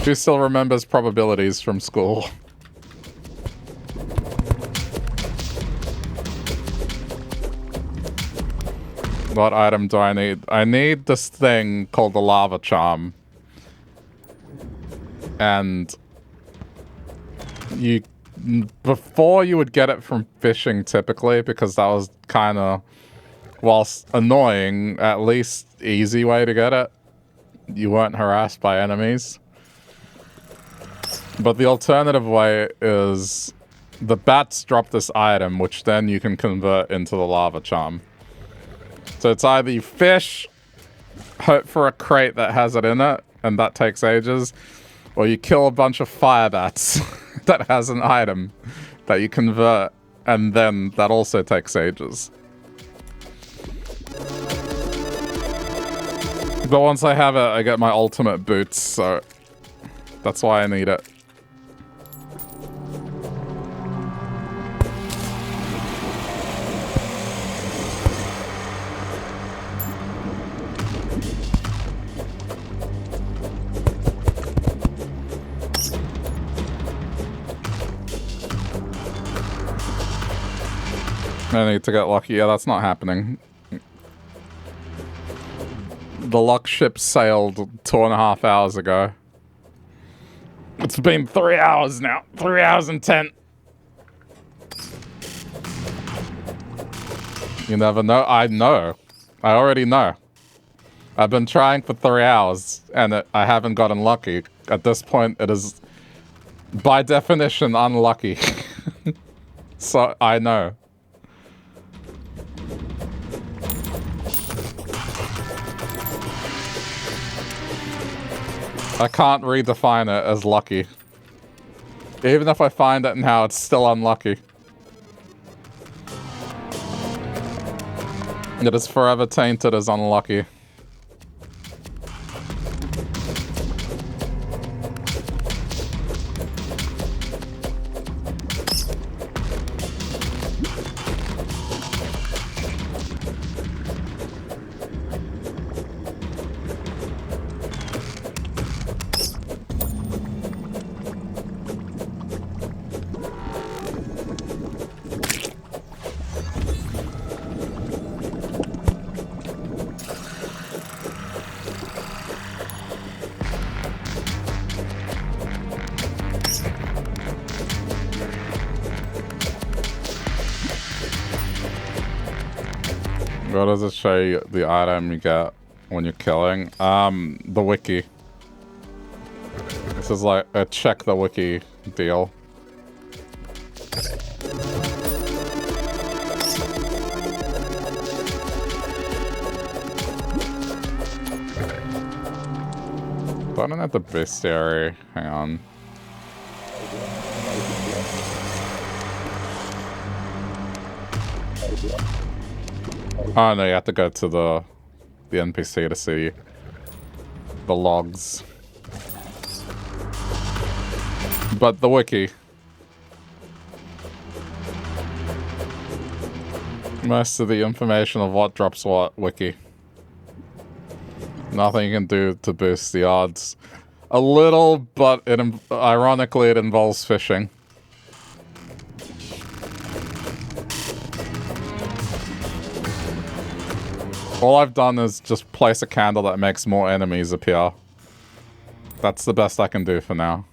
Who still remembers probabilities from school? What item do I need? I need this thing called the lava charm. And... before you would get it from fishing typically, because that was kind of, whilst annoying, at least easy way to get it. You weren't harassed by enemies. But the alternative way is the bats drop this item, which then you can convert into the lava charm. So it's either you fish, hope for a crate that has it in it, and that takes ages, or you kill a bunch of fire bats that has an item that you convert, and then that also takes ages. But once I have it, I get my ultimate boots, so that's why I need it. I need to get lucky. Yeah, that's not happening. The luck ship sailed 2.5 hours ago. It's been 3 hours now. 3 hours and 10. You never know. I know. I already know. I've been trying for 3 hours and I haven't gotten lucky. At this point, it is by definition unlucky. So I know. I can't redefine it as lucky. Even if I find it now, it's still unlucky. It is forever tainted as unlucky. What does it show you the item you get when you're killing? The wiki. This is like a check the wiki deal. Button at the bestiary. Hang on. Oh no, you have to go to the NPC to see the logs. But the wiki. Most of the information of what drops what wiki. Nothing you can do to boost the odds. A little, but ironically it involves fishing. All I've done is just place a candle that makes more enemies appear. That's the best I can do for now.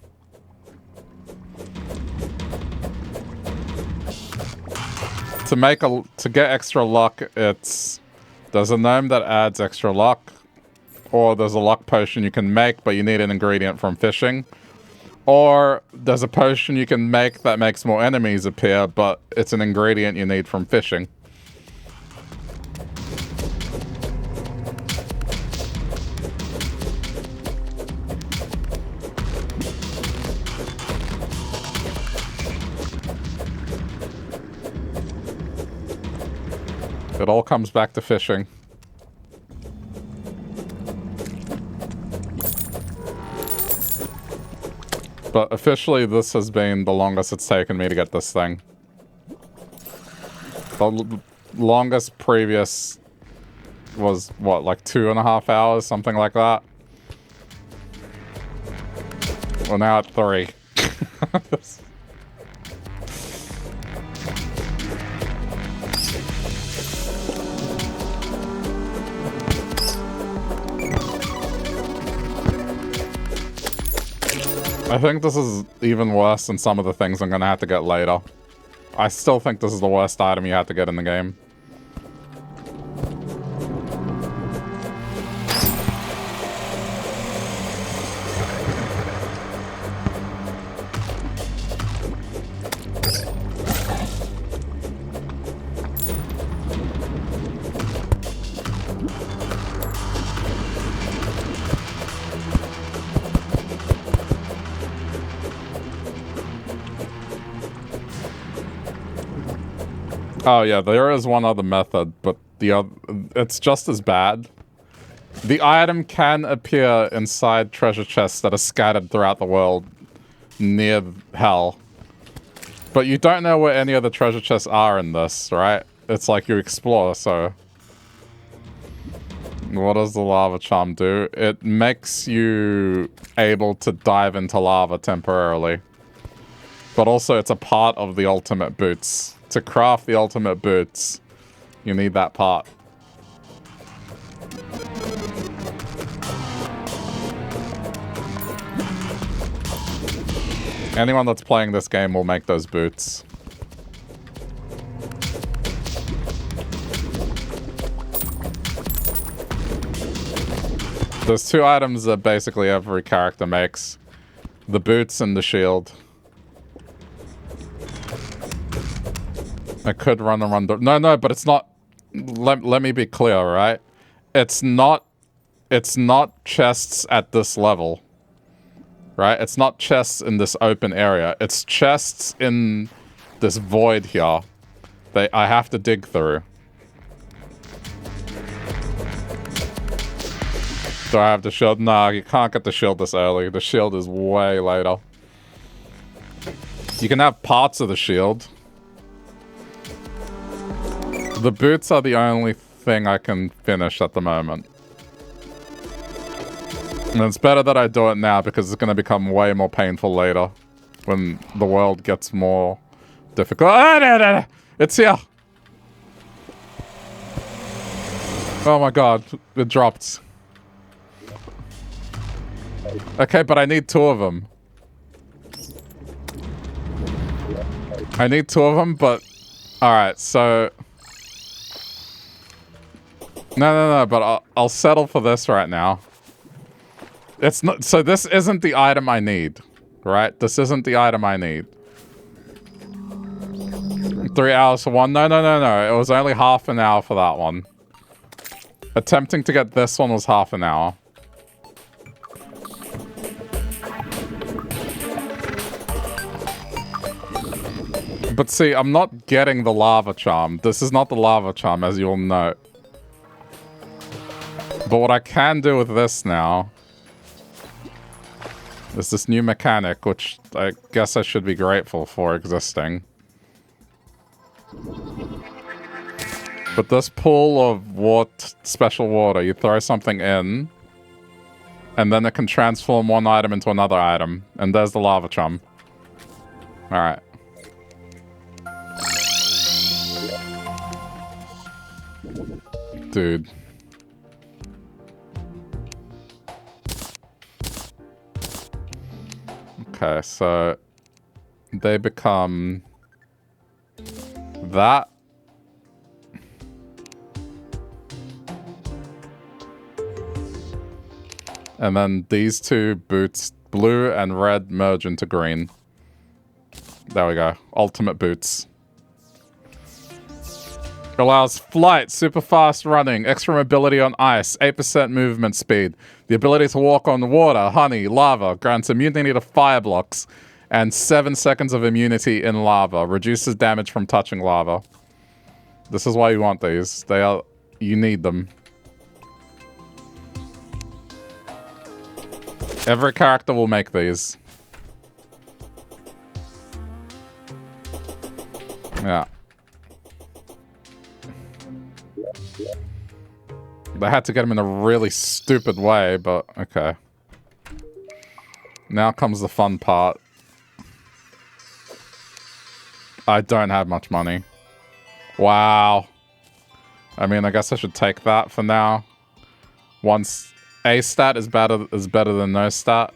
To get extra luck, there's a gnome that adds extra luck. Or there's a luck potion you can make, but you need an ingredient from fishing. Or there's a potion you can make that makes more enemies appear, but it's an ingredient you need from fishing. It all comes back to fishing. But officially, this has been the longest it's taken me to get this thing. The longest previous was, what, like 2.5 hours? Something like that? Well, now at 3. I think this is even worse than some of the things I'm gonna have to get later. I still think this is the worst item you have to get in the game. Oh yeah, there is one other method, but it's just as bad. The item can appear inside treasure chests that are scattered throughout the world near hell. But you don't know where any of the treasure chests are in this, right? It's like you explore, so... What does the lava charm do? It makes you able to dive into lava temporarily. But also it's a part of the ultimate boots. To craft the ultimate boots, you need that part. Anyone that's playing this game will make those boots. There's 2 items that basically every character makes. The boots and the shield. I could run around the... No, but it's not... Let me be clear, right? It's not chests at this level. Right? It's not chests in this open area. It's chests in this void here. I have to dig through. Do I have the shield? Nah, you can't get the shield this early. The shield is way later. You can have parts of the shield. The boots are the only thing I can finish at the moment. And it's better that I do it now because it's going to become way more painful later. When the world gets more difficult. Ah, no. It's here! Oh my god, it dropped. Okay, but I need 2 of them. I need 2 of them, but... Alright, so... No, but I'll settle for this right now. It's not, so this isn't the item I need, right? This isn't the item I need. 3 hours for one? No. It was only half an hour for that one. Attempting to get this one was half an hour. But see, I'm not getting the lava charm. This is not the lava charm, as you'll note. But what I can do with this now is this new mechanic, which I guess I should be grateful for existing. But this pool of special water, you throw something in, and then it can transform one item into another item. And there's the lava chum. Alright. Dude. Okay, so they become that. And then these two boots, blue and red, merge into green. There we go. Ultimate boots. Allows flight, super fast running, extra mobility on ice, 8% movement speed. The ability to walk on water, honey, lava. Grants immunity to fire blocks. And 7 seconds of immunity in lava. Reduces damage from touching lava. This is why you want these. You need them. Every character will make these. Yeah. They had to get them in a really stupid way, but okay. Now comes the fun part. I don't have much money. Wow. I mean, I guess I should take that for now. Once a stat is better than no stat.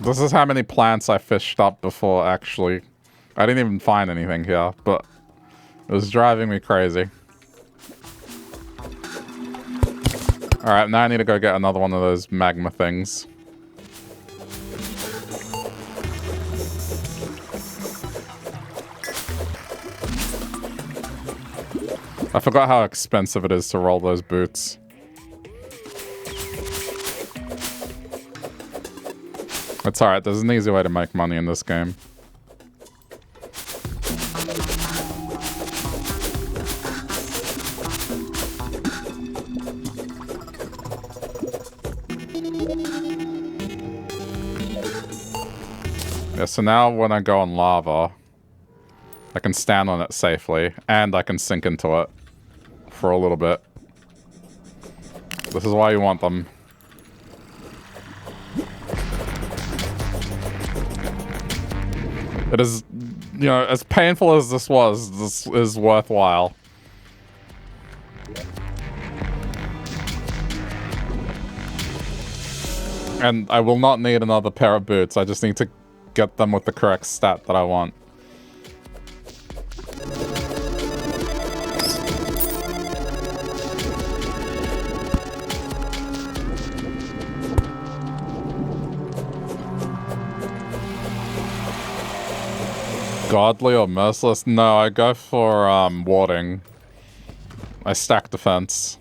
This is how many plants I fished up before, actually. I didn't even find anything here, but it was driving me crazy. Alright, now I need to go get another one of those magma things. I forgot how expensive it is to roll those boots. It's alright, there's an easy way to make money in this game. Yeah, so now when I go on lava, I can stand on it safely, and I can sink into it for a little bit. This is why you want them. It is, you know, as painful as this is worthwhile. And I will not need another pair of boots. I just need to get them with the correct stat that I want. Godly or merciless? No, I go for warding. I stack defense.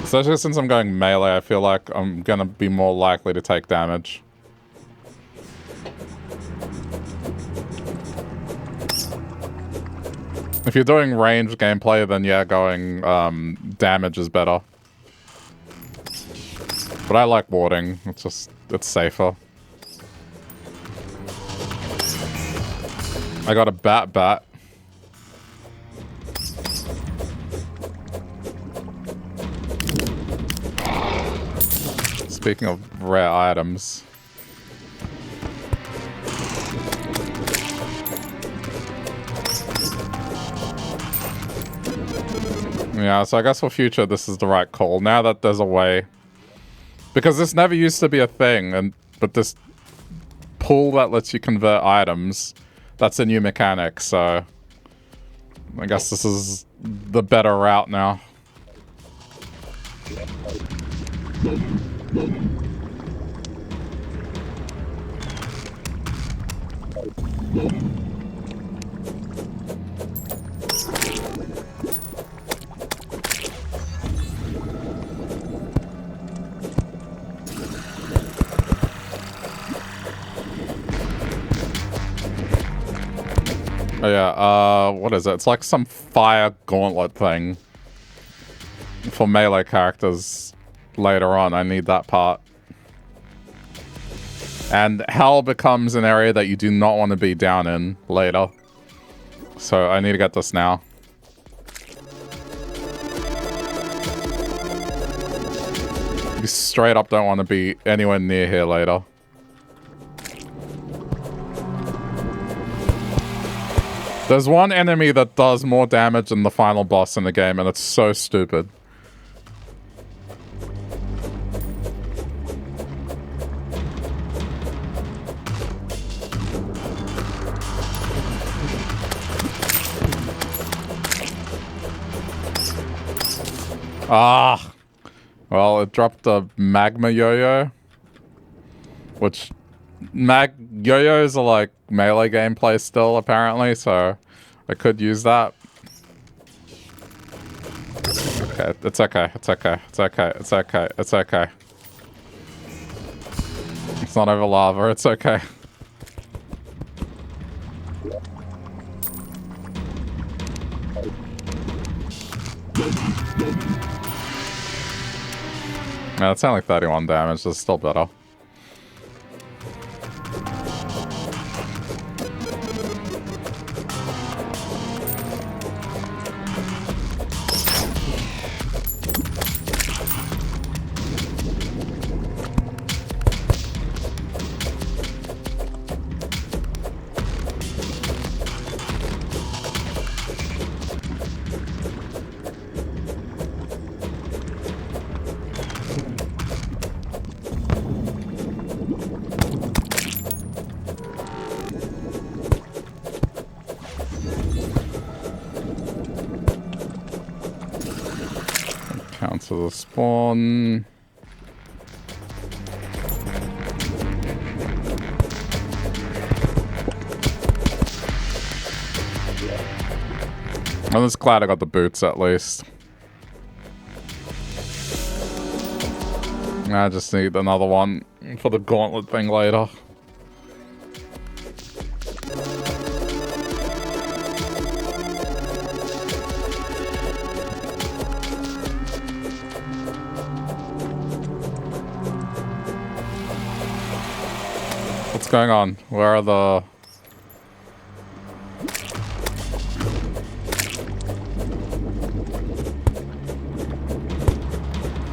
Especially since I'm going melee, I feel like I'm gonna be more likely to take damage. If you're doing ranged gameplay, then yeah, going damage is better. But I like warding. It's safer. I got a bat. Speaking of rare items. Yeah, so I guess for future this is the right call. Now that there's a way. Because this never used to be a thing, but this pool that lets you convert items, that's a new mechanic, so I guess this is the better route now. Oh yeah, what is it? It's like some fire gauntlet thing for melee characters later on. I need that part. And hell becomes an area that you do not want to be down in later. So I need to get this now. You straight up don't want to be anywhere near here later. There's one enemy that does more damage than the final boss in the game, and it's so stupid. Ah! Well, it dropped a magma yo-yo. Which... yo-yos are like melee gameplay still, apparently, so I could use that. Okay, it's okay, it's okay, it's okay, it's okay, it's okay. It's not over lava, it's okay. Yeah, it's only 31 damage, it's still better. Cancel the spawn. I'm just glad I got the boots at least. I just need another one for the gauntlet thing later. What's going on? Where are the...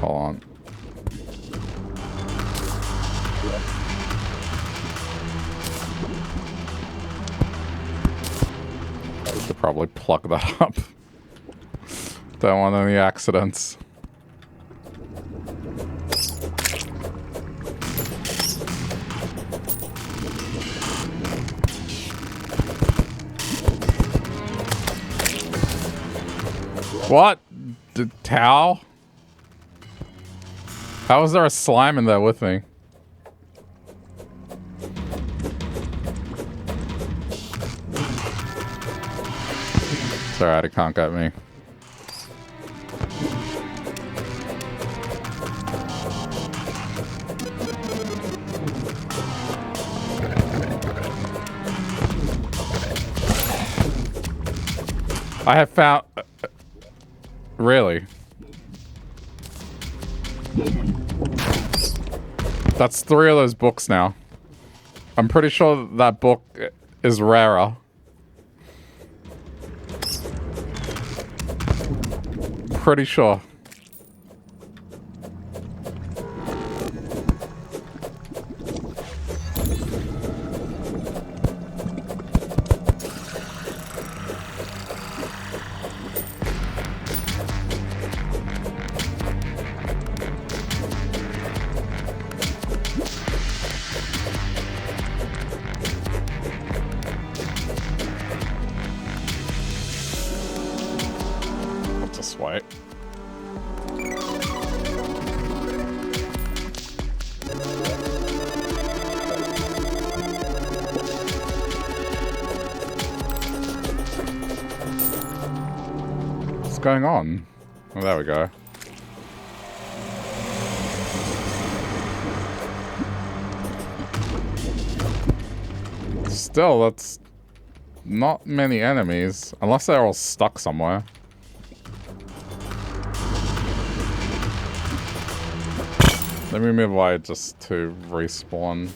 Hold on. I should probably plug that up. Don't want any accidents. What? How? How is there a slime in there with me? It's alright, it can't get me. I have found... Really? That's 3 of those books now. I'm pretty sure that book is rarer. Pretty sure. Sweet. What's going on? Oh, there we go. Still, that's not many enemies, unless they're all stuck somewhere. Let me move away just to respawn.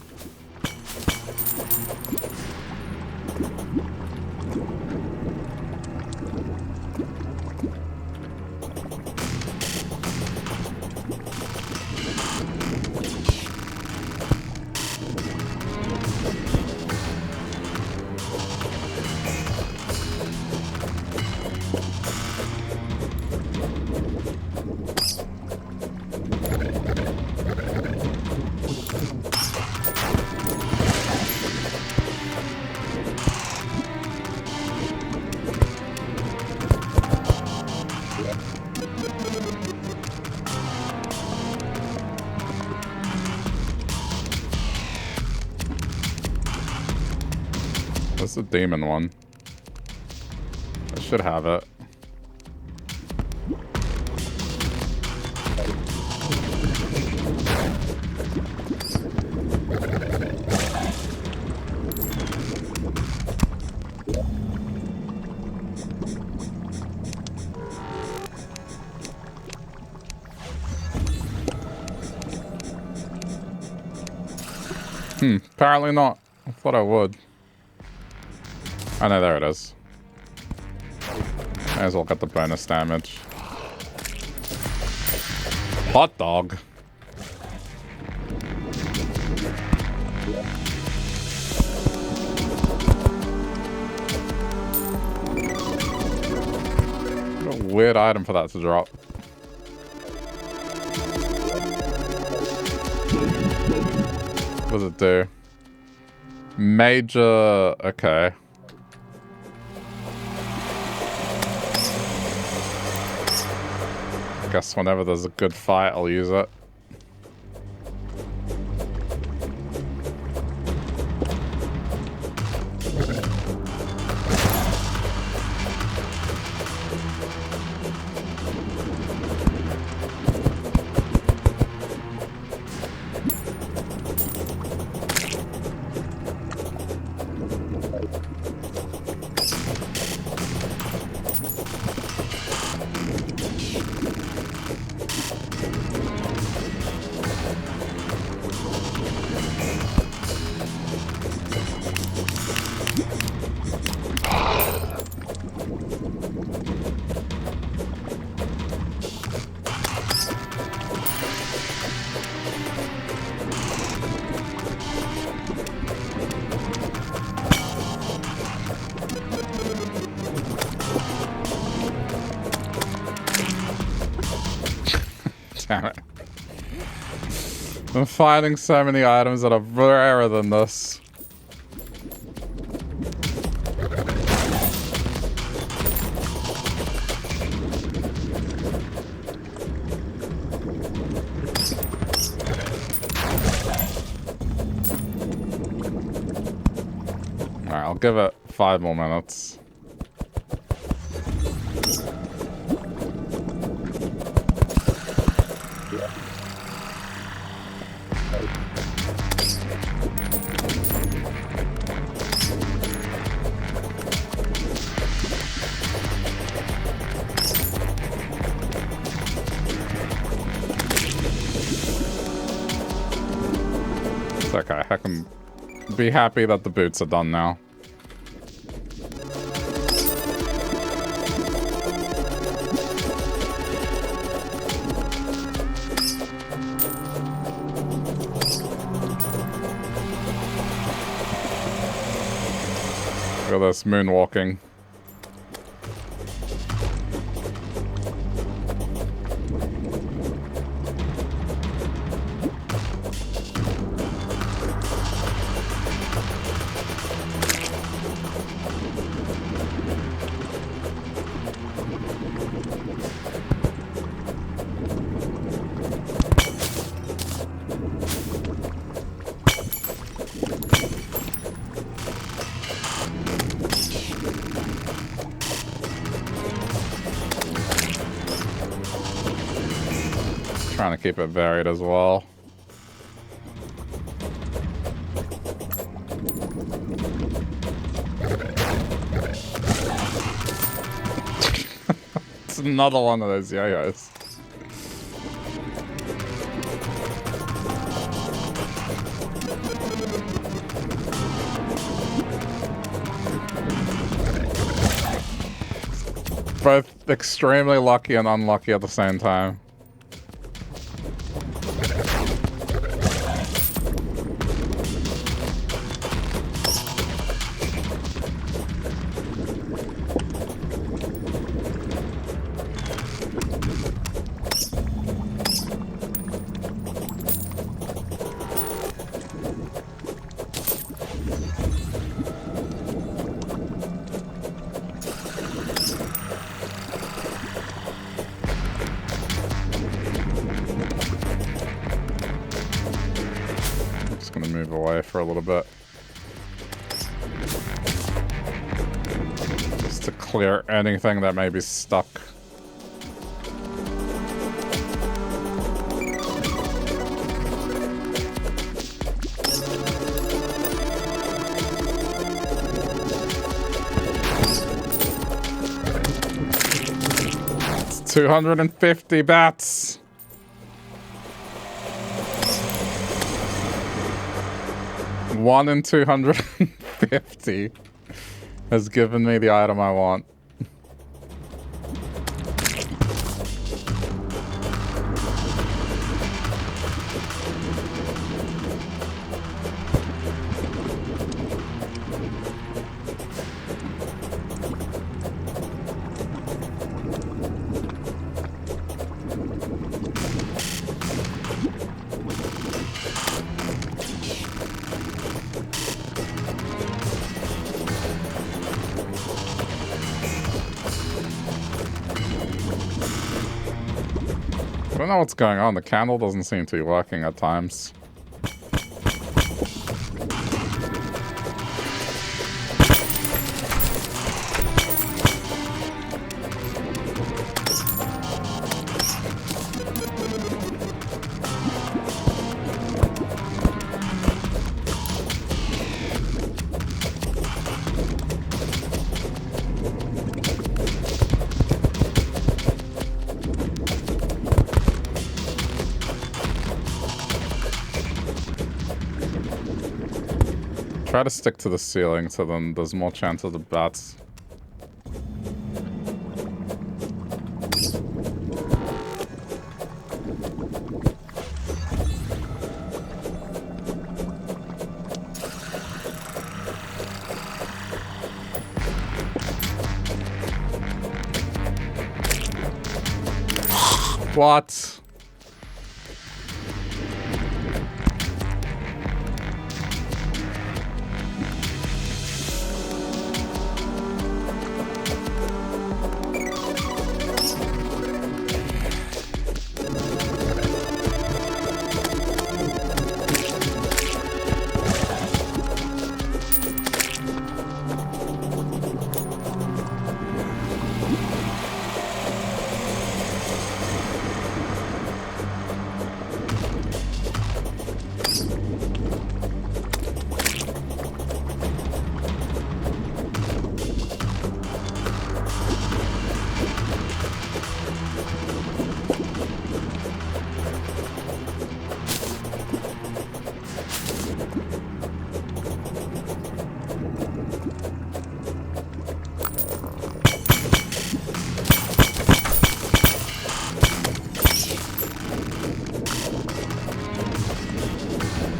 That's the demon one. I should have it. Apparently not. I thought I would. Oh no, there it is. May as well get the bonus damage. Hot dog. What a weird item for that to drop. What does it do? Major... okay. Guess whenever there's a good fight, I'll use it. Damn it. I'm finding so many items that are rarer than this. Alright, I'll give it 5 more minutes. It's okay, I can be happy that the boots are done now. Look at this moonwalking. Trying to keep it varied as well. It's another one of those yo-yos. Both extremely lucky and unlucky at the same time. For a little bit. Just to clear anything that may be stuck. It's 250 bats. One in 250 has given me the item I want. I don't know what's going on. The candle doesn't seem to be working at times. Try to stick to the ceiling so then there's more chance of the bats. What?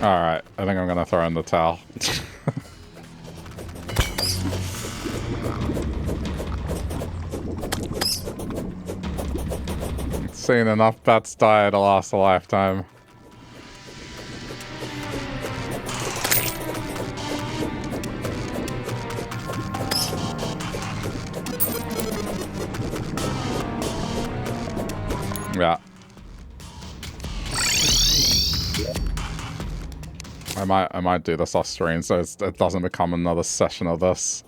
Alright, I think I'm gonna throw in the towel. Seen enough pets die to last a lifetime. Yeah. I might do this off screen so it doesn't become another session of this.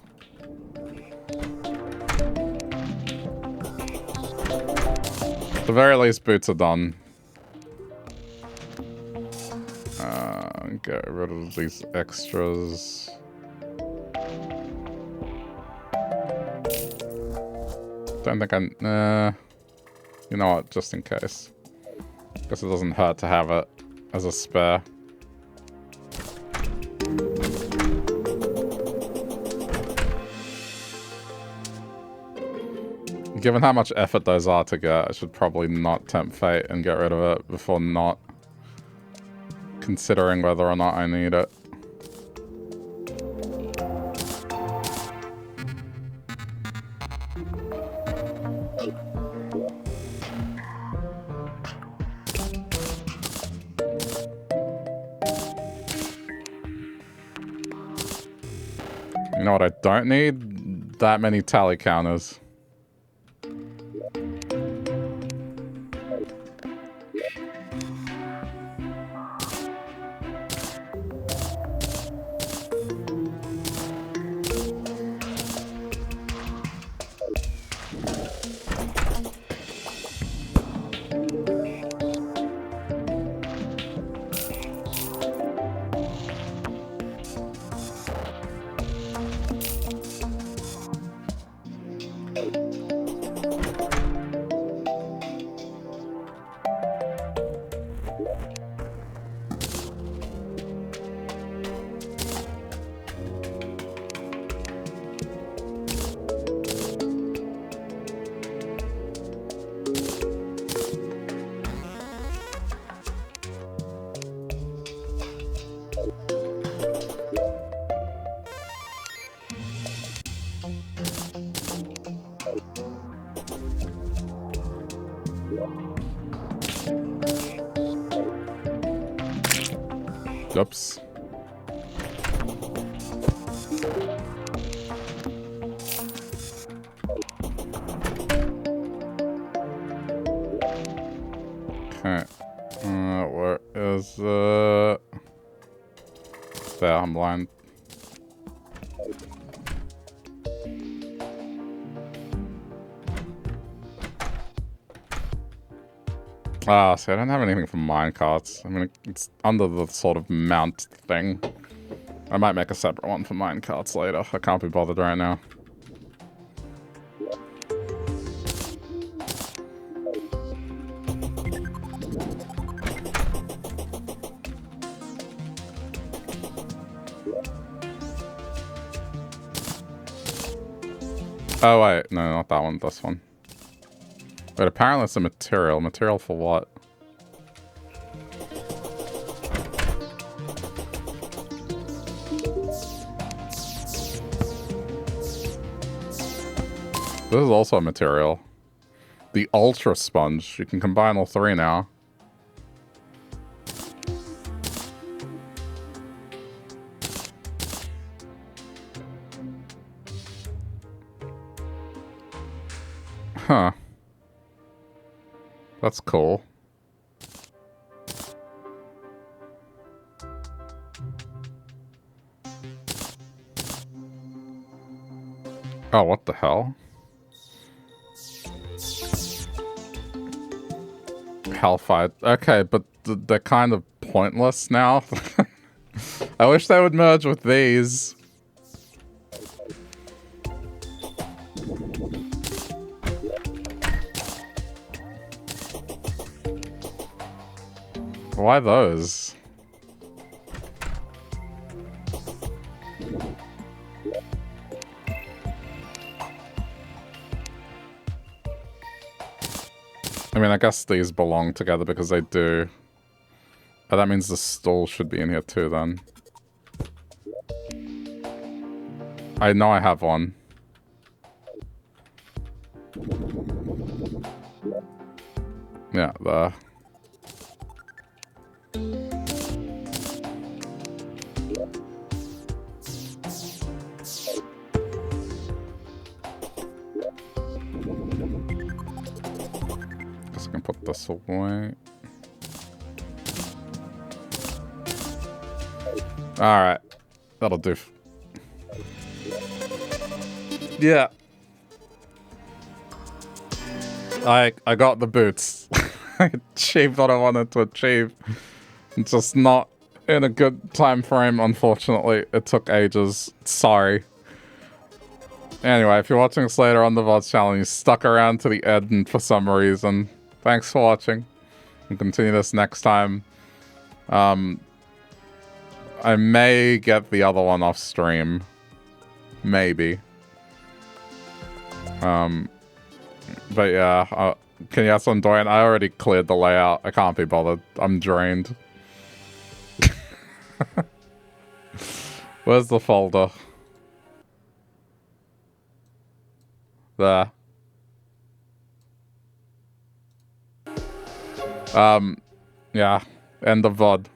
At the very least, boots are done. get rid of these extras. Don't think you know what, just in case. Guess it doesn't hurt to have it as a spare. Given how much effort those are to get, I should probably not tempt fate and get rid of it before not considering whether or not I need it. You know what I don't need? That many tally counters. Oops. Okay. Where is there? I'm blind. Ah, see, I don't have anything for minecarts. I mean, it's under the sort of mount thing. I might make a separate one for minecarts later. I can't be bothered right now. Oh, wait. No, not that one. This one. But apparently it's a material. Material for what? This is also a material. The Ultra Sponge. You can combine all three now. Huh. That's cool. Oh, what the hell? Hellfire. Okay, but they're kind of pointless now. I wish they would merge with these. Why those? I mean, I guess these belong together because they do. Oh, that means the stall should be in here too, then. I know I have one. Yeah, there. Guess I can put this away. Alright. That'll do. Yeah. I got the boots. I achieved what I wanted to achieve. Just not in a good time frame. Unfortunately, it took ages. Sorry. Anyway, if you're watching this later on the VODs channel and you stuck around to the end for some reason, thanks for watching. We'll continue this next time. I may get the other one off stream. Maybe. But yeah, can you ask on Dorian? I already cleared the layout. I can't be bothered. I'm drained. Where's the folder? There. Yeah. End of VOD.